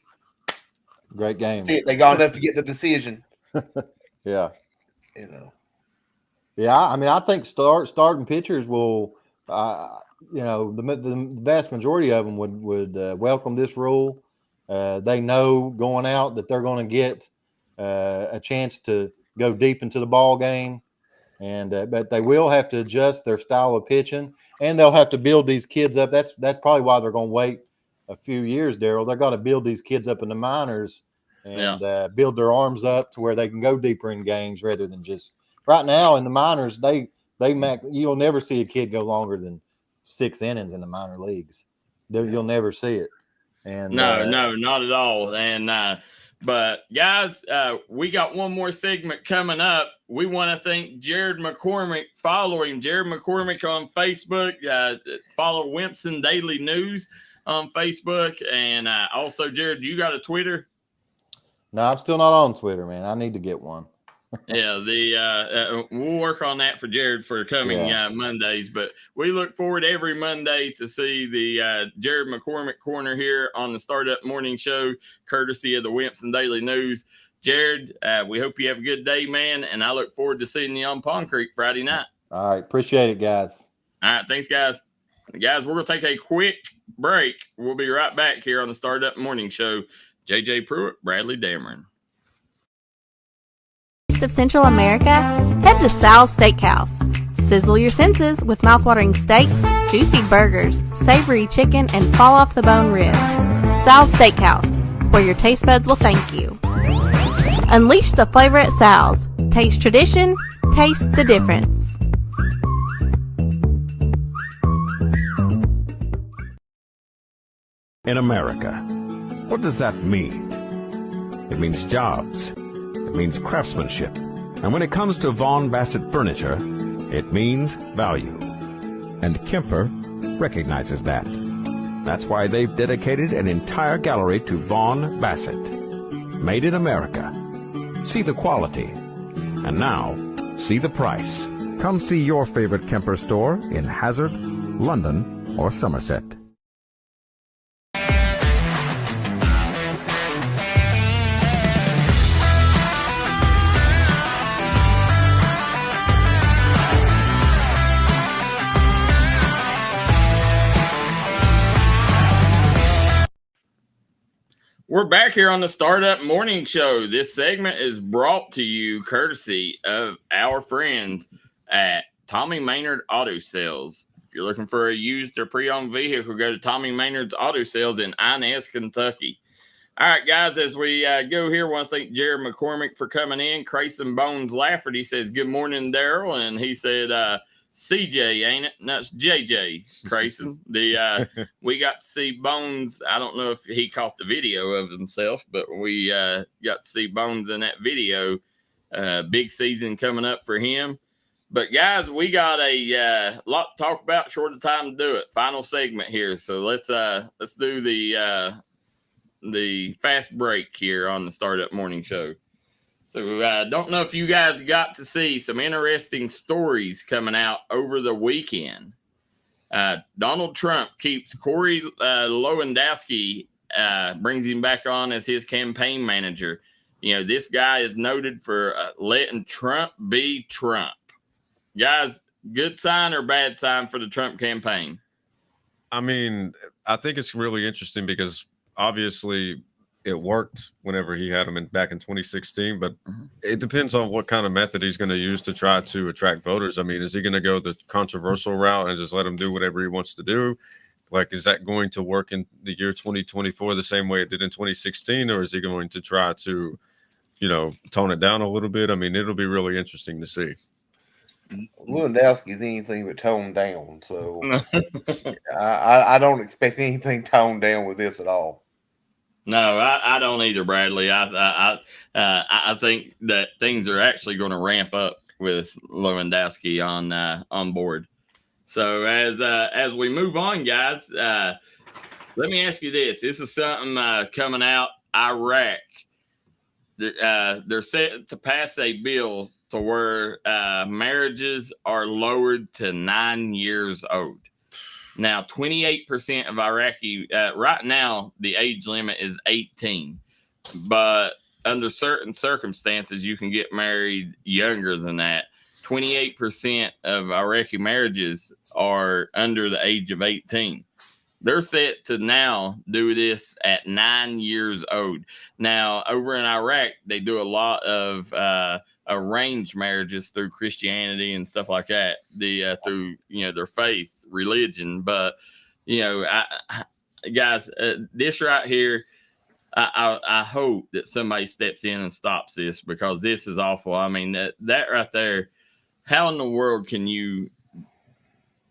Great game. They got enough to get the decision. Yeah. Yeah, I think starting pitchers will, the vast majority of them would welcome this rule. They know going out that they're going to get a chance to go deep into the ball game, but they will have to adjust their style of pitching, and they'll have to build these kids up. That's probably why they're going to wait a few years, Darryl. They're going to build these kids up in the minors and build their arms up to where they can go deeper in games rather than just right now in the minors. You'll never see a kid go longer than 6 innings in the minor leagues. You'll never see it. And no, not at all. And but guys, we got one more segment coming up. We want to thank Jared McCormick. Follow him, Jared McCormick, on Facebook. Follow Wimpson Daily News on Facebook. And also, Jared, you got a Twitter? No, I'm still not on Twitter, man. I need to get one. Yeah, we'll work on that for Jared for coming Mondays. But we look forward every Monday to see the Jared McCormick Corner here on the Startup Morning Show, courtesy of the Wimpson Daily News. Jared, we hope you have a good day, man, and I look forward to seeing you on Pond Creek Friday night. All right, appreciate it, guys. All right, thanks, guys. Guys, we're going to take a quick break. We'll be right back here on the Startup Morning Show. JJ Pruitt, Bradley Dameron. Of Central America, head to Sal's Steakhouse. Sizzle your senses with mouthwatering steaks, juicy burgers, savory chicken, and fall-off-the-bone ribs. Sal's Steakhouse, where your taste buds will thank you. Unleash the flavor at Sal's. Taste tradition, taste the difference. In America, what does that mean? It means jobs. It means craftsmanship. And when it comes to Vaughan Bassett furniture, it means value. And Kemper recognizes that. That's why they've dedicated an entire gallery to Vaughan Bassett. Made in America. See the quality. And now, see the price. Come see your favorite Kemper store in Hazard, London, or Somerset. We're back here on the Startup Morning Show. This segment is brought to you courtesy of our friends at Tommy Maynard Auto Sales. If you're looking for a used or pre-owned vehicle, go to Tommy Maynard's Auto Sales in Inez, Kentucky. All right, guys, as we go here, I want to thank Jared McCormick for coming in. Crayson Bones Lafferty says, good morning, Darryl. And he said, CJ, ain't it? No, it's JJ Crayson. We got to see Bones. I don't know if he caught the video of himself, but we got to see Bones in that video. Big season coming up for him. But guys, we got a lot to talk about. Short of time to do it. Final segment here, so let's do the fast break here on the Startup Morning Show. So I don't know if you guys got to see some interesting stories coming out over the weekend. Donald Trump keeps Corey Lewandowski, brings him back on as his campaign manager. You know, this guy is noted for letting Trump be Trump. Guys, good sign or bad sign for the Trump campaign? I mean, I think it's really interesting because obviously it worked whenever he had him back in 2016, but it depends on what kind of method he's going to use to try to attract voters. I mean, is he going to go the controversial route and just let him do whatever he wants to do? Like, is that going to work in the year 2024 the same way it did in 2016? Or is he going to try to, tone it down a little bit? I mean, it'll be really interesting to see. Lewandowski's anything but toned down, so I don't expect anything toned down with this at all. No, I don't either, Bradley. I think that things are actually going to ramp up with Lewandowski on board. So as we move on, guys, let me ask you this. This is something coming out. Iraq. They're set to pass a bill to where marriages are lowered to 9 years old. Now, 28% of Iraqi, right now, the age limit is 18. But under certain circumstances, you can get married younger than that. 28% of Iraqi marriages are under the age of 18. They're set to now do this at 9 years old. Now, over in Iraq, they do a lot of arranged marriages through Christianity and stuff like that. Through their faith, religion. But guys, this right here, I hope that somebody steps in and stops this, because this is awful. I mean, that right there. How in the world can you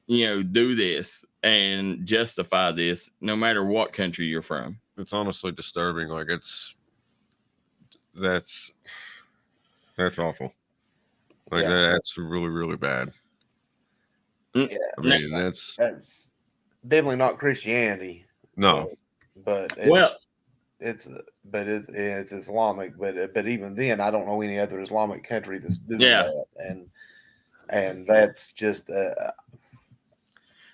do this and justify this, no matter what country you're from? It's honestly disturbing. Like, that's awful. Like, that's really, really bad. Yeah, I mean, that's definitely not Christianity. No, but it's Islamic, but even then, I don't know any other Islamic country that's doing that, and that's just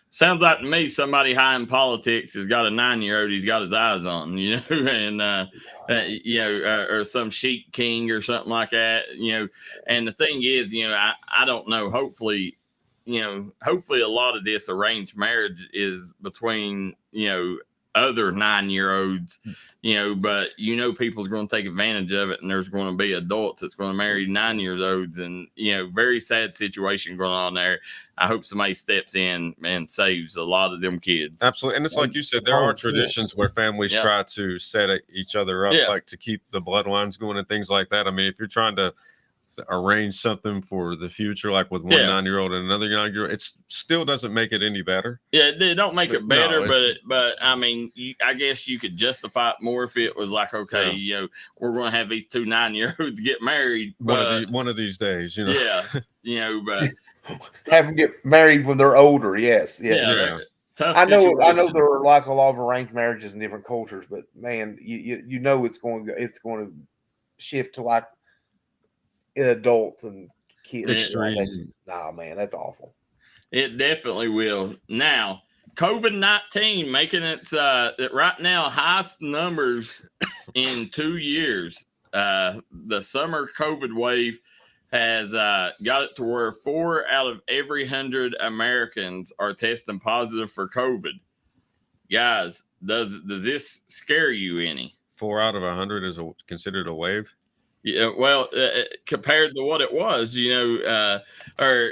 sounds like to me somebody high in politics has got a 9-year-old he's got his eyes on, and or some sheik king or something like that, And the thing is, I don't know. Hopefully a lot of this arranged marriage is between other 9-year-olds, but people's going to take advantage of it, and there's going to be adults that's going to marry 9-year-olds, and very sad situation going on there. I hope somebody steps in and saves a lot of them kids. Absolutely. And it's like you said, there are traditions where families try to set each other up, like to keep the bloodlines going and things like that. I mean, if you're trying to arrange something for the future, like with one 9-year-old and another 9-year-old, it still doesn't make it any better. Yeah, they don't make it better, but I mean, I guess you could justify it more if it was like, okay, we're going to have these 2 9-year-olds get married one of these days, but have them get married when they're older. Yes. I know there are like a lot of arranged marriages in different cultures, but man, it's going to shift to like adults and kids. Nah, man, that's awful. It definitely will. Now, COVID-19 making its right now highest numbers in 2 years. The summer COVID wave has got it to where 4 out of every 100 Americans are testing positive for COVID. Guys, does this scare you any? 4 out of 100 is considered a wave? Yeah, well, compared to what it was, or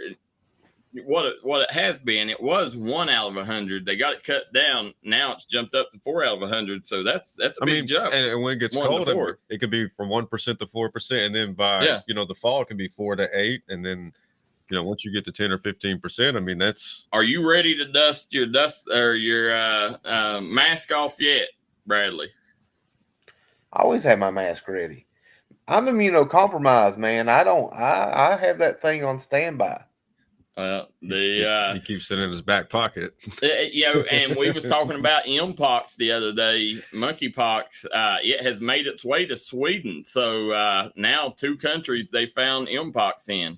what it has been, it was 1 out of 100. They got it cut down. Now it's jumped up to 4 out of 100. So that's a big jump. And when it gets cold, it could be from 1% to 4%, and then by the fall it can be 4 to 8, and then once you get to 10 or 15%, I mean that's. Are you ready to dust your mask off yet, Bradley? I always have my mask ready. I'm immunocompromised, man. I have that thing on standby. Well, he keeps it in his back pocket. And we was talking about mpox the other day. Monkeypox, it has made its way to Sweden. So now 2 countries they found mpox in.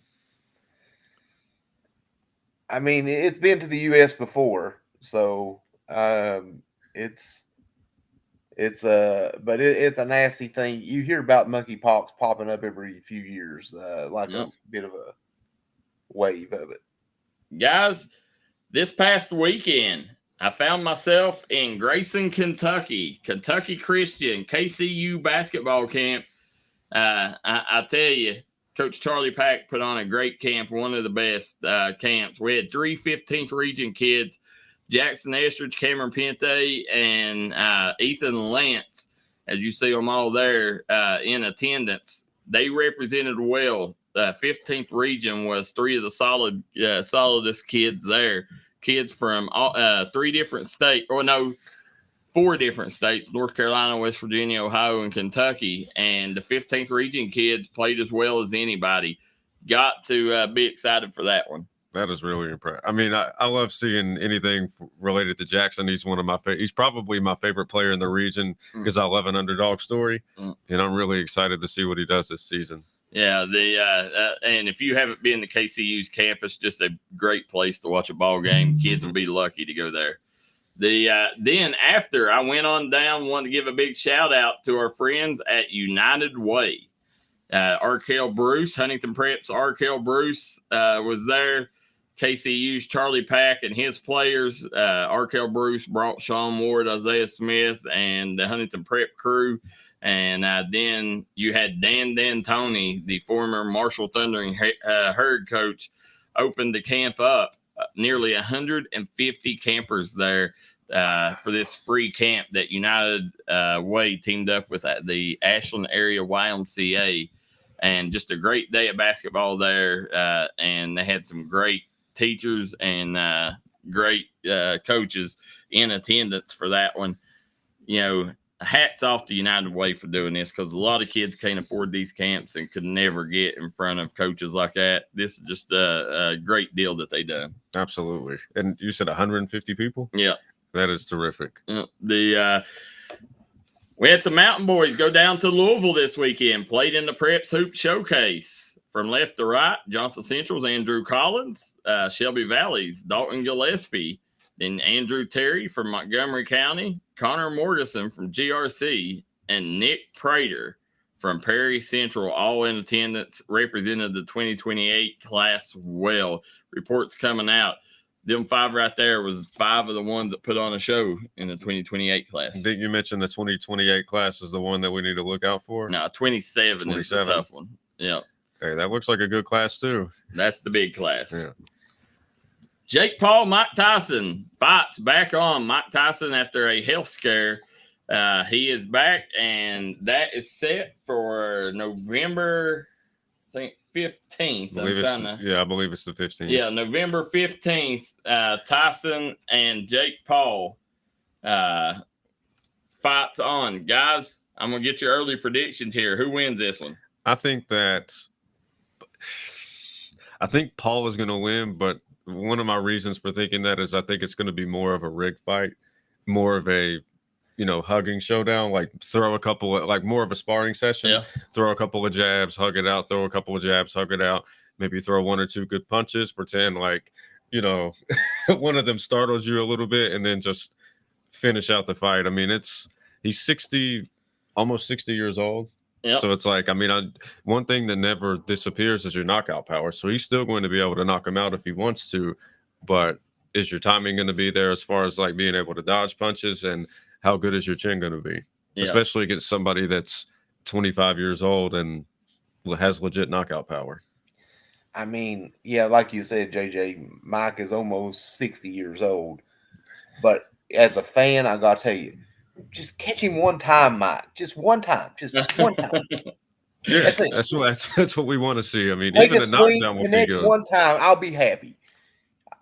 I mean, it's been to the U.S. before, so it's a nasty thing. You hear about monkeypox popping up every few years, like a bit of a wave of it. Guys, this past weekend, I found myself in Grayson, Kentucky Christian KCU basketball camp. I tell you, Coach Charlie Pack put on a great camp, one of the best camps. We had 3 15th region kids, Jackson Estridge, Cameron Pente, and Ethan Lance. As you see them all there in attendance, they represented well. 15th region was 3 of the solidest kids there. Kids from 4 different states, North Carolina, West Virginia, Ohio, and Kentucky. And the 15th region kids played as well as anybody. Got to be excited for that one. That is really impressive. I mean, I love seeing anything related to Jackson. He's one of my he's probably my favorite player in the region because I love an underdog story, and I'm really excited to see what he does this season. Yeah, and if you haven't been to KCU's campus, just a great place to watch a ball game. Kids will be lucky to go there. Then after I went on down, wanted to give a big shout out to our friends at United Way. Arkell Bruce, Huntington Prep's Arkell Bruce was there. KCU's Charlie Pack and his players. Arkell Bruce brought Sean Ward, Isaiah Smith, and the Huntington Prep crew. And then you had Dan D'Antoni, the former Marshall Thundering Herd coach, opened the camp up. Nearly 150 campers there for this free camp that United Way teamed up with the Ashland area YMCA. And just a great day of basketball there. And they had some great teachers and great coaches in attendance for that one. Hats off to United Way for doing this, because a lot of kids can't afford these camps and could never get in front of coaches like that. This is just a great deal that they done. Absolutely. And you said 150 people? Yeah. That is terrific. We had some Mountain Boys go down to Louisville this weekend, played in the Preps Hoop Showcase. From left to right, Johnson Central's Andrew Collins, Shelby Valley's Dalton Gillespie, then Andrew Terry from Montgomery County, Connor Morrison from GRC, and Nick Prater from Perry Central, all in attendance, represented the 2028 class well. Reports coming out. Them 5 right there was 5 of the ones that put on a show in the 2028 class. Didn't you mention the 2028 class is the one that we need to look out for? No, 27 is the tough one. Yeah. Hey, that looks like a good class too. That's the big class. Yeah. Jake Paul, Mike Tyson fights back on. Mike Tyson after a health scare. He is back, and that is set for November, I think, 15th. I believe it's the 15th. Yeah, November 15th. Tyson and Jake Paul fights on. Guys, I'm going to get your early predictions here. Who wins this one? I think Paul is going to win, but one of my reasons for thinking that is I think it's going to be more of a rig fight, more of a hugging showdown, like throw a couple of, like more of a sparring session, throw a couple of jabs, hug it out, throw a couple of jabs, hug it out, maybe throw 1 or 2 good punches, pretend like, one of them startles you a little bit and then just finish out the fight. I mean, he's 60, almost 60 years old. Yep. So it's like, one thing that never disappears is your knockout power. So he's still going to be able to knock him out if he wants to, but is your timing going to be there as far as like being able to dodge punches, and how good is your chin going to be, especially against somebody that's 25 years old and has legit knockout power? I mean, yeah, like you said, JJ, Mike is almost 60 years old. But as a fan, I got to tell you, just catch him one time, Mike. Just one time. Just one time. Yeah, that's what we want to see. I mean, Make even a knockdown will be good. One time, I'll be happy.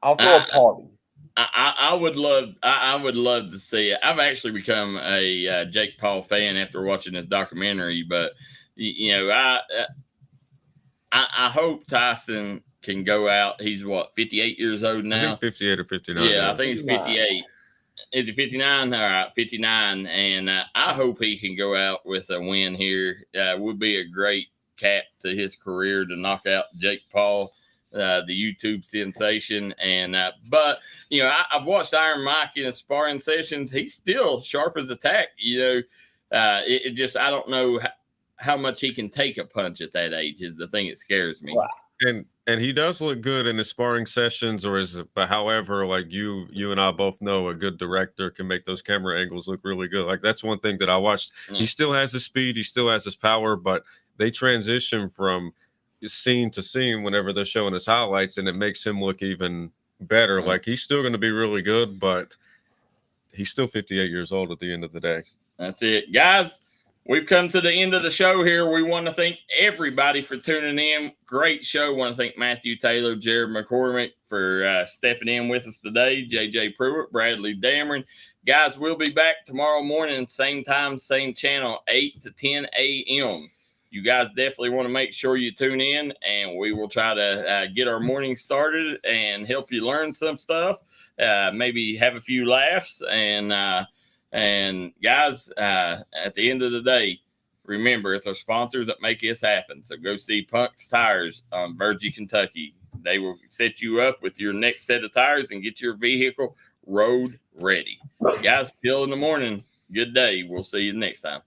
I'll throw a party. I would love to see it. I've actually become a Jake Paul fan after watching this documentary, but I hope Tyson can go out. He's 58 years old now. I think 58 or 59. Yeah, I think he's 58. Is he 59? All right, 59. And I hope he can go out with a win here. Would be a great cap to his career to knock out Jake Paul, the YouTube sensation. And but I've watched Iron Mike in his sparring sessions. He's still sharp as a tack. It just, I don't know how much he can take a punch at that age is the thing that scares me. Wow. And he does look good in his sparring sessions, but however, like you and I both know, a good director can make those camera angles look really good. Like that's one thing that I watched. He still has his speed, he still has his power, but they transition from scene to scene whenever they're showing his highlights, and it makes him look even better. Like he's still going to be really good, but he's still 58 years old at the end of the day. That's it, guys. We've come to the end of the show here. We want to thank everybody for tuning in. Great show. Want to thank Matthew Taylor, Jared McCormick for stepping in with us today, JJ Pruitt, Bradley Dameron. Guys, we'll be back tomorrow morning, same time, same channel, 8 to 10 a.m. You guys definitely want to make sure you tune in, and we will try to get our morning started and help you learn some stuff, maybe have a few laughs, and guys, at the end of the day, remember, it's our sponsors that make this happen. So go see Punk's Tires on Virgie, Kentucky. They will set you up with your next set of tires and get your vehicle road ready. Guys, till in the morning, good day. We'll see you next time.